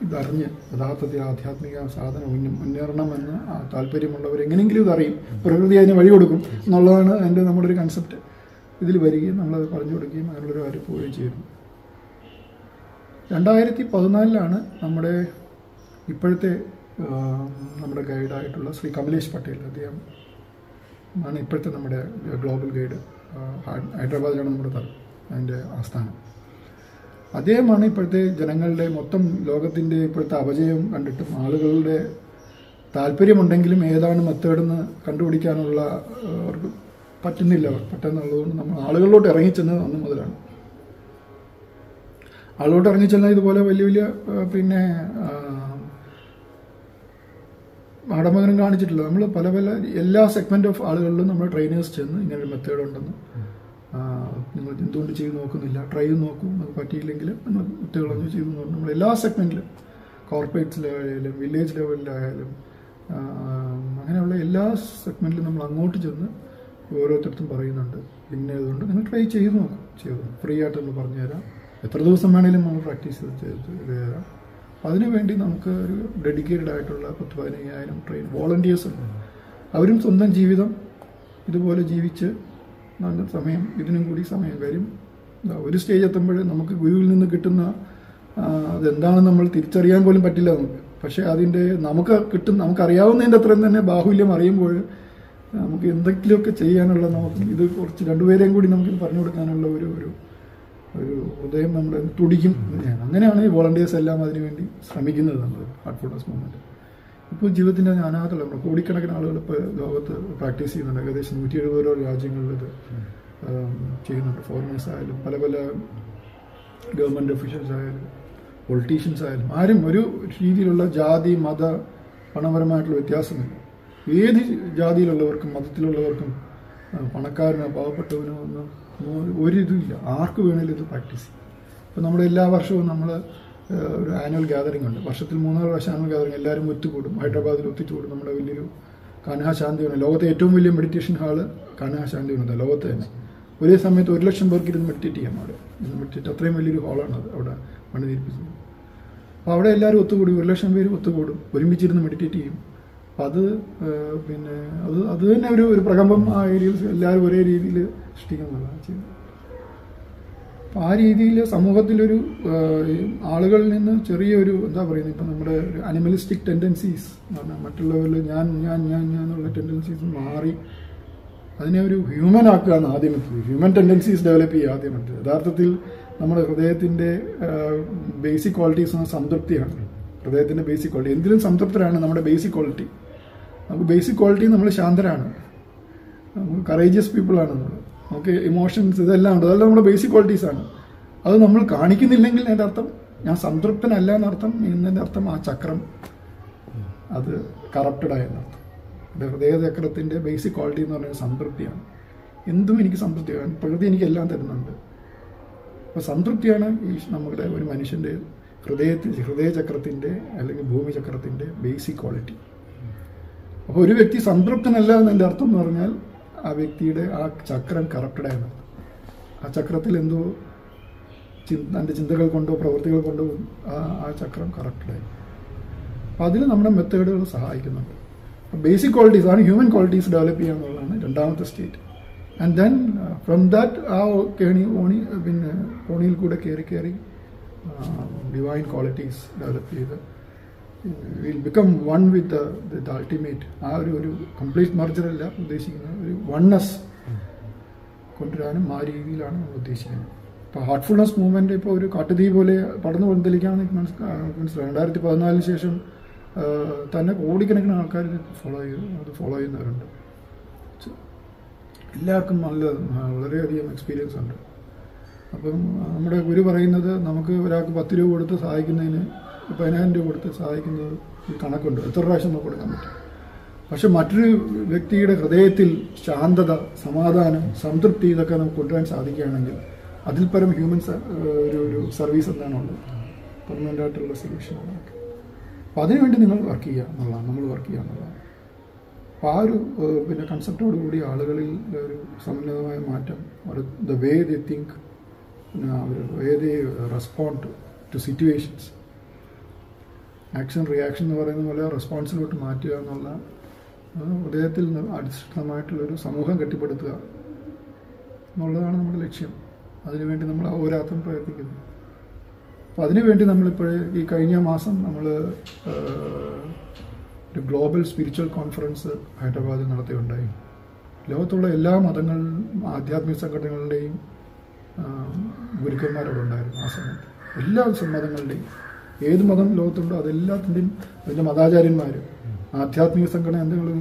ഇതറിഞ്ഞ് യഥാർത്ഥത്തിൽ ആധ്യാത്മിക സാധനം മുന്നേറണമെന്ന് താല്പര്യമുള്ളവർ എങ്ങനെയെങ്കിലും ഇതറിയും, പ്രകൃതി അതിന് വഴി കൊടുക്കും എന്നുള്ളതാണ് നമ്മുടെ ഒരു കൺസെപ്റ്റ്. ഇതിൽ വരികയും നമ്മളത് പറഞ്ഞു കൊടുക്കുകയും അതിനുള്ളൊരു കാര്യം പോവുകയും ചെയ്യുന്നു. 2014 നമ്മുടെ ഇപ്പോഴത്തെ നമ്മുടെ ഗൈഡായിട്ടുള്ള ശ്രീ കമലേഷ് പട്ടേൽ, അദ്ദേഹം ആണ് ഇപ്പോഴത്തെ നമ്മുടെ ഗ്ലോബൽ ഗൈഡ്. ഹൈദരാബാദിലാണ് നമ്മുടെ അതിൻ്റെ ആസ്ഥാനം. അദ്ദേഹമാണ് ഇപ്പോഴത്തെ ജനങ്ങളുടെ മൊത്തം ലോകത്തിൻ്റെ ഇപ്പോഴത്തെ അപജയം കണ്ടിട്ടും ആളുകളുടെ താല്പര്യമുണ്ടെങ്കിലും ഏതാണ് മെത്തേഡെന്ന് കണ്ടുപിടിക്കാനുള്ള അവർക്ക് പറ്റുന്നില്ല. പറ്റുന്നുള്ളതുകൊണ്ട് നമ്മൾ ആളുകളിലോട്ട് ഇറങ്ങിച്ചെന്നത് അന്ന് മുതലാണ്. ആളുകളോട്ട് ഇറങ്ങിച്ചെന്നാൽ ഇതുപോലെ വലിയ വലിയ പിന്നെ ആഡംബരം കാണിച്ചിട്ടില്ല. നമ്മൾ പല പല എല്ലാ സെഗ്മെന്റ് ഓഫ് ആളുകളിലും നമ്മൾ ട്രെയിനേഴ്സ് ചെന്ന് ഇങ്ങനൊരു മെത്തേഡ് ഉണ്ടെന്ന്, നിങ്ങൾ എന്തുകൊണ്ട് ചെയ്ത് നോക്കുന്നില്ല, ട്രൈ ചെയ്ത് നോക്കൂ, നമുക്ക് പറ്റിയില്ലെങ്കിൽ നമ്മൾ കുട്ടികളൊന്നും ചെയ്ത് നോക്കും. നമ്മൾ എല്ലാ സെഗ്മെന്റിലും, കോർപ്പറേറ്റ് ലെവലിലായാലും വില്ലേജ് ലെവലിലായാലും അങ്ങനെയുള്ള എല്ലാ സെഗ്മെന്റിലും നമ്മൾ അങ്ങോട്ട് ചെന്ന് ഓരോരുത്തർക്കും പറയുന്നുണ്ട്, ഇന്നതുകൊണ്ട് നിങ്ങൾ ട്രൈ ചെയ്ത് നോക്കും, ചെയ്തു ഫ്രീ ആയിട്ട് നമ്മൾ പറഞ്ഞുതരാം, എത്ര ദിവസം വേണേലും നമ്മൾ പ്രാക്ടീസ് ചെയ്ത് തരാം. അതിനുവേണ്ടി നമുക്ക് ഒരു ഡെഡിക്കേറ്റഡ് ആയിട്ടുള്ള 10,000-15,000 ട്രെയിൻ വോളണ്ടിയേഴ്സ് ഉണ്ട്. അവരും സ്വന്തം ജീവിതം ഇതുപോലെ ജീവിച്ച് നല്ല സമയം, ഇതിനും കൂടി സമയം വരും. ഒരു സ്റ്റേജ് എത്തുമ്പോൾ നമുക്ക് ഗുരുവിൽ നിന്ന് കിട്ടുന്ന അതെന്താണെന്ന് നമ്മൾ തിരിച്ചറിയാൻ പോലും പറ്റില്ല നമുക്ക്. പക്ഷേ അതിൻ്റെ നമുക്കറിയാവുന്നതിൻ്റെ അത്രയും തന്നെ ബാഹുല്യം അറിയുമ്പോൾ നമുക്ക് എന്തെങ്കിലുമൊക്കെ ചെയ്യാനുള്ള, നമുക്ക് ഇത് കുറച്ച് രണ്ടുപേരെയും കൂടി നമുക്ക് പറഞ്ഞു കൊടുക്കാനുള്ള ഒരു ഹൃദയം നമ്മൾ തുടിക്കും. അങ്ങനെയാണ് ഈ വോളണ്ടിയേഴ്സ് എല്ലാം അതിനുവേണ്ടി ശ്രമിക്കുന്നത്. നമ്മൾ ഹാർട്ട്ഫുൾനെസ് മൂവ്മെൻറ്റ് ഇപ്പോൾ ജീവിതത്തിൻ്റെ നാനാത്തുള്ള നമ്മൾ കോടിക്കണക്കിന് ആളുകൾ ഇപ്പോൾ ലോകത്ത് പ്രാക്ടീസ് ചെയ്യുന്നുണ്ട്. ഏകദേശം 170 രാജ്യങ്ങളിൽ ഇത് ചെയ്യുന്നുണ്ട്. ഫോറിനേഴ്സ് ആയാലും പല പല ഗവൺമെൻറ് ഒഫീഷ്യൽസ് ആയാലും പൊളിറ്റീഷ്യൻസ് ആയാലും ആരും ഒരു രീതിയിലുള്ള ജാതി മത പണപരമായിട്ടുള്ള വ്യത്യാസമില്ല. ഏത് ജാതിയിലുള്ളവർക്കും മതത്തിലുള്ളവർക്കും പണക്കാരനോ പാവപ്പെട്ടവനോ ഒന്നും ഒരിതുമില്ല. ആർക്ക് വേണേലും ഇത് പ്രാക്ടീസ് ചെയ്യും. ഇപ്പോൾ നമ്മുടെ എല്ലാ വർഷവും നമ്മൾ ഒരു ആനുവൽ ഗ്യാതറിംഗ് ഉണ്ട്. വർഷത്തിൽ 3 പ്രാവശ്യം ആനുവൽ ഗ്യാതറിംഗ് എല്ലാവരും ഒത്തുകൂടും. ഹൈദരാബാദിൽ ഒത്തുകൂടും. നമ്മുടെ വലിയൊരു കാൻഹാ ശാന്തിവനം, ലോകത്തെ ഏറ്റവും വലിയ മെഡിറ്റേഷൻ ഹാള് കാൻഹാ ശാന്തിവനം ലോകത്ത് തന്നെ. ഒരേ സമയത്ത് 1,00,000 പേർക്ക് ഇരുന്ന് മെഡിറ്റേറ്റ് ചെയ്യാം. അവിടെ മെഡിറ്റേറ്റ് അത്രയും വലിയൊരു ഹാളാണ് അത് അവിടെ പണിതീർപ്പിച്ചത്. അപ്പോൾ അവിടെ എല്ലാവരും ഒത്തുകൂടി 1,00,000 പേര് ഒത്തുകൂടും, ഒരുമിച്ചിരുന്ന് മെഡിറ്റേറ്റ് ചെയ്യും. അപ്പം പിന്നെ അത് തന്നെ ഒരു പ്രകമ്പം ആ ഏരിയയിൽ എല്ലാവരും ഒരേ രീതിയിൽ സൃഷ്ടിക്കുന്നതാണ് ചെയ്യുന്നത്. അപ്പം ആ രീതിയിൽ സമൂഹത്തിലൊരു ആളുകളിൽ നിന്ന് ചെറിയൊരു എന്താ പറയുന്നത്, ഇപ്പം നമ്മുടെ ഒരു അനിമലിസ്റ്റിക് ടെൻഡൻസീസ് എന്ന് പറഞ്ഞാൽ മറ്റുള്ളവരിൽ ഞാൻ എന്നുള്ള ടെൻഡൻസീസ് മാറി അതിനെ ഒരു ഹ്യൂമൻ ആക്കുകയാണ് ആദ്യം. ഹ്യൂമൻ ടെൻഡൻസീസ് ഡെവലപ്പ് ചെയ്യുക ആദ്യം. യഥാർത്ഥത്തിൽ നമ്മുടെ ഹൃദയത്തിൻ്റെ ബേസിക് ക്വാളിറ്റീസ് എന്ന സംതൃപ്തിയാണ്. ഹൃദയത്തിൻ്റെ ബേസിക് ക്വാളിറ്റി എന്തിനും സംതൃപ്തരാണ് നമ്മുടെ ബേസിക് ക്വാളിറ്റി. നമുക്ക് ബേസിക് ക്വാളിറ്റി നമ്മൾ ശാന്തരാണ്, നമുക്ക് കറേജിയസ് പീപ്പിളാണ്, നമുക്ക് ഇമോഷൻസ് ഇതെല്ലാം ഉണ്ട്. അതെല്ലാം നമ്മുടെ ബേസിക് ക്വാളിറ്റീസാണ്. അത് നമ്മൾ കാണിക്കുന്നില്ലെങ്കിൽ അതിൻ്റെ അർത്ഥം ഞാൻ സംതൃപ്തനല്ല എന്നർത്ഥം. എന്നതിൻ്റെ അർത്ഥം ആ ചക്രം അത് കറപ്റ്റഡായ എന്നർത്ഥം. എൻ്റെ ഹൃദയചക്രത്തിൻ്റെ ബേസിക് ക്വാളിറ്റി എന്ന് പറയുന്നത് സംതൃപ്തിയാണ്. എന്തും എനിക്ക് സംതൃപ്തിയാണ്. പ്രകൃതി എനിക്ക് എല്ലാം തരുന്നുണ്ട്. അപ്പോൾ സംതൃപ്തിയാണ് ഈ നമ്മുടെ ഒരു മനുഷ്യൻ്റെ ഹൃദയചക്രത്തിൻ്റെ അല്ലെങ്കിൽ ഭൂമിചക്രത്തിൻ്റെ ബേസിക് ക്വാളിറ്റി. അപ്പോൾ ഒരു വ്യക്തി സംതൃപ്തനല്ല എന്നതിൻ്റെ അർത്ഥം എന്ന് പറഞ്ഞാൽ ആ വ്യക്തിയുടെ ആ ചക്രം കറപ്റ്റഡായെന്ന്. ആ ചക്രത്തിൽ എന്തോ തൻ്റെ ചിന്തകൾ കൊണ്ടോ പ്രവൃത്തികൾ കൊണ്ടോ ആ ചക്രം കറപ്റ്റഡായി. അപ്പോൾ അതിൽ നമ്മുടെ മെത്തേഡുകൾ സഹായിക്കുന്നുണ്ട്. ബേസിക് ക്വാളിറ്റീസ് ആണ് ഹ്യൂമൻ ക്വാളിറ്റീസ് ഡെവലപ്പ് ചെയ്യുക എന്നുള്ളതാണ് രണ്ടാമത്തെ state. And then from that ആ കോണിയിൽ കൂടെ കയറി ഡിവൈൻ ക്വാളിറ്റീസ് ഡെവലപ്പ് ചെയ്ത് will become one with the ultimate. ആ ഒരു കംപ്ലീറ്റ് മർജറല്ല ഉദ്ദേശിക്കുന്നത്, ഒരു വൺനെസ് കൊണ്ടുവരാനും ആ രീതിയിലാണ് നമ്മൾ ഉദ്ദേശിക്കുന്നത്. ഇപ്പോൾ ഹാർട്ട്ഫുൾനെസ് മൂവ്മെൻറ്റ് ഇപ്പോൾ ഒരു കാട്ടുതീ പോലെ പടർന്നു പന്തലിക്കാമെന്ന് മനസ്സിലായി. 2014 ശേഷം തന്നെ കോടിക്കണക്കിന് ആൾക്കാർ ഫോളോ ചെയ്യുന്നവരുണ്ട്. എല്ലാവർക്കും വളരെയധികം എക്സ്പീരിയൻസ് ഉണ്ട്. അപ്പം നമ്മുടെ ഗുരു പറയുന്നത് നമുക്ക് ഒരാൾക്ക് 10 രൂപ കൊടുത്ത് സഹായിക്കുന്നതിന് 15,000 രൂപ കൊടുത്ത് സഹായിക്കുന്നത് കണക്കുണ്ട്, എത്ര പ്രാവശ്യം നമുക്ക് കൊടുക്കാൻ പറ്റും. പക്ഷെ മറ്റൊരു വ്യക്തിയുടെ ഹൃദയത്തിൽ ശാന്തത, സമാധാനം, സംതൃപ്തി ഇതൊക്കെ നമുക്ക് കൊണ്ടുവരാൻ സാധിക്കുകയാണെങ്കിൽ അതിൽ പരം ഹ്യൂമൻസ് ഒരു സർവീസ് എന്താണുള്ളത്, പെർമനൻ്റ് ആയിട്ടുള്ള സൊല്യൂഷനാണ്. അപ്പം അതിനുവേണ്ടി നിങ്ങൾ വർക്ക് ചെയ്യുക എന്നുള്ളതാണ്, നമ്മൾ വർക്ക് ചെയ്യുക എന്നുള്ളതാണ്. അപ്പോൾ ആ ഒരു കൺസെപ്റ്റോടുകൂടി ആളുകളിൽ ഒരു സമുന്നതമായ മാറ്റം, the way they think, way they respond to situations, action reaction എന്ന് പറയുന്ന പോലെ റെസ്പോൺസിലോട്ട് മാറ്റുക എന്നുള്ള ഹൃദയത്തിൽ അധിഷ്ഠിതമായിട്ടുള്ളൊരു സമൂഹം കെട്ടിപ്പടുത്തുക എന്നുള്ളതാണ് നമ്മുടെ ലക്ഷ്യം. അതിനുവേണ്ടി നമ്മൾ അഹോരാത്രം പ്രയത്നിക്കുന്നു. അപ്പോൾ അതിനുവേണ്ടി നമ്മളിപ്പോഴേ ഈ കഴിഞ്ഞ മാസം നമ്മൾ ഒരു ഗ്ലോബൽ സ്പിരിച്വൽ കോൺഫറൻസ് ഹൈദരാബാദിൽ നടത്തുകയുണ്ടായി. ലോകത്തുള്ള എല്ലാ മതങ്ങളിലും ആധ്യാത്മിക സംഘടനകളുടെയും ഗുരുക്കന്മാരവിടെ ഉണ്ടായിരുന്നു. ആ സമയത്ത് എല്ലാ മതങ്ങളുടെയും, ഏത് മതം ലോകത്തുണ്ടോ അതെല്ലാത്തിൻ്റെയും അതിൻ്റെ മതാചാര്യന്മാർ ആധ്യാത്മിക സംഘടന എന്തെങ്കിലും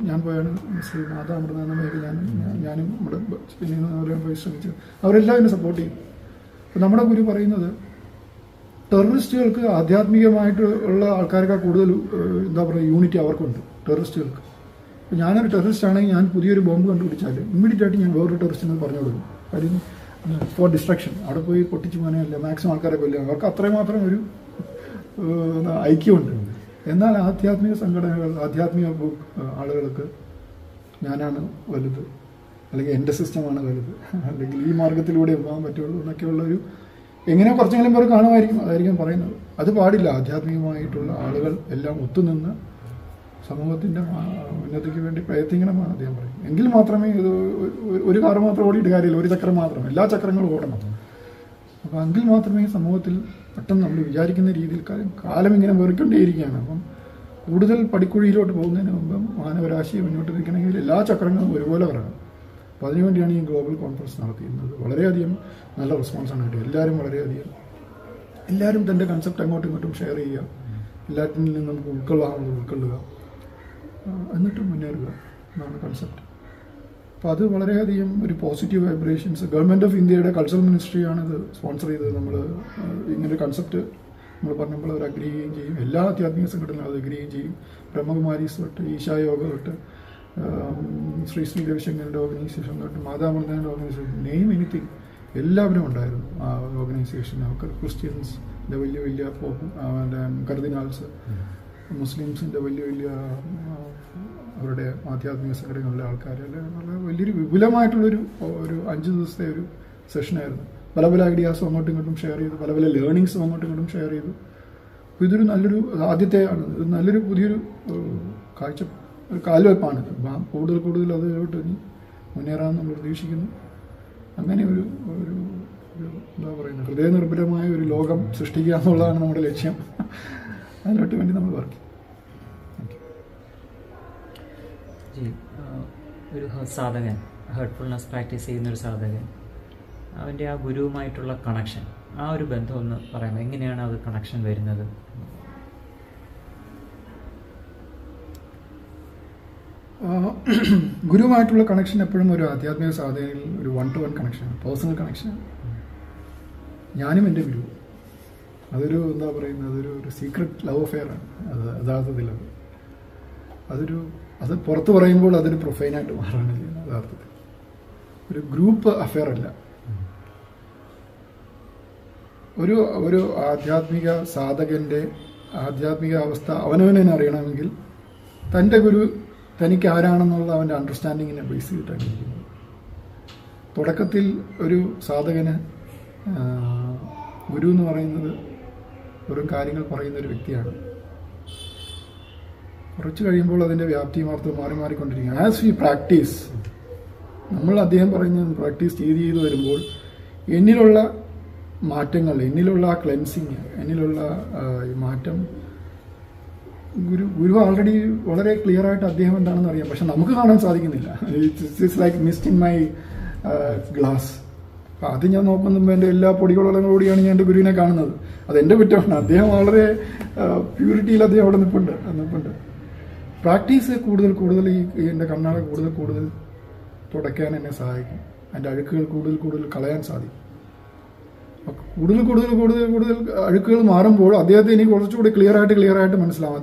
ഞാൻ പോയാണ് ശ്രീ മാതാമൃതാനന്ദമയൊക്കെ ഞാനും നമ്മുടെ പിന്നെ അവരെ പോയി ശ്രമിച്ചു. അവരെല്ലാം എന്നെ സപ്പോർട്ട് ചെയ്യും. അപ്പം നമ്മുടെ ഗുരു പറയുന്നത് ടെററിസ്റ്റുകൾക്ക് ആധ്യാത്മികമായിട്ട് ഉള്ള ആൾക്കാർക്ക് കൂടുതൽ എന്താ പറയുക യൂണിറ്റി അവർക്കുണ്ട് ടെററിസ്റ്റുകൾക്ക്. അപ്പോൾ ഞാനൊരു ടെററിസ്റ്റ് ആണെങ്കിൽ ഞാൻ പുതിയൊരു ബോംബ് കണ്ടുപിടിച്ചാൽ ഇമ്മീഡിയറ്റ് ആയിട്ട് ഞാൻ വേറൊരു ടെററിസ്റ്റിന് പറഞ്ഞു കൊടുക്കും. കാര്യം ഫോർ ഡിസ്ട്രക്ഷൻ, അവിടെ പോയി പൊട്ടിച്ച് പോകാനല്ല, മാക്സിമം ആൾക്കാരെ കൊല്ലുക. അവർക്ക് അത്രമാത്രം ഒരു ഐക്യമുണ്ട്. എന്നാൽ ആധ്യാത്മിക സംഘടനകൾ, ആധ്യാത്മിക ആളുകൾക്ക് ഞാനാണ് വലുത്, അല്ലെങ്കിൽ എൻ്റെ സിസ്റ്റമാണ് വലുത്, അല്ലെങ്കിൽ ഈ മാർഗത്തിലൂടെ പോകാൻ പറ്റുള്ളൂ എന്നൊക്കെയുള്ളൊരു എങ്ങനെ കുറച്ചെങ്കിലും പേർ കാണുമായിരിക്കും. അതായിരിക്കും പറയുന്നത്. അത് പാടില്ല. ആധ്യാത്മികമായിട്ടുള്ള ആളുകൾ എല്ലാം ഒത്തുനിന്ന് സമൂഹത്തിൻ്റെ ഉന്നതിക്ക് വേണ്ടി പ്രയത്നിക്കണമെന്നാണ് അദ്ദേഹം പറയുന്നത്. എങ്കിൽ മാത്രമേ ഇത് ഒരു കാറ് മാത്രം ഓടിയിട്ട് കാര്യമില്ല, ഒരു ചക്രം മാത്രം, എല്ലാ ചക്രങ്ങളും ഓടണം. അപ്പോൾ എങ്കിൽ മാത്രമേ സമൂഹത്തിൽ പെട്ടെന്ന് നമ്മൾ വിചാരിക്കുന്ന രീതിയിൽ കാലം ഇങ്ങനെ വെറുക്കൊണ്ടേയിരിക്കുകയാണ്. അപ്പം കൂടുതൽ പടിക്കുഴിയിലോട്ട് പോകുന്നതിന് മുമ്പ് മാനവരാശിയെ മുന്നോട്ട് നിൽക്കണമെങ്കിൽ എല്ലാ ചക്രങ്ങളും ഒരുപോലെ വരണം. അപ്പോൾ അതിനുവേണ്ടിയാണ് ഈ ഗ്ലോബൽ കോൺഫറൻസ് നടത്തിയിരുന്നത്. വളരെയധികം നല്ല റെസ്പോൺസാണ് കിട്ടിയത്. എല്ലാവരും തൻ്റെ കൺസെപ്റ്റ് അങ്ങോട്ടും ഇങ്ങോട്ടും ഷെയർ ചെയ്യുക, എല്ലാറ്റിൽ നിന്നും നമുക്ക് ഉൾക്കൊള്ളുക, എന്നിട്ടും മുന്നേറുക എന്നാണ് കൺസെപ്റ്റ്. അപ്പോൾ അത് വളരെയധികം ഒരു പോസിറ്റീവ് വൈബ്രേഷൻസ്. ഗവൺമെൻറ് ഓഫ് ഇന്ത്യയുടെ കൾച്ചറൽ മിനിസ്ട്രിയാണ് ഇത് സ്പോൺസർ ചെയ്തത്. നമ്മൾ ഇങ്ങനൊരു കൺസെപ്റ്റ് നമ്മൾ പറഞ്ഞപ്പോൾ അവർ അഗ്രി ചെയ്യുകയും ചെയ്യും. എല്ലാ ആധ്യാത്മിക സംഘടനകളും അത് അഗ്രി ചെയ്യുകയും ചെയ്യും. ബ്രഹ്മകുമാരീസ് തൊട്ട് ഈശായോഗ തൊട്ട് ശ്രീ രവിശങ്കറിൻ്റെ ഓർഗനൈസേഷൻ തൊട്ട് മാതാമൃതയുടെ ഓർഗനൈസേഷൻ, നെയിം എനിത്തിങ് എല്ലാവരും ഉണ്ടായിരുന്നു ആ ഓർഗനൈസേഷൻ. അവർക്ക് ക്രിസ്ത്യൻസിൻ്റെ വലിയ കർദിനാൾസ്, മുസ്ലിംസിൻ്റെ വലിയ അവരുടെ ആധ്യാത്മിക സംഘടനകളിലെ ആൾക്കാർ, വളരെ വലിയൊരു വിപുലമായിട്ടുള്ളൊരു 5 ദിവസത്തെ ഒരു സെഷനായിരുന്നു. പല ഐഡിയാസും അങ്ങോട്ടും ഇങ്ങോട്ടും ഷെയർ ചെയ്തു, പല ലേണിങ്സും അങ്ങോട്ടും ഇങ്ങോട്ടും ഷെയർ ചെയ്തു. അപ്പോൾ ഇതൊരു നല്ലൊരു ആദ്യത്തെയാണ്, ഇത് നല്ലൊരു പുതിയൊരു ഒരു കാൽവെപ്പാണ്. കൂടുതൽ അതിലോട്ട് ഇനി മുന്നേറാൻ നമ്മൾ പ്രതീക്ഷിക്കുന്നു. അങ്ങനെ ഒരു എന്താ പറയുന്നത്, ഹൃദയനിർഭരമായ ഒരു ലോകം സൃഷ്ടിക്കുക എന്നുള്ളതാണ് നമ്മുടെ ലക്ഷ്യം. അതിലോട്ട് വേണ്ടി നമ്മൾ വർക്ക് ചെയ്യും. ഒരു സാധകൻ, ഹേർട്ട്ഫുൾനെസ് പ്രാക്ടീസ് ചെയ്യുന്നൊരു സാധകൻ, അവൻ്റെ ആ ഗുരുവുമായിട്ടുള്ള കണക്ഷൻ, ആ ഒരു ബന്ധം ഒന്ന് പറയാം. എങ്ങനെയാണ് അത് കണക്ഷൻ വരുന്നത്? ഗുരുവുമായിട്ടുള്ള കണക്ഷൻ എപ്പോഴും ഒരു ആധ്യാത്മിക സാധനയിൽ ഒരു 1-to-1 കണക്ഷനാണ്, പേഴ്സണൽ കണക്ഷനാണ്. ഞാനും എൻ്റെ ഗുരു, അതൊരു എന്താ പറയുന്നത്, അതൊരു സീക്രട്ട് ലവ് അഫെയറാണ്. അത് യഥാർത്ഥത്തിൽ അത് പുറത്ത് പറയുമ്പോൾ അതൊരു പ്രൊഫൈനായിട്ട് മാറാണ് ചെയ്യുന്നത്. യഥാർത്ഥത്തിൽ ഒരു ഗ്രൂപ്പ് അഫെയർ അല്ല. ഒരു ആധ്യാത്മിക സാധകൻ്റെ ആധ്യാത്മിക അവസ്ഥ അവനവനെ അറിയണമെങ്കിൽ തൻ്റെ ഗുരു തനിക്ക് ആരാണെന്നുള്ള അവൻ്റെ അണ്ടർസ്റ്റാൻഡിങ്ങിനെ ബേസ് ചെയ്തിട്ടാണ് ഇരിക്കുന്നത്. തുടക്കത്തിൽ ഒരു സാധകന് ഗുരു എന്ന് പറയുന്നത് വെറും കാര്യങ്ങൾ പറയുന്ന ഒരു വ്യക്തിയാണ്. കുറച്ച് കഴിയുമ്പോൾ അതിൻ്റെ വ്യാപ്തി മാത്രം മാറിക്കൊണ്ടിരിക്കും. ആസ് വി പ്രാക്ടീസ്, നമ്മൾ അദ്ദേഹം പറയുന്നത് പ്രാക്ടീസ് ചെയ്ത് വരുമ്പോൾ എന്നിലുള്ള മാറ്റങ്ങൾ, എന്നിലുള്ള ആ ക്ലെൻസിങ്, എന്നിലുള്ള മാറ്റം ഗുരു ഓൾറെഡി വളരെ ക്ലിയർ ആയിട്ട് അദ്ദേഹം എന്താണെന്ന് അറിയാം. പക്ഷെ നമുക്ക് കാണാൻ സാധിക്കുന്നില്ല. It's like mist in my glass. അപ്പം അത് ഞാൻ നോക്കുമ്പോൾ എൻ്റെ എല്ലാ പൊടികളോടുകൂടിയാണ് ഞാൻ എൻ്റെ ഗുരുവിനെ കാണുന്നത്. അതെൻ്റെ കുറ്റമാണ്. അദ്ദേഹം വളരെ പ്യൂരിറ്റിയിൽ അദ്ദേഹം അവിടെ നിൽപ്പുണ്ട്. പ്രാക്ടീസ് കൂടുതൽ ഈ എൻ്റെ കണ്ണാട കൂടുതൽ തുടയ്ക്കാൻ എന്നെ സഹായിക്കും. എൻ്റെ അഴുക്കുകൾ കൂടുതൽ കളയാൻ സാധിക്കും. കൂടുതൽ അഴുക്കുകൾ മാറുമ്പോൾ അദ്ദേഹത്തെ എനിക്ക് കുറച്ചുകൂടി ക്ലിയർ ആയിട്ട് മനസ്സിലാവും.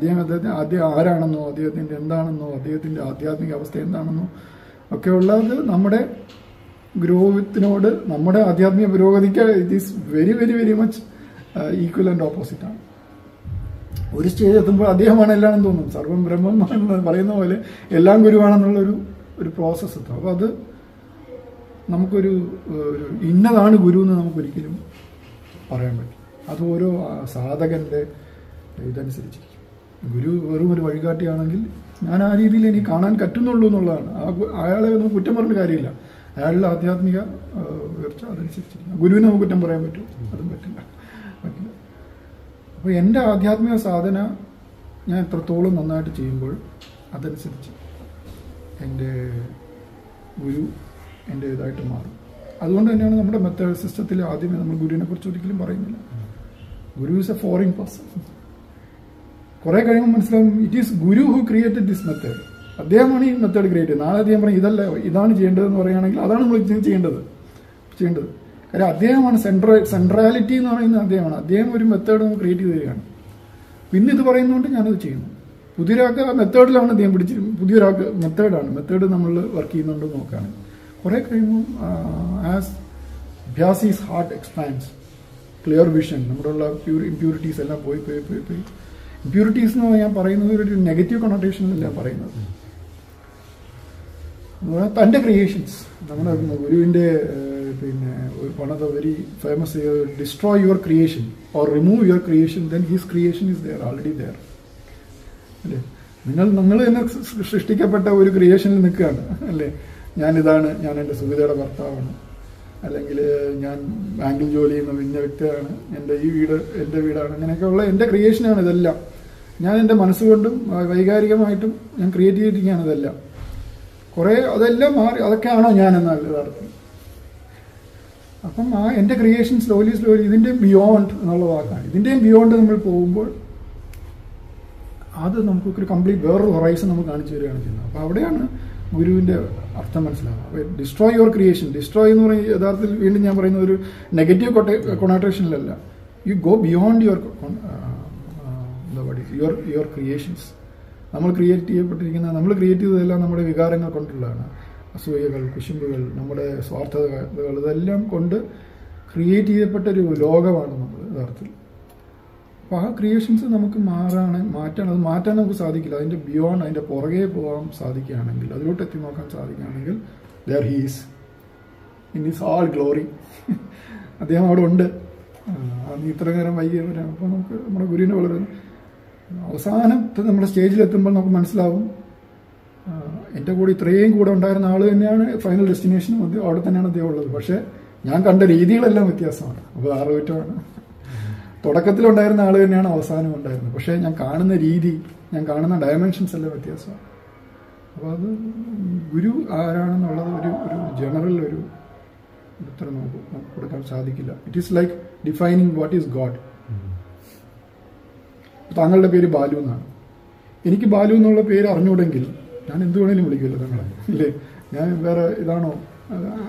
അദ്ദേഹം ആരാണെന്നോ, അദ്ദേഹത്തിൻ്റെ എന്താണെന്നോ, അദ്ദേഹത്തിൻ്റെ ആധ്യാത്മിക അവസ്ഥ എന്താണെന്നോ ഒക്കെ ഉള്ളത് നമ്മുടെ ഗ്രോത്തിനോട്, നമ്മുടെ ആധ്യാത്മിക പുരോഗതിക്ക് it is very much equal and opposite ആണ്. ഒരു സ്റ്റേജ് എത്തുമ്പോൾ അദ്ദേഹമാണ് എല്ലാണെന്ന് തോന്നും. സർവം ബ്രഹ്മം പറയുന്ന പോലെ എല്ലാം ഗുരുവാണെന്നുള്ളൊരു പ്രോസസ്സ് എത്തും. അപ്പോൾ അത് നമുക്കൊരു ഇന്നതാണ് ഗുരു എന്ന് നമുക്കൊരിക്കലും പറയാൻ പറ്റും. അത് ഓരോ സാധകൻ്റെ ഇതനുസരിച്ചിരിക്കും. ഗുരു വെറും ഒരു വഴികാട്ടിയാണെങ്കിൽ ഞാൻ ആ രീതിയിൽ എനിക്ക് കാണാൻ പറ്റുന്നുള്ളൂ എന്നുള്ളതാണ്. അയാളെ ഒന്നും കുറ്റം പറഞ്ഞ കാര്യമില്ല. അയാളുടെ ആധ്യാത്മിക ഉയർച്ച അതനുസരിച്ചിരിക്കും. ഗുരുവിനെ നമുക്ക് കുറ്റം പറയാൻ പറ്റും? അതും പറ്റില്ല. അപ്പോൾ എൻ്റെ ആധ്യാത്മിക സാധന ഞാൻ എത്രത്തോളം നന്നായിട്ട് ചെയ്യുമ്പോൾ അതനുസരിച്ച് എൻ്റെ ഗുരു എൻ്റെ ഇതായിട്ട് മാറും. അതുകൊണ്ട് തന്നെയാണ് നമ്മുടെ മെത്തേഡ് സിസ്റ്റത്തിൽ ആദ്യമേ നമ്മൾ ഗുരുവിനെ കുറിച്ച് ഒരിക്കലും പറയുന്നില്ല. ഗുരു ഈസ് എ ഫോറിൻ പേഴ്സൺ. കുറെ കഴിയുമ്പോൾ മനസ്സിലാവും it is Guru who created this method. അദ്ദേഹമാണ് ഈ മെത്തേഡ് ക്രിയേറ്റ് ചെയ്തത്. നാളെ അദ്ദേഹം പറയും ഇതല്ല ഇതാണ് ചെയ്യേണ്ടതെന്ന് പറയുകയാണെങ്കിൽ അതാണ് നമ്മൾ ചെയ്യേണ്ടത്. കാര്യം അദ്ദേഹമാണ് സെൻട്രാലിറ്റി എന്ന് പറയുന്നത് അദ്ദേഹമാണ്. അദ്ദേഹം ഒരു മെത്തേഡ് നമുക്ക് ക്രിയേറ്റ് ചെയ്ത് തരികയാണ്. പിന്നെ ഇത് പറയുന്നതുകൊണ്ട് ഞാനത് ചെയ്യുന്നു. പുതിയൊരാൾക്ക് ആ മെത്തേഡിലാണ് അദ്ദേഹം പിടിച്ചിരുന്നത്. പുതിയൊരാൾക്ക് മെത്തേഡ് നമ്മൾ വർക്ക് ചെയ്യുന്നുണ്ട് നോക്കുകയാണ്. കുറെ കഴിയുമ്പോൾ ആസ് അഭ്യാസീസ് ഹാർട്ട് എക്സ്പാൻസ്, ക്ലിയർ വിഷൻ, നമ്മുടെ ഇമ്പ്യൂരിറ്റീസ് എല്ലാം പോയി. ഇമ്പ്യൂരിറ്റീസ് എന്ന് ഞാൻ പറയുന്നത് ഒരു നെഗറ്റീവ് കൊണോട്ടേഷനിലല്ല പറയുന്നത്. തൻ്റെ ക്രിയേഷൻസ് നമ്മുടെ ഗുരുവിൻ്റെ പിന്നെ one of the very famous destroy your creation or remove your creation then his creation is there already there അല്ലേ. നിങ്ങൾ തന്നെ സൃഷ്ടിക്കപ്പെട്ട ഒരു ക്രിയേഷനിൽ നിൽക്കുകയാണ് അല്ലേ. ഞാൻ എൻ്റെ സുവിധയുടെ ഭർത്താവാണ്, അല്ലെങ്കിൽ ഞാൻ ബാങ്കിൽ ജോലി ചെയ്യുന്ന ഇന്ന വ്യക്തിയാണ്, എൻ്റെ വീടാണ്, അങ്ങനെയൊക്കെയുള്ള എൻ്റെ ക്രിയേഷനാണ് ഇതെല്ലാം. ഞാൻ എൻ്റെ മനസ്സുകൊണ്ടും വൈകാരികമായിട്ടും ഞാൻ ക്രിയേറ്റ് ചെയ്തിരിക്കുകയാണ് ഇതെല്ലാം. അതെല്ലാം മാറി അതൊക്കെയാണോ ഞാൻ എന്നാൽ യഥാർത്ഥം. അപ്പം എൻ്റെ ക്രിയേഷൻ സ്ലോലി ഇതിൻ്റെയും ബിയോണ്ട് എന്നുള്ള വാക്കാണ്. ഇതിൻ്റെയും ബിയോണ്ട് നമ്മൾ പോകുമ്പോൾ അത് നമുക്കൊരു കംപ്ലീറ്റ് വേറൊരു ഹൊറൈസൺ നമുക്ക് കാണിച്ചു തരികയാണ് ചെയ്യുന്നത്. അപ്പോൾ അവിടെയാണ് ഗുരുവിൻ്റെ അർത്ഥം മനസ്സിലാവുക. അപ്പോൾ ഡിസ്ട്രോയ് യുവർ ക്രിയേഷൻ, ഡിസ്ട്രോയ് എന്ന് പറയുന്നത് യഥാർത്ഥത്തിൽ വീണ്ടും ഞാൻ പറയുന്ന ഒരു നെഗറ്റീവ് കൊണോട്ടേഷനിലല്ല. You go beyond your creations. നമ്മൾ ക്രിയേറ്റ് ചെയ്തതെല്ലാം നമ്മുടെ വികാരങ്ങൾ കൊണ്ടുള്ളതാണ്. അസൂയകൾ, കുശുമ്പുകൾ, നമ്മുടെ സ്വാർത്ഥതകൾ, ഇതെല്ലാം കൊണ്ട് ക്രിയേറ്റ് ചെയ്യപ്പെട്ട ഒരു ലോകമാണ് നമ്മൾ യഥാർത്ഥത്തിൽ. അപ്പോൾ ആ ക്രിയേഷൻസ് നമുക്ക് മാറ്റാൻ നമുക്ക് സാധിക്കില്ല. അതിൻ്റെ ബിയോണ്ട്, അതിൻ്റെ പുറകെ പോകാൻ സാധിക്കുകയാണെങ്കിൽ, അതിലോട്ട് എത്തി നോക്കാൻ സാധിക്കുകയാണെങ്കിൽ there he's in his all glory. അദ്ദേഹം അവിടെ ഉണ്ട്. ഇത്ര നേരം വൈകി വരാം. അപ്പോൾ നമുക്ക് നമ്മുടെ ഗുരുവിനെ വളരെ അവസാനത്തെ നമ്മുടെ സ്റ്റേജിലെത്തുമ്പോൾ നമുക്ക് മനസ്സിലാവും എൻ്റെ കൂടെ ഇത്രയും കൂടെ ഉണ്ടായിരുന്ന ആൾ തന്നെയാണ് ഫൈനൽ ഡെസ്റ്റിനേഷൻ. അവിടെ തന്നെയാണ് അദ്ദേഹം ഉള്ളത്. പക്ഷേ ഞാൻ കണ്ട രീതികളെല്ലാം വ്യത്യാസമാണ്. അപ്പോൾ ആറുപറ്റമാണ്. തുടക്കത്തിലുണ്ടായിരുന്ന ആൾ തന്നെയാണ് അവസാനം ഉണ്ടായിരുന്നത്. പക്ഷേ ഞാൻ കാണുന്ന രീതി, ഞാൻ കാണുന്ന ഡയമെൻഷൻസ് എല്ലാം വ്യത്യാസമാണ്. അപ്പോൾ അത് ഗുരു ആരാണെന്നുള്ളത് ഒരു ജനറൽ ഒരു ഉത്തരം നമുക്ക് കൊടുക്കാൻ സാധിക്കില്ല. It is like defining what is God. താങ്കളുടെ പേര് ബാലു എന്നാണ്. എനിക്ക് ബാലു എന്നുള്ള പേര് അറിഞ്ഞൂടെങ്കിൽ ഞാൻ എന്ത് വേണേലും വിളിക്കുമല്ലോ താങ്കളെ, ഇല്ലേ? ഞാൻ വേറെ ഇതാണോ,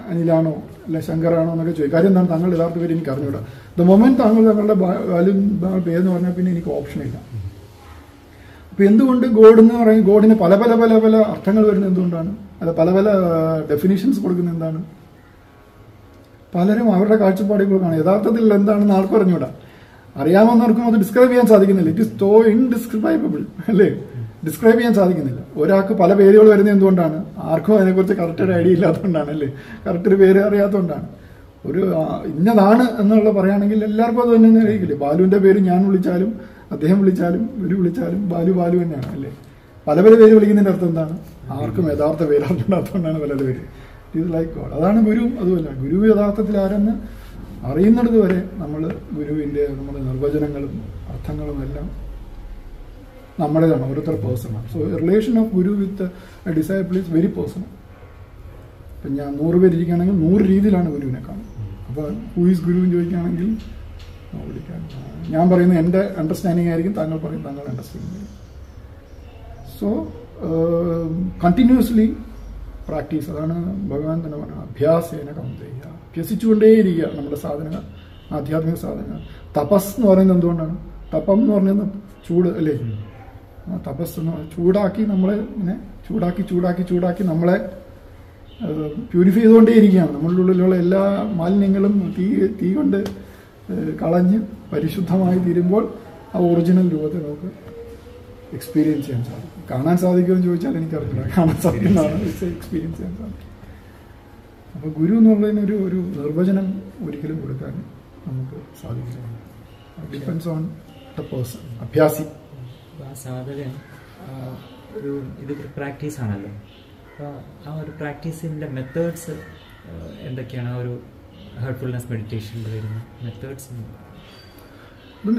അനിലാണോ, അല്ലെ ശങ്കറാണോ എന്നൊക്കെ ചോദിക്കും. കാര്യം എന്താണ്, താങ്കളുടെ യഥാർത്ഥ പേര് എനിക്ക് അറിഞ്ഞൂടാ. ദ മൊമെന്റ് താങ്കളുടെ ബാലു പേരെന്ന് പറഞ്ഞാൽ പിന്നെ എനിക്ക് ഓപ്ഷനില്ല. അപ്പൊ എന്തുകൊണ്ട് ഗോഡ് എന്ന് പറയും, ഗോഡിന് പല പല പല പല അർത്ഥങ്ങൾ വരുന്നത് എന്തുകൊണ്ടാണ്? അല്ല, പല പല ഡെഫിനിഷൻസ് കൊടുക്കുന്നത് എന്താണ്? പലരും അവരുടെ കാഴ്ചപ്പാടുകളാണ്. യഥാർത്ഥത്തിൽ എന്താണെന്ന് ആർക്കും അറിഞ്ഞൂടാ. അറിയാമെന്നവർക്കും അത് ഡിസ്ക്രൈബ് ചെയ്യാൻ സാധിക്കുന്നില്ല. ഇറ്റ് ഇസ് സോ ഇൻഡിസ്ക്രൈബിൾ അല്ലേ? ഡിസ്ക്രൈബ് ചെയ്യാൻ സാധിക്കുന്നില്ല. ഒരാൾക്ക് പല പേരുകൾ വരുന്നത് എന്തുകൊണ്ടാണ്? ആർക്കും അതിനെക്കുറിച്ച് കറക്റ്റ് ഒരു ഐഡിയ ഇല്ലാത്തതുകൊണ്ടാണ് അല്ലേ? കറക്റ്റ് ഒരു പേര് അറിയാത്തതുകൊണ്ടാണ്. ഒരു ഇന്നതാണ് എന്നുള്ള പറയുകയാണെങ്കിൽ എല്ലാവർക്കും അത് തന്നെ അറിയിക്കില്ലേ? ബാലുവിന്റെ പേര് ഞാൻ വിളിച്ചാലും അദ്ദേഹം വിളിച്ചാലും ഇവര് വിളിച്ചാലും ബാലു തന്നെയാണ് അല്ലേ? പല പല പേര് വിളിക്കുന്നതിന്റെ അർത്ഥം എന്താണ്? ആർക്കും യഥാർത്ഥ പേര് അറിഞ്ഞിടാത്തതുകൊണ്ടാണ് പല പേര്. It is like God. അതാണ് ഗുരുവും അതുമല്ല. ഗുരു യഥാർത്ഥത്തിൽ ആരെന്ന് അറിയുന്നിടത്ത് വരെ നമ്മൾ ഗുരുവിൻ്റെ നമ്മുടെ നിർവചനങ്ങളും അർത്ഥങ്ങളും എല്ലാം നമ്മുടേതാണ്, ഓരോരുത്തർ പേഴ്സണാണ്. So relation of guru with a disciple is very personal. ഇപ്പം ഞാൻ 100 പേരിരിക്കുകയാണെങ്കിൽ 100 രീതിയിലാണ് ഗുരുവിനെ കാണുന്നത്. അപ്പോൾ ഹൂ ഈസ് ഗുരു എന്ന് ചോദിക്കുകയാണെങ്കിൽ വിളിക്കാൻ ഞാൻ പറയുന്നത് എൻ്റെ അണ്ടർസ്റ്റാൻഡിങ് ആയിരിക്കും, താങ്കൾ പറയും താങ്കളുടെ അണ്ടർസ്റ്റാൻഡിങ് ആയിരിക്കും. സോ കണ്ടിന്യൂസ്ലി പ്രാക്ടീസ്, അതാണ് ഭഗവാൻ തന്നെ പറഞ്ഞത്, അഭ്യാസേന കൗന്ദേയ. അഭ്യസിച്ചുകൊണ്ടേയിരിക്കുക നമ്മുടെ സാധനങ്ങൾ, ആധ്യാത്മിക സാധനങ്ങൾ. തപസ് എന്ന് പറയുന്നത് എന്തുകൊണ്ടാണ്? തപം എന്ന് പറയുന്നത് ചൂട് അല്ലേ? തപസ് എന്ന് ചൂടാക്കി നമ്മളെ ഇങ്ങനെ ചൂടാക്കി നമ്മളെ പ്യൂരിഫൈ ചെയ്തുകൊണ്ടേയിരിക്കുകയാണ്. നമ്മളുടെ ഉള്ളിലുള്ള എല്ലാ മാലിന്യങ്ങളും തീ കൊണ്ട് കളഞ്ഞ് പരിശുദ്ധമായി തീരുമ്പോൾ ആ ഒറിജിനൽ രൂപത്തെ നമുക്ക് എക്സ്പീരിയൻസ് ചെയ്യാൻ സാധിക്കും. കാണാൻ സാധിക്കുമെന്ന് ചോദിച്ചാൽ എനിക്കറിയില്ല. കാണാൻ സാധിക്കുന്നതാണ്, എക്സ്പീരിയൻസ് ചെയ്യാൻ സാധിക്കും. അപ്പോൾ ഗുരു എന്നുള്ളതിനൊരു നിർവചനം ഒരിക്കലും കൊടുക്കാൻ നമുക്ക് സാധിക്കില്ല. ഡിപ്പെൻസ് ഓൺ ദ പേഴ്സൺ, അഭ്യാസി. സാധകൻ ഒരു ഇത് പ്രാക്ടീസ് ആണല്ലോ. അപ്പോൾ ആ ഒരു പ്രാക്ടീസിൻ്റെ മെത്തേഡ്സ് എന്തൊക്കെയാണ്? ആ ഒരു ഹെർട്ട്ഫുൾനെസ് മെഡിറ്റേഷനിൽ വരുന്ന മെത്തേഡ്സ്?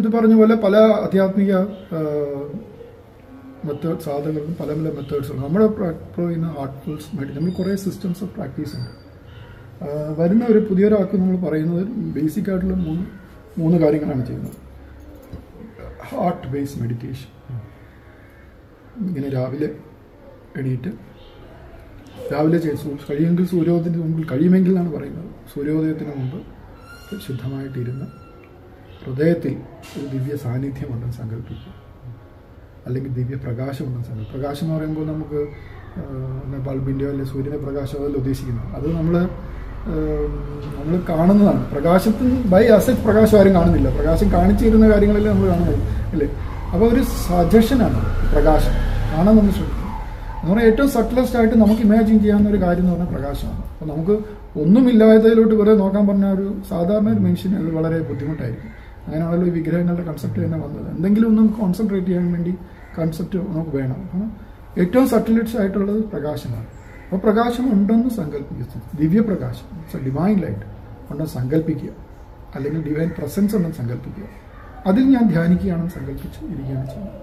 ഇത് പറഞ്ഞ പോലെ പല ആധ്യാത്മിക സാധകർക്കും പല പല മെത്തേഡ്സ് ഉണ്ട്. നമ്മുടെ ചെയ്യുന്ന ആർട്ട്ഫുൾസ് നമ്മൾ കുറേ സിസ്റ്റംസ് ഓഫ് പ്രാക്ടീസ് ഉണ്ട്. വരുന്ന ഒരു പുതിയൊരാൾക്ക് നമ്മൾ പറയുന്നത് ബേസിക് ആയിട്ടുള്ള മൂന്ന് കാര്യങ്ങളാണ് ചെയ്യുന്നത്. ഹാർട്ട് ബേസ്ഡ് മെഡിറ്റേഷൻ, ഇങ്ങനെ രാവിലെ എണീറ്റ് രാവിലെ കഴിയുമെങ്കിൽ സൂര്യോദയത്തിന് മുമ്പിൽ, കഴിയുമെങ്കിൽ എന്നാണ് പറയുന്നത്, സൂര്യോദയത്തിന് മുമ്പ് ശുദ്ധമായിട്ടിരുന്ന് ഹൃദയത്തിൽ ഒരു ദിവ്യ സാന്നിധ്യമുണ്ടെന്ന് സങ്കല്പിക്കുക, അല്ലെങ്കിൽ ദിവ്യ പ്രകാശമുണ്ടെന്ന് സങ്കല്പിക്കുക. പ്രകാശം എന്ന് പറയുമ്പോൾ നമുക്ക് ബൾബിൻ്റെയോ അല്ലെങ്കിൽ സൂര്യൻ്റെ പ്രകാശം അതല്ല ഉദ്ദേശിക്കുന്നത്. അത് നമ്മൾ കാണുന്നതാണ്. പ്രകാശത്തിന് ബൈ അസറ്റ് പ്രകാശം ആരും കാണുന്നില്ല. പ്രകാശം കാണിച്ചിരുന്ന കാര്യങ്ങളല്ലേ നമ്മൾ കാണുന്നത് അല്ലേ? അപ്പോൾ ഒരു സജഷനാണ് പ്രകാശം കാണാൻ നമ്മൾ ശ്രമിക്കും. എന്ന് പറഞ്ഞാൽ ഏറ്റവും സട്ടിലസ്റ്റ് ആയിട്ട് നമുക്ക് ഇമാജിൻ ചെയ്യാവുന്ന ഒരു കാര്യം എന്ന് പറഞ്ഞാൽ പ്രകാശമാണ്. അപ്പോൾ നമുക്ക് ഒന്നുമില്ലാത്തതിലോട്ട് വെറുതെ നോക്കാൻ പറഞ്ഞാൽ ഒരു സാധാരണ ഒരു മനുഷ്യന് അത് വളരെ ബുദ്ധിമുട്ടായിരിക്കും. അങ്ങനെയാണല്ലോ ഈ വിഗ്രഹങ്ങളുടെ കൺസെപ്റ്റ് തന്നെ വന്നത്. എന്തെങ്കിലും ഒന്ന് നമുക്ക് കോൺസെൻട്രേറ്റ് ചെയ്യാൻ വേണ്ടി കൺസെപ്റ്റ് നമുക്ക് വേണം. കാരണം ഏറ്റവും സട്ടിലസ്റ്റ് ആയിട്ടുള്ളത് പ്രകാശമാണ്. അപ്പോൾ പ്രകാശം ഉണ്ടെന്ന് സങ്കല്പിക്കുക, ദിവ്യപ്രകാശം, ഡിവൈൻ ലൈറ്റ് ഉണ്ടെന്ന് സങ്കല്പിക്കുക, അല്ലെങ്കിൽ ഡിവൈൻ പ്രസൻസ് ഉണ്ടെന്ന് സങ്കല്പിക്കുക. അതിൽ ഞാൻ ധ്യാനിക്കുകയാണെന്ന് സങ്കല്പിച്ച് ഇരിക്കുകയാണ് ചെയ്യുന്നത്.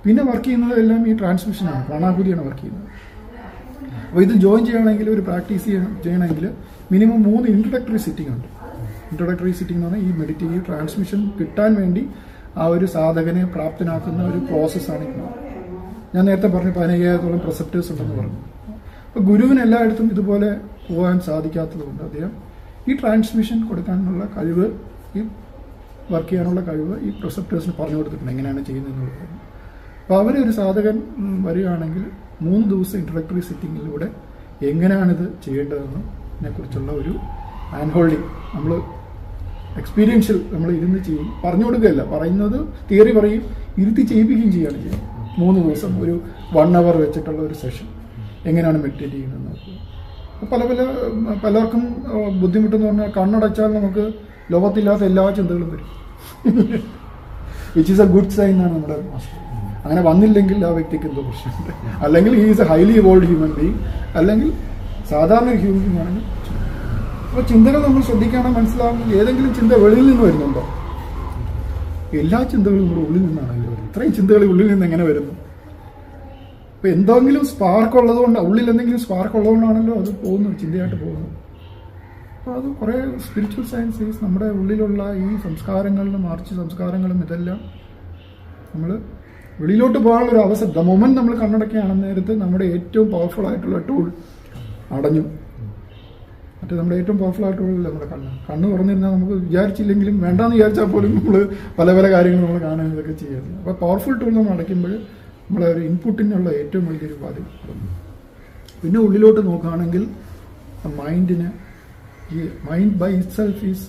പിന്നെ വർക്ക് ചെയ്യുന്നത് എല്ലാം ഈ ട്രാൻസ്മിഷനാണ്, പ്രാണാഹുതിയാണ് വർക്ക് ചെയ്യുന്നത്. അപ്പോൾ ഇത് ജോയിൻ ചെയ്യണമെങ്കിൽ, ഒരു പ്രാക്ടീസ് ചെയ്യണമെങ്കിൽ മിനിമം 3 ഇൻട്രൊഡക്ടറി സിറ്റിംഗ് ഉണ്ട്. ഇൻട്രൊഡക്ടറി സിറ്റിംഗ് എന്ന് പറഞ്ഞാൽ ഈ മെഡിറ്റേറ്റീവ് ട്രാൻസ്മിഷൻ കിട്ടാൻ വേണ്ടി ആ ഒരു സാധകനെ പ്രാപ്തനാക്കുന്ന ഒരു പ്രോസസ്സാണ് ഇപ്പോൾ. ഞാൻ നേരത്തെ പറഞ്ഞു 15,000-ഓളം പ്രസപ്റ്റേഴ്സ് ഉണ്ടെന്ന് പറഞ്ഞു. അപ്പോൾ ഗുരുവിന് എല്ലായിടത്തും ഇതുപോലെ പോകാൻ സാധിക്കാത്തതുകൊണ്ട് അദ്ദേഹം ഈ ട്രാൻസ്മിഷൻ കൊടുക്കാനുള്ള കഴിവ്, ഈ വർക്ക് ചെയ്യാനുള്ള കഴിവ് ഈ പ്രസപ്റ്റേഴ്സിന് പറഞ്ഞു കൊടുത്തിട്ടുണ്ട്, എങ്ങനെയാണ് ചെയ്യുന്നതെന്നുള്ളത് പറഞ്ഞു. അപ്പോൾ അവരൊരു സാധകൻ വരികയാണെങ്കിൽ 3 ദിവസം ഇൻട്രൊഡക്ടറി സിറ്റിങ്ങിലൂടെ എങ്ങനെയാണിത് ചെയ്യേണ്ടതെന്നതിനെ കുറിച്ചുള്ള ഒരു ഹാൻഡ് ഹോൾഡിങ്, നമ്മൾ എക്സ്പീരിയൻഷ്യൽ നമ്മൾ ഇരുന്ന് ചെയ്യും, പറഞ്ഞു കൊടുക്കുകയല്ല, പറയുന്നത് തിയറി പറയും, ഇരുത്തി ചെയ്യിപ്പിക്കുകയും ചെയ്യുകയാണ് ചെയ്യുന്നത്. 3 ദിവസം ഒരു 1 hour വെച്ചിട്ടുള്ള ഒരു സെഷൻ എങ്ങനെയാണ് മെഡിറ്റേറ്റ് ചെയ്യുന്നത് നോക്കുക. പലർക്കും ബുദ്ധിമുട്ടെന്ന് പറഞ്ഞാൽ കണ്ണടച്ചാൽ നമുക്ക് ലോകത്തില്ലാത്ത എല്ലാ ചിന്തകളും വരും. Which is a good sign എന്നാണ് നമ്മുടെ മാസ്റ്റർ. അങ്ങനെ വന്നില്ലെങ്കിൽ ആ വ്യക്തിക്ക് എന്തോ പ്രശ്നമുണ്ട്, അല്ലെങ്കിൽ he is A highly evolve human being, അല്ലെങ്കിൽ സാധാരണ ഒരു ഹ്യൂമൻ ബീങ് ആണെങ്കിൽ. അപ്പോൾ ചിന്തകൾ നമ്മൾ ശ്രദ്ധിക്കുകയാണെങ്കിൽ മനസ്സിലാവുന്നത് ഏതെങ്കിലും ചിന്ത വെളിയിൽ നിന്ന് വരുന്നുണ്ടോ? എല്ലാ ചിന്തകളും നമ്മുടെ ഉള്ളിൽ നിന്നാണല്ലോ വരുന്നത്. ഇത്രയും ചിന്തകൾ ഉള്ളിൽ നിന്ന് എങ്ങനെ വരുന്നു? അപ്പോൾ എന്തെങ്കിലും സ്പാർക്ക് ഉള്ളതുകൊണ്ട്, ഉള്ളിൽ എന്തെങ്കിലും സ്പാർക്ക് ഉള്ളതുകൊണ്ടാണല്ലോ അത് പോകുന്നത്, ചിന്തയായിട്ട് പോകുന്നത്. അപ്പോൾ അത് കുറേ സ്പിരിച്വൽ സയൻസസ് നമ്മുടെ ഉള്ളിലുള്ള ഈ സംസ്കാരങ്ങളിലും മാർച്ച് സംസ്കാരങ്ങളും ഇതെല്ലാം നമ്മൾ വെളിയിലോട്ട് പോകാനുള്ള ഒരു അവസരം. ദ മൊമെന്റ് നമ്മൾ കണ്ണടക്കുകയാണെന്ന നേരത്ത് നമ്മുടെ ഏറ്റവും പവർഫുൾ ആയിട്ടുള്ള ടൂൾ അടഞ്ഞു. മറ്റേ നമ്മുടെ ഏറ്റവും പവർഫുൾ ആയിട്ടുള്ള നമ്മുടെ കണ്ണ് തുറന്നിരുന്നാൽ നമുക്ക് വിചാരിച്ചില്ലെങ്കിലും വേണ്ടാന്ന് വിചാരിച്ചാൽ പോലും നമ്മൾ പല പല കാര്യങ്ങൾ നമ്മൾ കാണാൻ ഇതൊക്കെ ചെയ്യുന്നത്. അപ്പോൾ പവർഫുൾ ടൂൾ നമ്മൾ അടയ്ക്കുമ്പോൾ നമ്മളെ ഒരു ഇൻപുട്ടിനുള്ള ഏറ്റവും വലിയൊരു ബാധ്യത. പിന്നെ ഉള്ളിലോട്ട് നോക്കുകയാണെങ്കിൽ മൈൻഡിന്, ഈ mind by itself is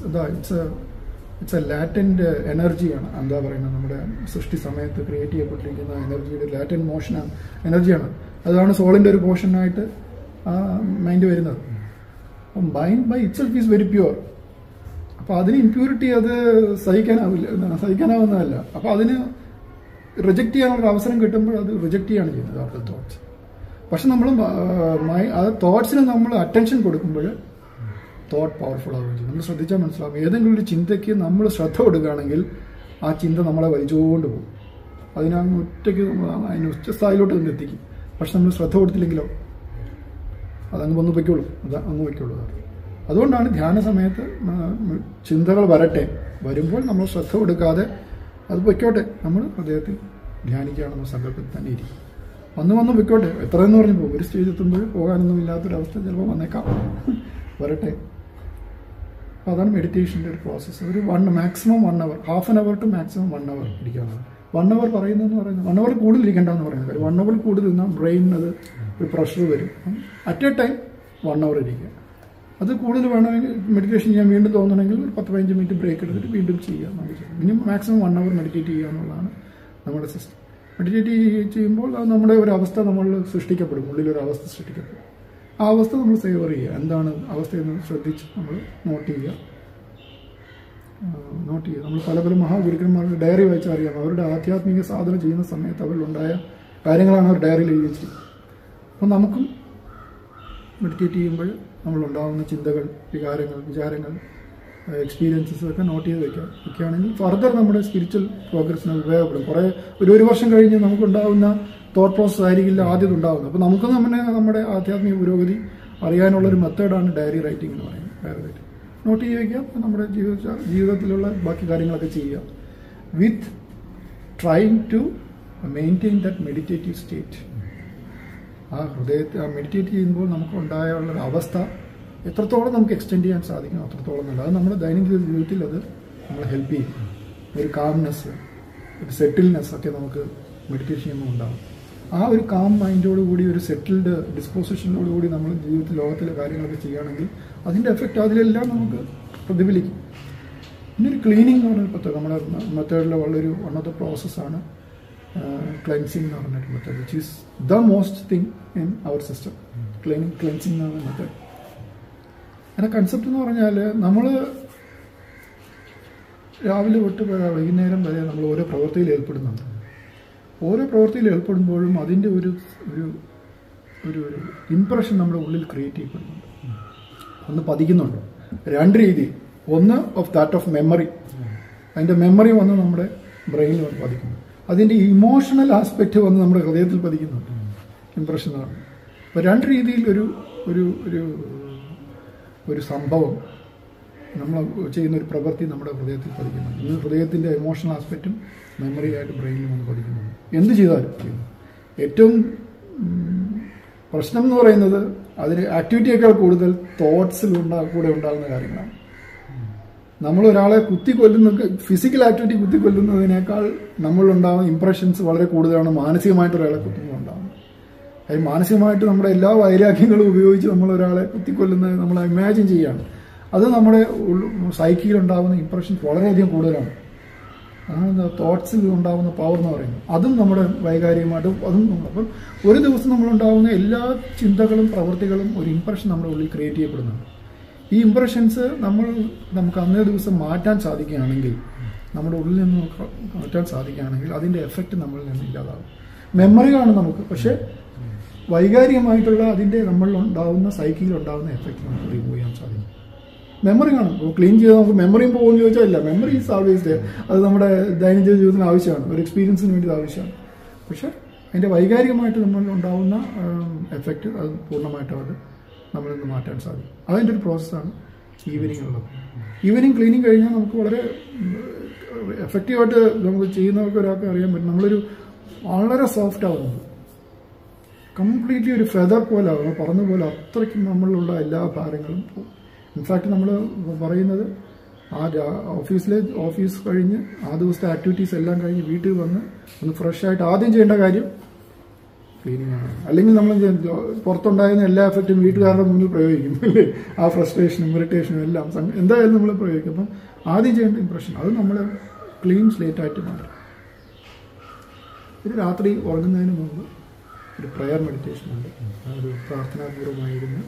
it's a latent എനർജിയാണ്. എന്താ പറയുന്നത്, നമ്മുടെ സൃഷ്ടി സമയത്ത് ക്രിയേറ്റ് ചെയ്യപ്പെട്ടിരിക്കുന്ന എനർജിയുടെ ലാറ്റന്റ് മോഷനാണ്, എനർജിയാണ്. അതാണ് സോളിൻ്റെ ഒരു പോർഷനായിട്ട് മൈൻഡ് വരുന്നത്. അപ്പം mind by itself is very pure. അപ്പോൾ അതിന് ഇംപ്യൂരിറ്റി അത് സഹിക്കാനാവുന്നതല്ല. അപ്പോൾ അതിന് റിജക്റ്റ് ചെയ്യാനുള്ള അവസരം കിട്ടുമ്പോൾ അത് റിജക്റ്റ് ചെയ്യാണ് ചെയ്യുന്നത് അവരുടെ തോട്ട്സ്. പക്ഷെ നമ്മൾ ആ തോട്ട്സിന് നമ്മൾ അറ്റൻഷൻ കൊടുക്കുമ്പോൾ തോട്ട് പവർഫുൾ ആവുകയും ചെയ്യും. നമ്മൾ ശ്രദ്ധിച്ചാൽ മനസ്സിലാവും, ഏതെങ്കിലും ഒരു ചിന്തയ്ക്ക് നമ്മൾ ശ്രദ്ധ കൊടുക്കുകയാണെങ്കിൽ ആ ചിന്ത നമ്മളെ വലിച്ചുകൊണ്ട് പോകും. അതിനങ്ങ് ഒറ്റയ്ക്ക് അതിന് ഉച്ചസ്ഥായിലോട്ട് തന്നെ എത്തിക്കും. പക്ഷെ നമ്മൾ ശ്രദ്ധ കൊടുത്തില്ലെങ്കിലോ അതങ്ങ് വന്ന് വയ്ക്കുള്ളൂ, അങ്ങ് വയ്ക്കുള്ളൂ. അതുകൊണ്ടാണ് ധ്യാന സമയത്ത് ചിന്തകൾ വരുമ്പോൾ നമ്മൾ ശ്രദ്ധ കൊടുക്കാതെ അത് വയ്ക്കോട്ടെ, നമ്മൾ ഹൃദയത്തിൽ ധ്യാനിക്കുകയാണെന്ന സങ്കല്പത്തിൽ തന്നെ ഇരിക്കും. വന്ന് വയ്ക്കോട്ടെ, എത്രയെന്ന് പറഞ്ഞു പോകും. ഒരു സ്റ്റേജ് എത്തുമ്പോൾ പോകാനൊന്നും ഇല്ലാത്തൊരവസ്ഥ ചിലപ്പോൾ വന്നേക്കാം, വരട്ടെ. അപ്പോൾ അതാണ് മെഡിറ്റേഷൻ്റെ ഒരു പ്രോസസ്സ്. ഒരു maximum 1 hour, half an hour to maximum 1 hour ഇരിക്കാവുന്നതാണ്. 1 hour പറയുന്നതെന്ന് പറയുന്നത് 1 hour കൂടുതൽ ഇരിക്കേണ്ടതെന്ന് പറയുന്നത്. 1 hour കൂടുതൽ നിന്നാൽ ബ്രെയിനിന് അത് ഒരു പ്രഷർ വരും. അറ്റ് എ ടൈം 1 hour ഇരിക്കുക. അത് കൂടുതൽ വേണമെങ്കിൽ മെഡിറ്റേഷൻ ചെയ്യാൻ വീണ്ടും തോന്നണമെങ്കിൽ 10-15 മിനിറ്റ് ബ്രേക്ക് എടുത്തിട്ട് വീണ്ടും ചെയ്യുക. മിനിമം മാക്സിമം 1 hour മെഡിറ്റേറ്റ് ചെയ്യുക എന്നുള്ളതാണ് നമ്മുടെ സിസ്റ്റം. മെഡിറ്റേറ്റ് ചെയ്യുമ്പോൾ അത് നമ്മുടെ ഒരു അവസ്ഥ നമ്മൾ സൃഷ്ടിക്കപ്പെടും, ഉള്ളിലൊരു അവസ്ഥ സൃഷ്ടിക്കപ്പെടും. ആ അവസ്ഥ നമ്മൾ സേവർ ചെയ്യുക, എന്താണ് അവസ്ഥയെന്ന് ശ്രദ്ധിച്ച് നമ്മൾ നോട്ട് ചെയ്യുക. നമ്മൾ പല മഹാഗുരുക്കന്മാരുടെ ഡയറി വായിച്ചാൽ അറിയാം, അവരുടെ ആധ്യാത്മിക സാധന ചെയ്യുന്ന സമയത്ത് അവരിലുണ്ടായ കാര്യങ്ങളാണ് അവർ ഡയറിയിൽ എഴുതി വെച്ചിരിക്കുന്നത്. അപ്പോൾ നമുക്കും മെഡിറ്റേറ്റ് ചെയ്യുമ്പോൾ നമ്മളുണ്ടാകുന്ന ചിന്തകൾ, വികാരങ്ങൾ, വിചാരങ്ങൾ, എക്സ്പീരിയൻസസ് ഒക്കെ നോട്ട് ചെയ്ത് വയ്ക്കുകയാണെങ്കിൽ ഫർദർ നമ്മുടെ സ്പിരിച്വൽ പ്രോഗ്രസ്സിന് ഉപയോഗപ്പെടും. ഒരു വർഷം കഴിഞ്ഞ് നമുക്കുണ്ടാകുന്ന തോട്ട് പ്രോസസ് ആയിരിക്കില്ല ആദ്യം ഉണ്ടാകുന്നത്. അപ്പോൾ നമുക്ക് നമ്മുടെ ആധ്യാത്മിക പുരോഗതി അറിയാനുള്ളൊരു മെത്തേഡാണ് ഡയറി റൈറ്റിംഗ് എന്ന് പറയുന്നത്. ഡയറി റൈറ്റിംഗ് നോട്ട് ചെയ്ത് വയ്ക്കുക, നമ്മുടെ ജീവിതത്തിലുള്ള ബാക്കി കാര്യങ്ങളൊക്കെ ചെയ്യുക. With trying to maintain that meditative state. ആ ഹൃദയത്തെ മെഡിറ്റേറ്റ് ചെയ്യുമ്പോൾ നമുക്ക് ഉണ്ടായുള്ള അവസ്ഥ എത്രത്തോളം നമുക്ക് എക്സ്റ്റെൻഡ് ചെയ്യാൻ സാധിക്കും അത്രത്തോളം നല്ല. അത് നമ്മുടെ ദൈനംദിന ജീവിതത്തിൽ അത് നമ്മളെ ഹെൽപ്പ് ചെയ്യും. ഒരു കാംനെസ്, ഒരു സെറ്റിൽനെസ് ഒക്കെ നമുക്ക് മെഡിറ്റേഷൻ ചെയ്യുമ്പോൾ ഉണ്ടാകും. ആ ഒരു കാം മൈൻഡോടുകൂടി, ഒരു സെറ്റിൽഡ് ഡിസ്പോസിഷനോടുകൂടി നമ്മൾ ജീവിതത്തിൽ ലോകത്തിലെ കാര്യങ്ങളൊക്കെ ചെയ്യുകയാണെങ്കിൽ അതിൻ്റെ എഫക്റ്റ് അതിലെല്ലാം നമുക്ക് പ്രതിഫലിക്കും. പിന്നെ ഒരു ക്ലീനിങ് എന്ന് പറഞ്ഞൊരു മെത്തേഡ്, നമ്മുടെ മെത്തേഡിൽ വളരെ വൺ ഓഫ് ദ പ്രോസസ്സാണ് ക്ലെൻസിങ് എന്ന് പറഞ്ഞൊരു method, which is the most thing in our system. Cleansing എന്ന് പറഞ്ഞ മെത്തേഡ്. അതിൻ്റെ കൺസെപ്റ്റ് എന്ന് പറഞ്ഞാൽ നമ്മൾ രാവിലെ തൊട്ട് വൈകുന്നേരം വരെ നമ്മൾ ഓരോ പ്രവൃത്തിയിൽ ഏർപ്പെടുന്നുണ്ട്. ഓരോ പ്രവൃത്തിയിൽ ഏർപ്പെടുമ്പോഴും അതിൻ്റെ ഒരു ഒരു ഒരു ഇംപ്രഷൻ നമ്മുടെ ഉള്ളിൽ ക്രിയേറ്റ് ചെയ്യപ്പെടുന്നുണ്ട്, ഒന്ന് പതിക്കുന്നുണ്ട്. രണ്ട് രീതി. ഒന്ന് ഓഫ് ദാറ്റ് ഓഫ് മെമ്മറി, അതിൻ്റെ മെമ്മറി വന്ന് നമ്മുടെ ബ്രെയിനിൽ വന്ന് പതിക്കുന്നു. അതിൻ്റെ ഇമോഷണൽ ആസ്പെക്റ്റ് വന്ന് നമ്മുടെ ഹൃദയത്തിൽ പതിക്കുന്നുണ്ട്, ഇംപ്രഷൻ എന്ന് പറയുന്നത്. അപ്പോൾ രണ്ട് രീതിയിൽ ഒരു ഒരു ഒരു ഒരു സംഭവം, നമ്മൾ ചെയ്യുന്ന ഒരു പ്രവൃത്തി നമ്മുടെ ഹൃദയത്തിൽ പതിക്കുന്നുണ്ട്. ഇന്ന് ഹൃദയത്തിൻ്റെ ഇമോഷണൽ ആസ്പെക്റ്റും മെമ്മറിയായിട്ട് ബ്രെയിനിൽ വന്ന് പതിക്കുന്നുണ്ട്. എന്ത് ചെയ്താലും ചെയ്യുന്നു. ഏറ്റവും പ്രശ്നം എന്ന് പറയുന്നത് അതിന് ആക്ടിവിറ്റിയേക്കാൾ കൂടുതൽ തോട്ട്സിൽ കൂടെ ഉണ്ടാകുന്ന കാര്യങ്ങളാണ്. നമ്മളൊരാളെ കുത്തിക്കൊല്ലുന്ന, ഫിസിക്കൽ ആക്ടിവിറ്റി കുത്തിക്കൊല്ലുന്നതിനേക്കാൾ നമ്മളുണ്ടാകുന്ന ഇംപ്രഷൻസ് വളരെ കൂടുതലാണ് മാനസികമായിട്ട് ഒരാളെ കുത്തുമ്പോൾ ഉണ്ടാകുന്നത്. അത് മാനസികമായിട്ട് നമ്മുടെ എല്ലാ വൈരാഗ്യങ്ങളും ഉപയോഗിച്ച് നമ്മൾ ഒരാളെ കുത്തിക്കൊല്ലുന്നത് നമ്മൾ ഇമാജിൻ ചെയ്യുകയാണ്. അത് നമ്മുടെ സൈക്കിയിൽ ഉണ്ടാകുന്ന ഇംപ്രഷൻസ് വളരെയധികം കൂടുതലാണ്. അതാണ് തോട്ട്സിൽ ഉണ്ടാകുന്ന പവർ എന്ന് പറയുന്നത്. അതും നമ്മുടെ വൈകാരികമായിട്ടും അതും അപ്പം ഒരു ദിവസം നമ്മളുണ്ടാകുന്ന എല്ലാ ചിന്തകളും പ്രവൃത്തികളും ഒരു ഇംപ്രഷൻ നമ്മുടെ ഉള്ളിൽ ക്രിയേറ്റ് ചെയ്യപ്പെടുന്നുണ്ട്. ഈ ഇംപ്രഷൻസ് നമുക്ക് അന്നേ ദിവസം മാറ്റാൻ സാധിക്കുകയാണെങ്കിൽ, നമ്മുടെ ഉള്ളിൽ നിന്ന് മാറ്റാൻ സാധിക്കുകയാണെങ്കിൽ അതിൻ്റെ എഫക്റ്റ് നമ്മളിൽ നിന്ന് ഇല്ലാതാകും. മെമ്മറി കാണും നമുക്ക്, പക്ഷേ വൈകാരികമായിട്ടുള്ള അതിൻ്റെ നമ്മളിലുണ്ടാകുന്ന സൈക്കിളിലുണ്ടാകുന്ന എഫക്റ്റ് നമുക്ക് റിമൂവ് ചെയ്യാൻ സാധിക്കും. മെമ്മറി കാണും. ക്ലീൻ ചെയ്താൽ നമുക്ക് മെമ്മറിയും പോകുമെന്ന് ചോദിച്ചാൽ ഇല്ല, മെമ്മറി ഈസ് ആൾവേസ് ദെയർ. അത് നമ്മുടെ ദൈനംദിന ജീവിതത്തിന് ആവശ്യമാണ്, ഒരു എക്സ്പീരിയൻസിന് വേണ്ടി ആവശ്യമാണ്. പക്ഷെ അതിൻ്റെ വൈകാരികമായിട്ട് നമ്മളുണ്ടാകുന്ന എഫക്റ്റ് അത് പൂർണ്ണമായിട്ടും അത് നമ്മളിൽ നിന്ന് മാറ്റാൻ സാധിക്കും. അതിൻ്റെ ഒരു പ്രോസസ്സാണ് ഈവനിങ് ഉള്ളത്. ഈവനിങ് ക്ലീനിങ് കഴിഞ്ഞാൽ നമുക്ക് വളരെ എഫക്റ്റീവായിട്ട് നമുക്ക് ചെയ്യുന്നവർക്ക് ഒരാൾക്ക് അറിയാൻ പറ്റും. നമ്മളൊരു വളരെ സോഫ്റ്റ് ആവുന്നത്, കംപ്ലീറ്റ്ലി ഒരു ഫെദർ പോലെ ആവുന്നു, പറഞ്ഞ പോലെ അത്രയ്ക്കും നമ്മളിലുള്ള എല്ലാ ഭാരങ്ങളും പോകും. ഇൻഫാക്ട് നമ്മൾ പറയുന്നത് ഓഫീസ് കഴിഞ്ഞ് ആ ദിവസത്തെ ആക്ടിവിറ്റീസ് എല്ലാം കഴിഞ്ഞ് വീട്ടിൽ വന്ന് ഒന്ന് ഫ്രഷ് ആയിട്ട് ആദ്യം ചെയ്യേണ്ട കാര്യം ക്ലീനിങ് ആണ്. അല്ലെങ്കിൽ നമ്മൾ പുറത്തുണ്ടായിരുന്ന എല്ലാ എഫക്റ്റും വീട്ടുകാരുടെ മുന്നിൽ പ്രയോഗിക്കും അല്ലേ? ആ ഫ്രസ്ട്രേഷനും ഇറിറ്റേഷനും എല്ലാം എന്തായാലും നമ്മൾ പ്രയോഗിക്കും. അപ്പം ആദ്യം ചെയ്യേണ്ട ഇംപ്രഷൻ അത് നമ്മൾ ക്ലീൻ സ്ലേറ്റായിട്ട് മാറ്റും. ഇത് രാത്രി ഉറങ്ങുന്നതിന് മുമ്പ് ഒരു പ്രെയർ മെഡിറ്റേഷൻ ഉണ്ട്. ഒരു പ്രാർത്ഥനാപൂർവമായിരുന്നു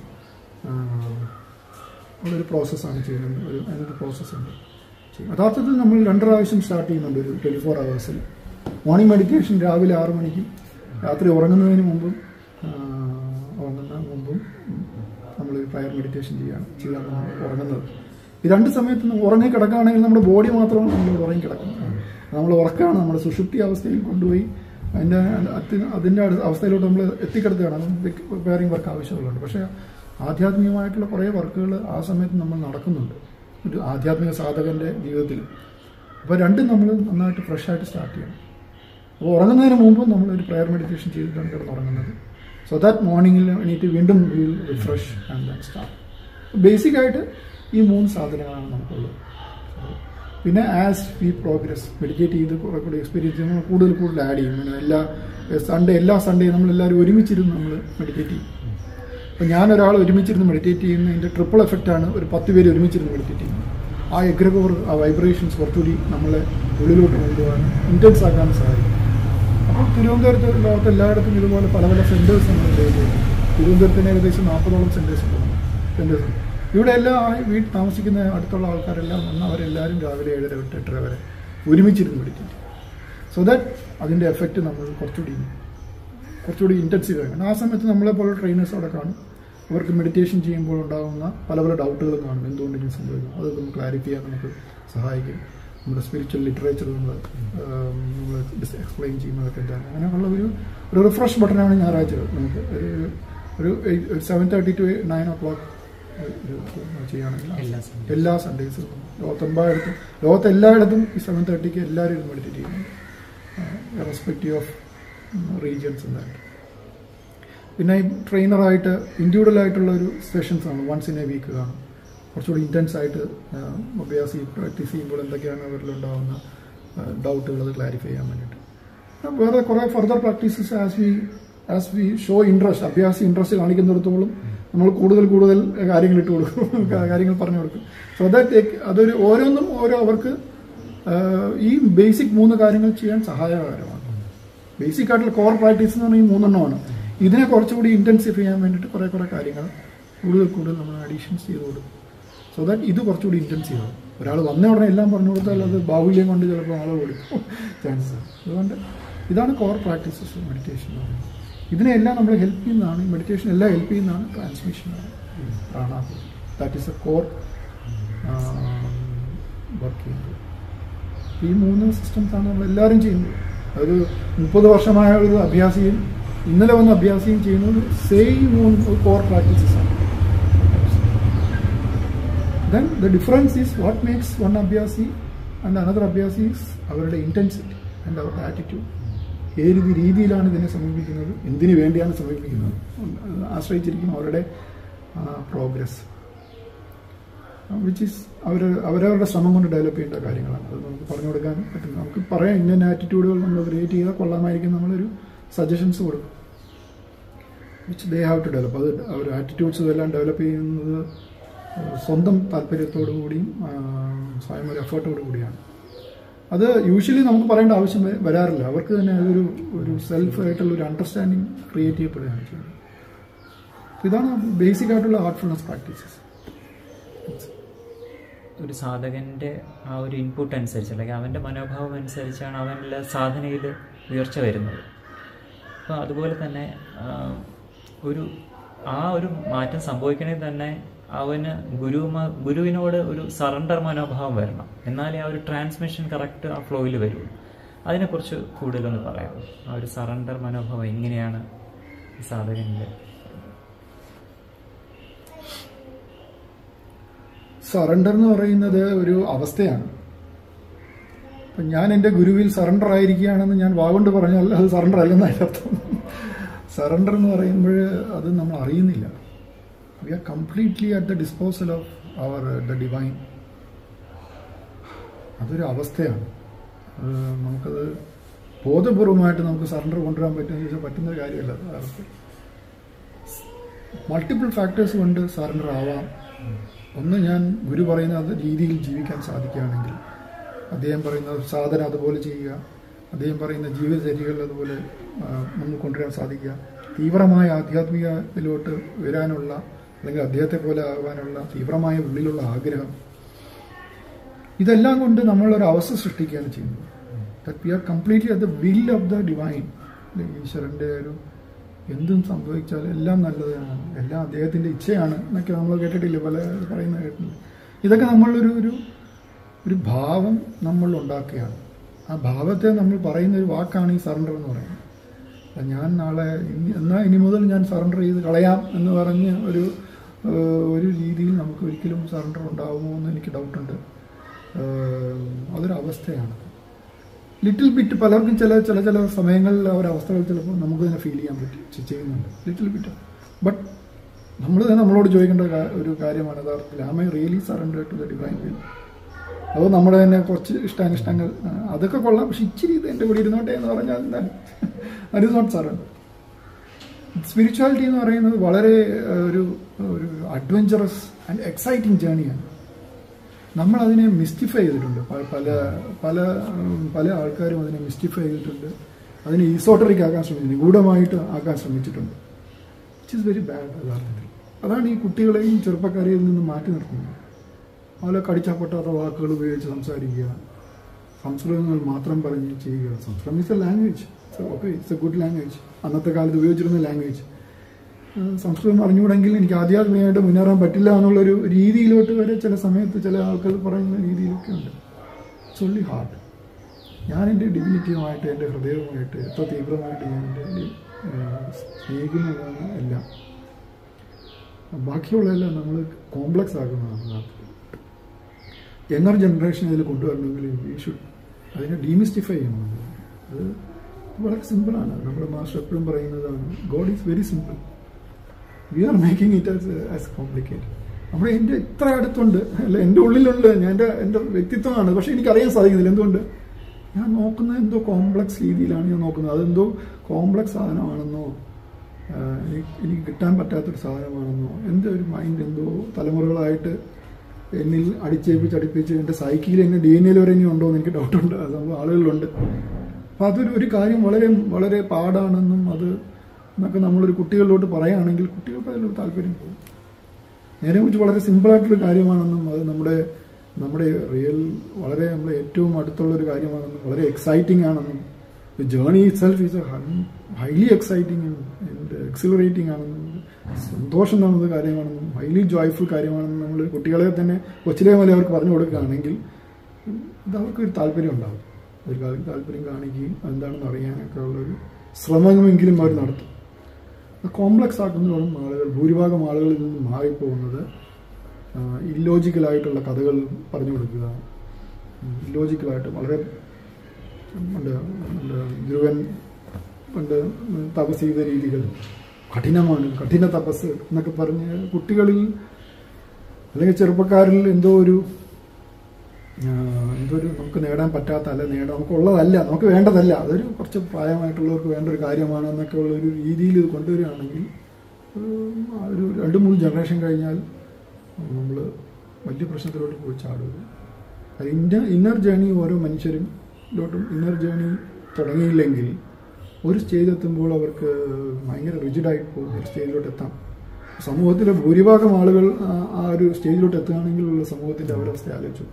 ഉള്ളൊരു പ്രോസസ്സാണ് ചെയ്യുന്നത്. അതിനൊരു പ്രോസസ്സുണ്ട്. യഥാർത്ഥത്തിൽ നമ്മൾ 2 പ്രാവശ്യം സ്റ്റാർട്ട് ചെയ്യുന്നുണ്ട് ഒരു 24 hours. മോർണിംഗ് മെഡിറ്റേഷൻ രാവിലെ 6 മണിക്കും രാത്രി ഉറങ്ങുന്നതിന് മുമ്പും നമ്മൾ പ്രയർ മെഡിറ്റേഷൻ ചെയ്താണ് ഉറങ്ങുന്നത്. ഈ 2 സമയത്ത് ഉറങ്ങി കിടക്കുകയാണെങ്കിൽ നമ്മുടെ ബോഡി മാത്രമാണ് നമ്മൾ ഉറങ്ങി കിടക്കുന്നത്. നമ്മൾ ഉറക്കമാണ് നമ്മുടെ സുഷുപ്തി അവസ്ഥയിൽ കൊണ്ടുപോയി അതിൻ്റെ അവസ്ഥയിലോട്ട് നമ്മൾ എത്തിക്കിടത്തുകയാണ്. Preparing work ആവശ്യമുള്ളതുണ്ട്. പക്ഷേ ആധ്യാത്മികമായിട്ടുള്ള കുറേ വർക്കുകൾ ആ സമയത്ത് നമ്മൾ നടക്കുന്നുണ്ട് ഒരു ആധ്യാത്മിക സാധകൻ്റെ ജീവിതത്തിൽ. അപ്പോൾ രണ്ടും നമ്മൾ നന്നായിട്ട് ഫ്രഷായിട്ട് സ്റ്റാർട്ട് ചെയ്യണം. അപ്പോൾ ഉറങ്ങുന്നതിന് മുമ്പ് നമ്മളൊരു പ്രയർ മെഡിറ്റേഷൻ ചെയ്തിട്ടാണ് കിടന്നുറങ്ങുന്നത്. സോ ദാറ്റ് മോർണിംഗിൽ എണീറ്റ് വീണ്ടും will refresh and than start. ബേസിക്കായിട്ട് ഈ 3 സാധനങ്ങളാണ് നമുക്കുള്ളത്. പിന്നെ ആസ് വി പ്രോഗ്രസ് മെഡിറ്റേറ്റ് ചെയ്ത് കുറെ കൂടി എക്സ്പീരിയൻസ് ചെയ്യുമ്പോൾ കൂടുതൽ ആഡ് ചെയ്യും. എല്ലാ സൺഡേയും നമ്മളെല്ലാവരും ഒരുമിച്ചിരുന്ന് നമ്മൾ മെഡിറ്റേറ്റ് ചെയ്യും. അപ്പോൾ ഞാനൊരാൾ ഒരുമിച്ചിരുന്ന് മെഡിറ്റേറ്റ് ചെയ്യുന്നതിൻ്റെ ട്രിപ്പിൾ എഫക്റ്റാണ് ഒരു 10 പേര് ഒരുമിച്ചിരുന്ന് മെഡിറ്റേറ്റ് ചെയ്യുന്നത്. ആ എഗ്രഗോർ, ആ വൈബ്രേഷൻസ് കുറച്ചുകൂടി നമ്മളെ ഉള്ളിലോട്ട് കൊണ്ടുപോകാൻ ഇൻറ്റൻസ് ആക്കാൻ സഹായിക്കും. അപ്പോൾ തിരുവനന്തപുരത്ത് ലോകത്ത് എല്ലായിടത്തും ഇതുപോലെ പല പല സെൻറ്റേഴ്സ് നമ്മൾ ചെയ്യുന്നത്. തിരുവനന്തപുരത്തിന് ഏകദേശം 40ഓളം സെൻറ്റേഴ്സ് ഉണ്ട്. ഇവിടെ എല്ലാം വീട്ടിൽ താമസിക്കുന്ന അടുത്തുള്ള ആൾക്കാരെല്ലാം വന്ന് അവരെല്ലാവരും രാവിലെ 7:30 to 8:30 വരെ ഒരുമിച്ചിരുന്ന് മെഡിറ്റേറ്റ്. സോ ദാറ്റ് അതിൻ്റെ എഫക്റ്റ് നമ്മൾ കുറച്ചുകൂടി ഇൻറ്റൻസീവ് ആയിരിക്കണം. ആ സമയത്ത് നമ്മളെപ്പോലെ ട്രെയിനേഴ്സ് അവിടെ കാണും. അവർക്ക് മെഡിറ്റേഷൻ ചെയ്യുമ്പോൾ ഉണ്ടാകുന്ന പല ഡൗട്ടുകൾ കാണും. എന്തുകൊണ്ടെങ്കിലും സംഭവിക്കും അതൊക്കെ നമുക്ക് ക്ലാരിഫൈ ചെയ്യാൻ നമുക്ക് സഹായിക്കും. നമ്മുടെ സ്പിരിച്വൽ ലിറ്ററേച്ചർ നമ്മൾ എക്സ്പ്ലെയിൻ ചെയ്യുന്നതൊക്കെ എന്താണ് അങ്ങനെയുള്ള ഒരു റിഫ്രഷ് ബട്ടനാണ് ഞായറാഴ്ച നമുക്ക് ഒരു 7:30 to 9 o'clock ചെയ്യുകയാണെങ്കിൽ എല്ലാ സൺഡേയ്സും ലോകത്തെല്ലായിടത്തും ഈ 7:30 എല്ലാവരും മെഡിറ്റേറ്റ് ചെയ്യുന്നു. റെസ്പെക്റ്റീവ് ഓഫ് റീജിയൻസ് എന്നായിട്ട്. പിന്നെ ട്രെയിനറായിട്ട് ഇൻഡിവിജ്വൽ ഒരു സെഷൻസ് ആണ്, വൺസ് ഇൻ എ വീക്ക് കാണും. കുറച്ചുകൂടി ഇൻറ്റൻസ് ആയിട്ട് അഭ്യാസി പ്രാക്ടീസ് ചെയ്യുമ്പോൾ എന്തൊക്കെയാണ് അവരിലുണ്ടാകുന്ന ഡൗട്ടുകൾ അത് ക്ലാരിഫൈ ചെയ്യാൻ വേണ്ടിയിട്ട്. വേറെ കുറേ further practices as we show interest, അഭ്യാസി ഇൻട്രസ്റ്റ് കാണിക്കുന്നിടത്തോളം നമ്മൾ കൂടുതൽ കാര്യങ്ങൾ ഇട്ട് കൊടുക്കും, കാര്യങ്ങൾ പറഞ്ഞു കൊടുക്കും. സോ ദാറ്റ് അതൊരു ഓരോന്നും അവർക്ക് ഈ ബേസിക് 3 കാര്യങ്ങൾ ചെയ്യാൻ സഹായകരമാണ്. ബേസിക് ആയിട്ടുള്ള കോർ പ്രാക്ടീസ് എന്ന് പറഞ്ഞാൽ ഈ 3 ഇതിനെ കുറച്ചുകൂടി ഇൻറ്റൻസിഫൈ ചെയ്യാൻ വേണ്ടിയിട്ട് കുറേ കാര്യങ്ങൾ കൂടുതൽ നമ്മൾ അഡീഷൻസ് ചെയ്ത് കൊടുക്കും. സോ ദാറ്റ് ഇത് കുറച്ചുകൂടി ഇൻറ്റൻസീവ് ആവും. ഒരാൾ വന്ന ഉടനെ എല്ലാം പറഞ്ഞു കൊടുത്താൽ അത് ബാഹുല്യം കൊണ്ട് ചിലപ്പോൾ ആളെ കൊടുക്കും ചാൻസസ്. അതുകൊണ്ട് ഇതാണ് കോർ പ്രാക്ടീസസ് മെഡിറ്റേഷൻ എന്ന് പറയുന്നത്. ഇതിനെല്ലാം നമ്മൾ ഹെൽപ്പ് ചെയ്യുന്നതാണ്, ഈ മെഡിറ്റേഷൻ എല്ലാം ഹെൽപ്പ് ചെയ്യുന്നതാണ് ട്രാൻസ്മിഷൻ, പ്രാണായാമം. That is A core work ചെയ്യുന്നത്. ഈ 3 സിസ്റ്റംസാണ് നമ്മൾ എല്ലാവരും ചെയ്യുന്നത്. ഒരു 30 വർഷമായ ഒരു അഭ്യാസിയും ഇന്നലെ വന്ന അഭ്യാസിയും ചെയ്യുന്നത് സെയിം കോർ പ്രാക്ടീസസ് ആണ്. Then the difference is what makes one abhyasi and another abhyasi is അവരുടെ intensity and അവരുടെ attitude. ഏത് രീതിയിലാണ് ഇതിനെ സമീപിക്കുന്നത്, എന്തിനു വേണ്ടിയാണ് സമീപിക്കുന്നത് ആശ്രയിച്ചിരിക്കുന്ന അവരുടെ പ്രോഗ്രസ്, വിച്ച് ഈസ് അവരവരുടെ ശ്രമം കൊണ്ട് ഡെവലപ്പ് ചെയ്യേണ്ട കാര്യങ്ങളാണ്. അത് നമുക്ക് പറഞ്ഞു കൊടുക്കാൻ പറ്റും. നമുക്ക് പറയാം ഇന്ന ആറ്റിറ്റ്യൂഡുകൾ നമ്മൾ ക്രിയേറ്റ് ചെയ്താൽ കൊള്ളാമായിരിക്കും, നമ്മളൊരു സജഷൻസ് കൊടുക്കും, which they have to develop. അത് അവർ ആറ്റിറ്റ്യൂഡ്സ് എല്ലാം ഡെവലപ്പ് ചെയ്യുന്നത് സ്വന്തം താല്പര്യത്തോടു കൂടിയും സ്വയം ഒരു എഫേർട്ടോടു കൂടിയാണ്. അത് യൂഷ്വലി നമുക്ക് പറയേണ്ട ആവശ്യം വരാറില്ല. അവർക്ക് തന്നെ ഒരു സെൽഫായിട്ടുള്ള ഒരു അണ്ടർസ്റ്റാൻഡിങ് ക്രിയേറ്റ് ചെയ്യപ്പെടുകയാണ് ചെയ്യുന്നത്. ഇതാണ് ബേസിക് ആയിട്ടുള്ള ഹാർട്ട്ഫുൾനെസ് പ്രാക്ടീസസ്. ഒരു സാധകൻ്റെ ആ ഒരു ഇൻപുട്ട് അനുസരിച്ച്, അല്ലെങ്കിൽ അവൻ്റെ മനോഭാവം അനുസരിച്ചാണ് അവൻ്റെ സാധനയിൽ ഉയർച്ച വരുന്നത്. അപ്പോൾ അതുപോലെ തന്നെ ഒരു മാറ്റം സംഭവിക്കണമെങ്കിൽ തന്നെ അവന് ഗുരുവിനോട് ഒരു സറണ്ടർ മനോഭാവം വരണം. എന്നാലേ ആ ഒരു ട്രാൻസ്മിഷൻ കറക്റ്റ് ആ ഫ്ലോയിൽ വരുള്ളൂ. അതിനെക്കുറിച്ച് കൂടുതലൊന്ന് പറയാം. ആ ഒരു സറണ്ടർ മനോഭാവം എങ്ങനെയാണ് ഈ സാധകനിൽ? സറണ്ടർ എന്ന് പറയുന്നത് ഒരു അവസ്ഥയാണ്. അപ്പം ഞാൻ എൻ്റെ ഗുരുവിൽ സറണ്ടർ ആയിരിക്കുകയാണെന്ന് ഞാൻ വാഗൊണ്ട് പറഞ്ഞാൽ അത് സറണ്ടർ അല്ലെന്നാണ് അർത്ഥം. സറണ്ടർ എന്ന് പറയുമ്പോൾ അത് നമ്മൾ അറിയുന്നില്ല. We are completely at the disposal of the divine. അതൊരു അവസ്ഥയാണ്. നമുക്കത് ബോധപൂർവമായിട്ട് നമുക്ക് സറണ്ടർ കൊണ്ടുവരാൻ പറ്റുമെന്ന് ചോദിച്ചാൽ പറ്റുന്ന കാര്യമല്ല. മൾട്ടിപ്പിൾ ഫാക്ടേഴ്സ് കൊണ്ട് സറണ്ടർ ആവാം. ഒന്ന്, ഞാൻ ഗുരു പറയുന്ന രീതിയിൽ ജീവിക്കാൻ സാധിക്കുകയാണെങ്കിൽ, അദ്ദേഹം പറയുന്ന സാധന അതുപോലെ ചെയ്യുക, അദ്ദേഹം പറയുന്ന ജീവിതചര്യകൾ അതുപോലെ നമുക്ക് കൊണ്ടുവരാൻ സാധിക്കുക, തീവ്രമായ ആധ്യാത്മികത്തിലോട്ട് വരാനുള്ള അല്ലെങ്കിൽ അദ്ദേഹത്തെ പോലെ ആകാനുള്ള തീവ്രമായ ഉള്ളിലുള്ള ആഗ്രഹം, ഇതെല്ലാം കൊണ്ട് നമ്മളൊരു അവസ്ഥ സൃഷ്ടിക്കുകയാണ് ചെയ്യുന്നത്. That we are completely at the will of the divine. ഈശ്വരൻ്റെ എന്തും സംഭവിച്ചാൽ എല്ലാം നല്ലതാണ്, എല്ലാം അദ്ദേഹത്തിൻ്റെ ഇച്ഛയാണ് എന്നൊക്കെ നമ്മൾ കേട്ടിട്ടില്ല, പല പറയുന്ന കേട്ടില്ല. ഇതൊക്കെ നമ്മളൊരു ഭാവം നമ്മൾ ഉണ്ടാക്കുകയാണ്. ആ ഭാവത്തെ നമ്മൾ പറയുന്ന ഒരു വാക്കാണ് ഈ സറണ്ടർ എന്ന് പറയുന്നത്. ഞാൻ നാളെ ഇനി മുതൽ ഞാൻ സറണ്ടർ ചെയ്ത് കളയാം എന്ന് പറഞ്ഞ് ഒരു രീതിയിൽ നമുക്ക് ഒരിക്കലും സറണ്ടർ ഉണ്ടാകുമോ എന്ന് എനിക്ക് ഡൗട്ടുണ്ട്. അതൊരവസ്ഥയാണ്. ലിറ്റിൽ ബിറ്റ് പലർക്കും ചില സമയങ്ങളിൽ ആ ഒരു അവസ്ഥകൾ ചിലപ്പോൾ നമുക്ക് തന്നെ ഫീൽ ചെയ്യാൻ ചെയ്യുന്നുണ്ട്, ലിറ്റിൽ ബിറ്റ്. ബട്ട് നമ്മൾ തന്നെ നമ്മളോട് ചോദിക്കേണ്ട ഒരു കാര്യമാണ് യഥാർത്ഥത്തിൽ, am I really surrender to the divine will? അതോ നമ്മുടെ തന്നെ കുറച്ച് ഇഷ്ടാനിഷ്ടങ്ങൾ അതൊക്കെ കൊള്ളാം, പക്ഷെ ഇച്ചിരി ഇത് എൻ്റെ കൂടെ ഇരുന്നോട്ടെ എന്ന് പറഞ്ഞാൽ എന്താണ്? That is not surrender. Spirituality എന്ന് പറയുന്നത് വളരെ ഒരു അഡ്വഞ്ചറസ് ആൻഡ് എക്സൈറ്റിംഗ് ജേണിയാണ്. നമ്മളതിനെ മിസ്റ്റിഫൈ ചെയ്തിട്ടുണ്ട്. പല ആൾക്കാരും അതിനെ മിസ്റ്റിഫൈ ചെയ്തിട്ടുണ്ട്, അതിനെ ഈസോട്ടറിക് ആക്കാൻ ശ്രമിച്ചിട്ടുണ്ട്, നിഗൂഢമായിട്ട് ആക്കാൻ ശ്രമിച്ചിട്ടുണ്ട്. Which is very bad. യഥാർത്ഥത്തിൽ അതാണ് ഈ കുട്ടികളെയും ചെറുപ്പക്കാരെയും നിന്ന് മാറ്റി നിർത്തുന്നത്. അതുപോലെ കടിച്ചപ്പൊട്ടാത്ത വാക്കുകൾ ഉപയോഗിച്ച് സംസാരിക്കുക, സംസ്കൃതങ്ങൾ മാത്രം പറഞ്ഞ് ചെയ്യുക. Samskritam is a language, okay, it's a good language. അന്നത്തെ കാലത്ത് ഉപയോഗിച്ചിരുന്ന ലാംഗ്വേജ്. സംസ്കൃതം അറിഞ്ഞുകൂടെങ്കിൽ എനിക്ക് ആധ്യാത്മികമായിട്ട് മുന്നേറാൻ പറ്റില്ല എന്നുള്ളൊരു രീതിയിലോട്ട് വരെ ചില സമയത്ത് ചില ആൾക്കാർ പറയുന്ന രീതിയിലൊക്കെ ഉണ്ട്. It's only heart. ഞാൻ എൻ്റെ ഡിവിനിറ്റിയുമായിട്ട് എൻ്റെ ഹൃദയവുമായിട്ട് എത്ര തീവ്രമായിട്ട് ഞാൻ എൻ്റെ സ്നേഹിക്കുന്നതാണ് എല്ലാം. ബാക്കിയുള്ളതെല്ലാം നമ്മൾ കോംപ്ലക്സ് ആക്കുന്നതാണ്. യങ്ങർ ജനറേഷൻ ഇതിൽ കൊണ്ടുവരണമെങ്കിൽ ഈ ഷുഡ് അതിനെ ഡീമിസ്റ്റിഫൈ ചെയ്യണം. അത് വളരെ സിമ്പിളാണ്. നമ്മുടെ മാസ്റ്റർ എപ്പോഴും പറയുന്നതാണ്, God is very simple, we are making it as complicated. നമ്മുടെ എൻ്റെ ഇത്ര അടുത്തുണ്ട്, അല്ല എൻ്റെ ഉള്ളിലുണ്ട്, എൻ്റെ വ്യക്തിത്വമാണ്. പക്ഷെ എനിക്കറിയാൻ സാധിക്കുന്നില്ല. എന്തുകൊണ്ട്? ഞാൻ നോക്കുന്നത് എന്തോ കോംപ്ലക്സ് രീതിയിലാണ് ഞാൻ നോക്കുന്നത്. അതെന്തോ കോംപ്ലക്സ് സാധനമാണെന്നോ, എനിക്ക് കിട്ടാൻ പറ്റാത്തൊരു സാധനമാണെന്നോ, എൻ്റെ ഒരു മൈൻഡ് എന്തോ തലമുറകളായിട്ട് എന്നിൽ അടിച്ചേപ്പിച്ച് എൻ്റെ സൈക്കിളിൽ എന്നെ DNA വരെ ഇനി ഉണ്ടോ എന്ന് എനിക്ക് ഡൗട്ടുണ്ട്. അത് നമ്മൾ ആളുകളിലുണ്ട്. അപ്പോൾ അതൊരു കാര്യം വളരെ വളരെ പാടാണെന്നും അത് എന്നൊക്കെ നമ്മളൊരു കുട്ടികളിലോട്ട് പറയുകയാണെങ്കിൽ കുട്ടികൾക്ക് അതിലൊരു താല്പര്യം പോകും. നേരെ കുറിച്ച് വളരെ സിമ്പിളായിട്ടൊരു കാര്യമാണെന്നും അത് നമ്മുടെ റിയൽ വളരെ നമ്മളെ ഏറ്റവും അടുത്തുള്ളൊരു കാര്യമാണെന്നും വളരെ എക്സൈറ്റിംഗ് ആണെന്നും the journey itself is highly exciting and exhilarating ആണെന്നും സന്തോഷം തന്നത് കാര്യമാണെന്നും ഹൈലി ജോയ്ഫുൾ കാര്യമാണെന്നും നമ്മൾ കുട്ടികളെ തന്നെ കൊച്ചിലെ മുതലേ അവർക്ക് പറഞ്ഞു കൊടുക്കുകയാണെങ്കിൽ ഇത് അവർക്കൊരു താല്പര്യം ഉണ്ടാകും. ഒരു താല്പര്യം കാണിക്കുകയും എന്താണെന്ന് അറിയാനൊക്കെ ഉള്ളൊരു ശ്രമമെങ്കിലും അവർ നടത്തും. കോംപ്ലക്സ് ആക്കുന്നതോടും ഭൂരിഭാഗം ആളുകളിൽ നിന്ന് മാറിപ്പോകുന്നത് ഇല്ലോജിക്കലായിട്ടുള്ള കഥകൾ പറഞ്ഞു കൊടുക്കുക, ഇല്ലോജിക്കലായിട്ട് വളരെ ധ്രുവൻ പണ്ട് തപസ് ചെയ്ത രീതികൾ കഠിനമാണ്, കഠിന തപസ് എന്നൊക്കെ പറഞ്ഞ് കുട്ടികളിൽ അല്ലെങ്കിൽ ചെറുപ്പക്കാരിൽ എന്തോ ഒരു നമുക്ക് നേടാൻ പറ്റാത്ത, അല്ല നമുക്കുള്ളതല്ല, നമുക്ക് വേണ്ടതല്ല, അതൊരു കുറച്ച് പ്രായമായിട്ടുള്ളവർക്ക് വേണ്ട ഒരു കാര്യമാണ് എന്നൊക്കെ ഉള്ളൊരു രീതിയിൽ ഇത് കൊണ്ടുവരികയാണെങ്കിൽ ഒരു 2-3 ജനറേഷൻ കഴിഞ്ഞാൽ നമ്മൾ വലിയ പ്രശ്നത്തിലോട്ട് പോയി ചാടുക. അത് ഇന്നർ ജേണി ഓരോ മനുഷ്യരിലോട്ടും ഇന്നർ ജേണി തുടങ്ങിയില്ലെങ്കിൽ ഒരു സ്റ്റേജ് എത്തുമ്പോൾ അവർക്ക് ഭയങ്കര റിജിഡായിട്ട് പോകും. ഒരു സ്റ്റേജിലോട്ട് എത്താം. സമൂഹത്തിലെ ഭൂരിഭാഗം ആളുകൾ ആ ഒരു സ്റ്റേജിലോട്ട് എത്തുകയാണെങ്കിലുള്ള സമൂഹത്തിൻ്റെ അവരവസ്ഥ ആലോചിച്ചു.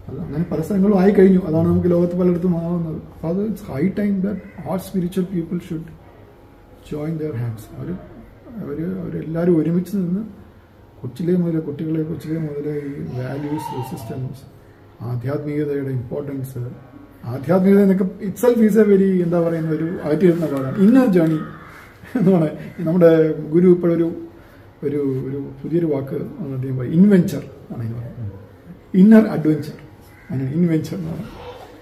അത് അങ്ങനെ പല സ്ഥലങ്ങളും ആയിക്കഴിഞ്ഞു. അതാണ് നമുക്ക് ലോകത്ത് പലയിടത്തും ആവുന്നത്. അപ്പോൾ അത് it's high time that all spiritual people should join there hands. അവരെല്ലാവരും ഒരുമിച്ച് നിന്ന് കുട്ടികളെ മുതലേ ഈ വാല്യൂസ്, റെസിസ്റ്റൻസ്, ആധ്യാത്മികതയുടെ ഇമ്പോർട്ടൻസ്, ആധ്യാത്മികത എന്നൊക്കെ ഇറ്റ്സെൽഫ് ഈസ് എ വെരി എന്താ പറയുന്ന ഒരു അകറ്റിയിരുന്ന പാടാണ്. ഇന്നർ ജേണി എന്ന് പറയുന്നത് നമ്മുടെ ഗുരു ഇപ്പോഴൊരു ഒരു പുതിയൊരു വാക്ക് അദ്ദേഹം പറയും, ഇൻവെഞ്ചർ ആണ് അതിന് പറയുന്നത്. ഇന്നർ അഡ്വഞ്ചർ അങ്ങനെ ഇൻവെഞ്ചർ എന്ന് പറയുന്നത്.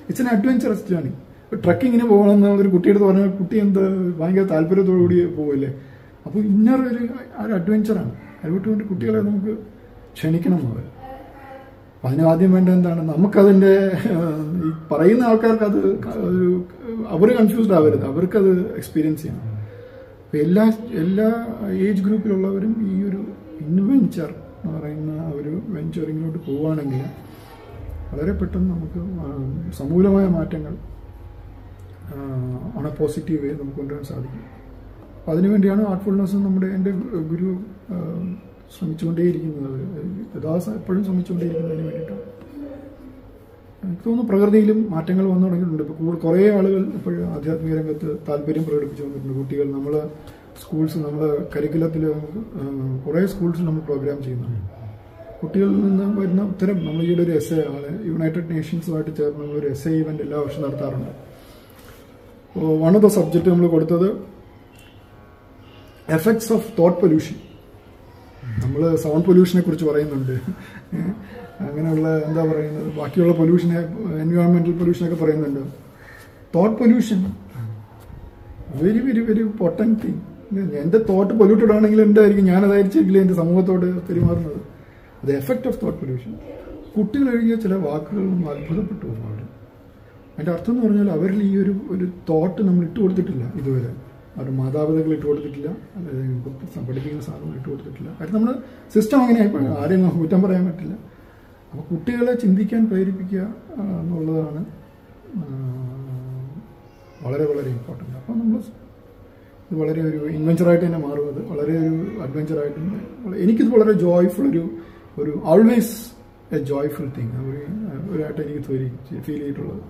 It's an adventurous journey. ഇപ്പോൾ ട്രക്കിങ്ങിന് പോകണമെന്ന് ഒരു കുട്ടിയെടുത്ത് പറഞ്ഞാൽ കുട്ടി ഭയങ്കര താല്പര്യത്തോടുകൂടി പോകില്ലേ. അപ്പോൾ ഇന്നർ ഒരു അഡ്വഞ്ചറാണ്. അതുകൊണ്ട് കുട്ടികളെ നമുക്ക് ക്ഷണിക്കണം അവർ. അപ്പം അതിനാദ്യം വേണ്ട എന്താണ്, നമുക്കതിൻ്റെ ഈ പറയുന്ന ആൾക്കാർക്ക് അത് അവർ കൺഫ്യൂസ്ഡ് ആവരുത്, അവർക്കത് എക്സ്പീരിയൻസ് ചെയ്യണം. അപ്പം എല്ലാ ഏജ് ഗ്രൂപ്പിലുള്ളവരും ഈ ഒരു ഇൻവെഞ്ചർ എന്ന് പറയുന്ന ഒരു വെഞ്ചറിങ്ങിലോട്ട് പോവുകയാണെങ്കിൽ വളരെ പെട്ടെന്ന് നമുക്ക് സമൂലമായ മാറ്റങ്ങൾ ഓൺ എ പോസിറ്റീവ് വേ നമുക്ക് കൊണ്ടുവരാൻ സാധിക്കും. അപ്പം അതിനുവേണ്ടിയാണ് ആർട്ട്ഫുൾനെസ് എൻ്റെ ഗുരു ശ്രമിച്ചുകൊണ്ടേയിരിക്കുന്നത്. എപ്പോഴും ശ്രമിച്ചുകൊണ്ടേയിരിക്കുന്നതിന് വേണ്ടിയിട്ടാണ്. എനിക്ക് തോന്നുന്നു പ്രകൃതിയിലും മാറ്റങ്ങൾ വന്നു തുടങ്ങിയിട്ടുണ്ട്. ഇപ്പോൾ കുറേ ആളുകൾ ഇപ്പോഴും ആധ്യാത്മിക രംഗത്ത് താല്പര്യം പ്രകടിപ്പിച്ചു വന്നിട്ടുണ്ട്. കുട്ടികൾ നമ്മൾ സ്കൂൾസ്, നമ്മുടെ കരിക്കുലത്തിൽ കുറേ സ്കൂൾസിൽ നമ്മൾ പ്രോഗ്രാം ചെയ്യുന്നുണ്ട്. കുട്ടികളിൽ നിന്ന് വരുന്ന ഉത്തരം നമ്മൾ ഈയിടെ ഒരു എസ്സേ ആണ് യുണൈറ്റഡ് നേഷൻസുമായിട്ട് ചേർന്ന് നമ്മളൊരു എസ്സേ ഇവൻ്റ് എല്ലാ വർഷവും നടത്താറുണ്ട്. വൺ ഓഫ് ദ സബ്ജക്റ്റ് നമ്മൾ കൊടുത്തത് എഫക്ട്സ് ഓഫ് തോട്ട് പൊല്യൂഷൻ. നമ്മൾ സൗണ്ട് പൊല്യൂഷനെ കുറിച്ച് പറയുന്നുണ്ട്, അങ്ങനെയുള്ള എന്താ പറയുന്നത്, ബാക്കിയുള്ള പൊല്യൂഷനെ, എൻവയോൺമെന്റൽ പൊല്യൂഷനൊക്കെ പറയുന്നുണ്ട്. Thought pollution very very very potent thing. എൻ്റെ തോട്ട് പൊല്യൂട്ടഡ് ആണെങ്കിൽ എന്തായിരിക്കും, ഞാനതായിരിക്കില്ല എൻ്റെ സമൂഹത്തോട് പെരുമാറുന്നത്. അത് എഫക്റ്റ് ഓഫ് തോട്ട് പൊല്യൂഷൻ. കുട്ടികൾ എഴുതിയ ചില വാക്കുകൾ നമ്മൾ അത്ഭുതപ്പെട്ടു പോകും. അതിൻ്റെ അർത്ഥം എന്ന് പറഞ്ഞാൽ അവരിൽ ഈ ഒരു തോട്ട് നമ്മൾ ഇട്ട് കൊടുത്തിട്ടില്ല ഇതുവരെ. അവരുടെ മാതാപിതാക്കൾ ഇട്ട് കൊടുത്തിട്ടില്ല, അല്ലെങ്കിൽ പഠിപ്പിക്കുന്ന സാധനങ്ങൾ ഇട്ട് കൊടുത്തിട്ടില്ല. കാര്യം നമ്മുടെ സിസ്റ്റം അങ്ങനെയായിപ്പോയി, ആരെയും നമുക്ക് കുറ്റം പറയാൻ പറ്റില്ല. അപ്പോൾ കുട്ടികളെ ചിന്തിക്കാൻ പ്രേരിപ്പിക്കുക എന്നുള്ളതാണ് വളരെ വളരെ ഇമ്പോർട്ടൻ്റ്. അപ്പോൾ നമ്മൾ ഇത് വളരെ ഒരു ഇൻവെഞ്ചറായിട്ട് തന്നെ മാറും. അത് വളരെ ഒരു അഡ്വഞ്ചറായിട്ടും എനിക്കിത് വളരെ ജോയ്ഫുൾ ഒരു ഓൾവേസ് എ ജോയ്ഫുൾ തിങ് ഒരായിട്ട് എനിക്ക് ഫീൽ ചെയ്തിട്ടുള്ളത്.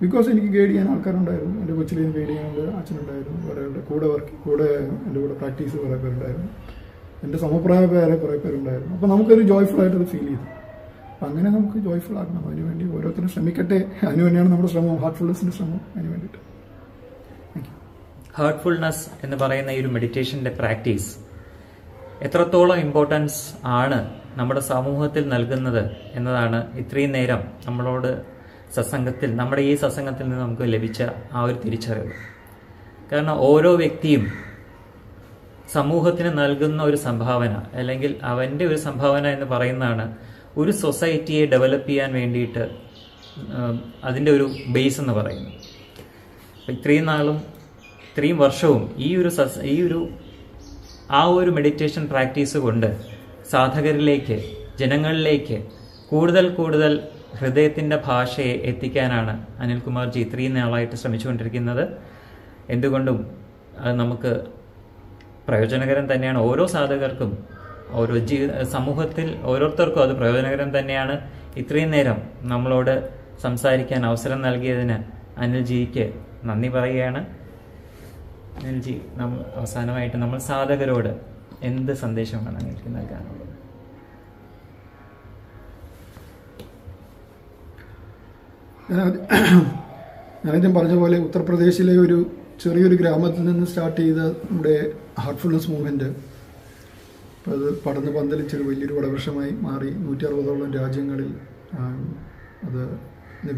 ബിക്കോസ് എനിക്ക് ഗൈഡ് ചെയ്യാൻ ആൾക്കാരുണ്ടായിരുന്നു. എൻ്റെ കൊച്ചിലെ ഗൈഡ് ചെയ്യാനുള്ള അച്ഛനുണ്ടായിരുന്നു, വേറെ കൂടെ എൻ്റെ കൂടെ പ്രാക്ടീസ് കുറേ പേരുണ്ടായിരുന്നു, എൻ്റെ സമപ്രായക്കാരെ കുറേ പേരുണ്ടായിരുന്നു. അപ്പോൾ നമുക്കൊരു ജോയ്ഫുൾ ആയിട്ടത് ഫീൽ ചെയ്തു. അപ്പം അങ്ങനെ നമുക്ക് ജോയ്ഫുൾ ആക്കണം. അതിനുവേണ്ടി ഓരോരുത്തരും ശ്രമിക്കട്ടെ. അതിനുവേണ്ടിയാണ് നമ്മുടെ ശ്രമം, ഹാർട്ട്ഫുൾനെസ്സിൻ്റെ ശ്രമം. അതിന് വേണ്ടിയിട്ട് ഹാർട്ട്ഫുൾനെസ് എന്ന് പറയുന്ന ഈ ഒരു മെഡിറ്റേഷൻ്റെ പ്രാക്ടീസ് എത്രത്തോളം ഇമ്പോർട്ടൻസ് ആണ് നമ്മുടെ സമൂഹത്തിൽ നൽകുന്നത് എന്നതാണ് ഇത്രയും നേരം നമ്മളോട് സത്സംഗത്തിൽ, നമ്മുടെ ഈ സത്സംഗത്തിൽ നിന്ന് നമുക്ക് ലഭിച്ച ആ ഒരു തിരിച്ചറിവ്. കാരണം ഓരോ വ്യക്തിയും സമൂഹത്തിന് നൽകുന്ന ഒരു സംഭാവന, അല്ലെങ്കിൽ അവൻ്റെ ഒരു സംഭാവന എന്ന് പറയുന്നതാണ് ഒരു സൊസൈറ്റിയെ ഡെവലപ്പ് ചെയ്യാൻ വേണ്ടിയിട്ട് അതിൻ്റെ ഒരു ബേസ് എന്ന് പറയുന്നത്. ഇത്രയും നാളും ഇത്രയും വർഷവും ആ ഒരു മെഡിറ്റേഷൻ പ്രാക്ടീസ് കൊണ്ട് സാധകരിലേക്ക്, ജനങ്ങളിലേക്ക് കൂടുതൽ ഹൃദയത്തിൻ്റെ ഭാഷയെ എത്തിക്കാനാണ് അനിൽകുമാർജി ഇത്രയും നാളായിട്ട് ശ്രമിച്ചുകൊണ്ടിരിക്കുന്നത്. എന്തുകൊണ്ടും അത് നമുക്ക് പ്രയോജനകരം തന്നെയാണ്. ഓരോ സാധകർക്കും, ഓരോ സമൂഹത്തിൽ ഓരോരുത്തർക്കും അത് പ്രയോജനകരം തന്നെയാണ്. ഇത്രയും നേരം നമ്മളോട് സംസാരിക്കാൻ അവസരം നൽകിയതിന് അനിൽജിക്ക് നന്ദി പറയുകയാണ്. അനിൽജി, അവസാനമായിട്ട് നമ്മൾ സാധകരോട് എന്ത് സന്ദേശമാണ് നിങ്ങൾക്ക് നൽകാനുള്ളത്? ഞാനിതും പറഞ്ഞ പോലെ ഉത്തർപ്രദേശിലെ ഒരു ചെറിയൊരു ഗ്രാമത്തിൽ നിന്ന് സ്റ്റാർട്ട് ചെയ്ത നമ്മുടെ ഹാർട്ട്ഫുൾനെസ് മൂവ്മെൻറ്റ് അപ്പോൾ അത് പടർന്ന് പന്തലിച്ചൊരു വലിയൊരു വടവൃക്ഷമായി മാറി 160ഓളം രാജ്യങ്ങളിൽ അത്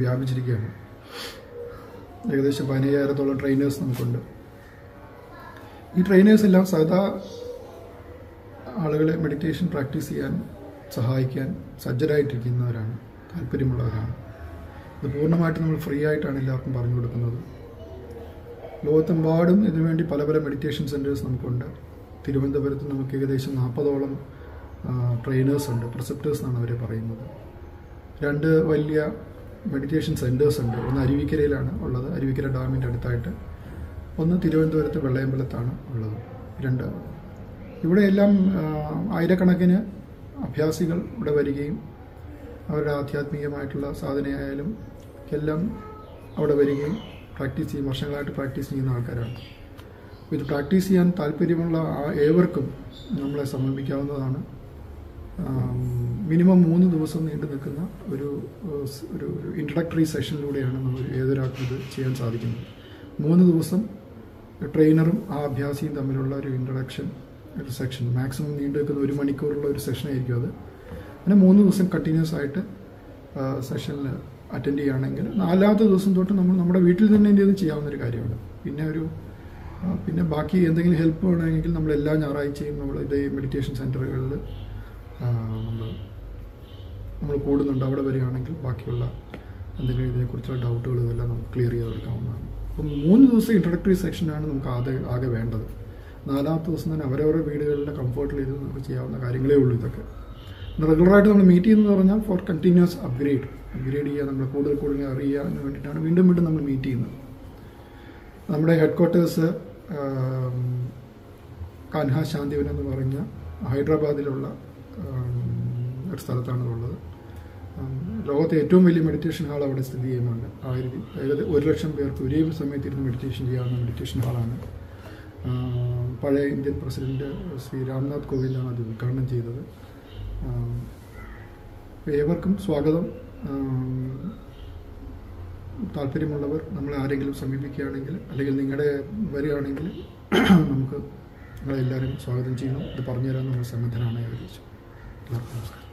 വ്യാപിച്ചിരിക്കുകയാണ്. ഏകദേശം 15,000-ഓളം ട്രെയിനേഴ്സ് നമുക്കുണ്ട്. ഈ ട്രെയിനേഴ്സ് എല്ലാം സദാ ആളുകളെ മെഡിറ്റേഷൻ പ്രാക്ടീസ് ചെയ്യാൻ സഹായിക്കാൻ സജ്ജരായിട്ടിരിക്കുന്നവരാണ്, താല്പര്യമുള്ളവരാണ്. ഇത് പൂർണ്ണമായിട്ട് നമ്മൾ ഫ്രീ ആയിട്ടാണ് എല്ലാവർക്കും പറഞ്ഞു കൊടുക്കുന്നത്. ലോകത്തെമ്പാടും ഇതിനുവേണ്ടി പല മെഡിറ്റേഷൻ സെൻറ്റേഴ്സ് നമുക്കുണ്ട്. തിരുവനന്തപുരത്ത് നമുക്ക് ഏകദേശം 40ഓളം ട്രെയിനേഴ്സ് ഉണ്ട്, പ്രിസെപ്റ്റേഴ്സ് എന്നാണ് അവരെ പറയുന്നത്. 2 വലിയ മെഡിറ്റേഷൻ സെൻറ്റേഴ്സ് ഉണ്ട്. ഒന്ന് അരുവിക്കരയിലാണ് ഉള്ളത്, അരുവിക്കര ഡാമിൻ്റെ അടുത്തായിട്ട്. ഒന്ന് തിരുവനന്തപുരത്ത് വെള്ളയമ്പലത്താണ് ഉള്ളത്. 2 ഇവിടെയെല്ലാം ആയിരക്കണക്കിന് അഭ്യാസികൾ ഇവിടെ വരികയും അവരുടെ ആധ്യാത്മികമായിട്ടുള്ള സാധനയായാലും എല്ലാം അവിടെ വരികയും പ്രാക്ടീസ് ചെയ്യും, വർഷങ്ങളായിട്ട് പ്രാക്ടീസ് ചെയ്യുന്ന ആൾക്കാരാണ്. ഇത് പ്രാക്ടീസ് ചെയ്യാൻ താല്പര്യമുള്ള ഏവർക്കും നമ്മളെ സമീപിക്കാവുന്നതാണ്. മിനിമം 3 ദിവസം നീണ്ടു നിൽക്കുന്ന ഒരു ഇൻട്രഡക്ടറി സെഷനിലൂടെയാണ് നമ്മൾ ഏതൊരാൾക്കും ഇത് ചെയ്യാൻ സാധിക്കുന്നത്. 3 ദിവസം ട്രെയിനറും ആ അഭ്യാസിയും തമ്മിലുള്ള ഒരു ഇൻട്രഡക്ഷൻ ഒരു സെക്ഷൻ, മാക്സിമം നീണ്ടു നിൽക്കുന്ന 1 മണിക്കൂറുള്ള ഒരു സെഷനായിരിക്കും അത്. അങ്ങനെ 3 ദിവസം കണ്ടിന്യൂസ് ആയിട്ട് സെഷനിൽ അറ്റൻഡ് ചെയ്യുകയാണെങ്കിൽ 4ാമത്തെ ദിവസം തൊട്ട് നമ്മൾ നമ്മുടെ വീട്ടിൽ തന്നെ ഇത് ചെയ്യാവുന്നൊരു കാര്യമാണ്. പിന്നെ ബാക്കി എന്തെങ്കിലും ഹെൽപ്പ് വേണമെങ്കിൽ നമ്മൾ എല്ലാ ഞായറാഴ്ചയും നമ്മൾ ഇതേ മെഡിറ്റേഷൻ സെൻറ്ററുകളിൽ നമ്മൾ കൂടുന്നുണ്ട്. അവിടെ വരികയാണെങ്കിൽ ബാക്കിയുള്ള എന്തെങ്കിലും ഇതിനെക്കുറിച്ചുള്ള ഡൗട്ടുകൾ ഇതെല്ലാം നമുക്ക് ക്ലിയർ ചെയ്ത് കൊടുക്കാവുന്നതാണ്. അപ്പം 3 ദിവസം ഇൻട്രഡക്ടറി സെക്ഷനാണ് നമുക്ക് ആകെ വേണ്ടത്. 4ാമത്തെ ദിവസം തന്നെ അവരവരുടെ വീടുകളിലെ കംഫർട്ടിൽ ഇത് നമുക്ക് ചെയ്യാവുന്ന കാര്യങ്ങളേ ഉള്ളൂ. ഇതൊക്കെ റെഗുലറായിട്ട് നമ്മൾ മീറ്റ് ചെയ്യുന്നത് പറഞ്ഞാൽ ഫോർ കണ്ടിന്യൂസ് അപ്ഗ്രേഡ് ചെയ്യുക, നമ്മൾ കൂടുതൽ അറിയാൻ വേണ്ടിയിട്ടാണ് വീണ്ടും നമ്മൾ മീറ്റ് ചെയ്യുന്നത്. നമ്മുടെ ഹെഡ് ക്വാർട്ടേഴ്സ് കാൻഹാ ശാന്തിവൻ എന്ന് പറഞ്ഞ ഹൈദരാബാദിലുള്ള ഒരു സ്ഥലത്താണ് ഉള്ളത്. ലോകത്തെ ഏറ്റവും വലിയ മെഡിറ്റേഷൻ ഹാൾ അവിടെ സ്ഥിതി ചെയ്യുന്നുണ്ട്. 1,00,000 പേർക്ക് ഒരേ സമയത്ത് ഇരുന്ന് മെഡിറ്റേഷൻ ചെയ്യാവുന്ന മെഡിറ്റേഷൻ ഹാളാണ്. പഴയ ഇന്ത്യൻ പ്രസിഡന്റ് ശ്രീ രാംനാഥ് കോവിന്ദാണ് അത് ഉദ്ഘാടനം ചെയ്തത്. ഏവർക്കും സ്വാഗതം. താല്പര്യമുള്ളവർ നമ്മളെ ആരെങ്കിലും സമീപിക്കുകയാണെങ്കിൽ അല്ലെങ്കിൽ നിങ്ങളുടെ വരികയാണെങ്കിൽ നമുക്ക് നിങ്ങളെല്ലാവരും സ്വാഗതം ചെയ്യുന്നു. ഇത് പറഞ്ഞു തരാൻ നമ്മൾ സന്നദ്ധനാണ് ഏകദേശം. എല്ലാവർക്കും നമസ്കാരം.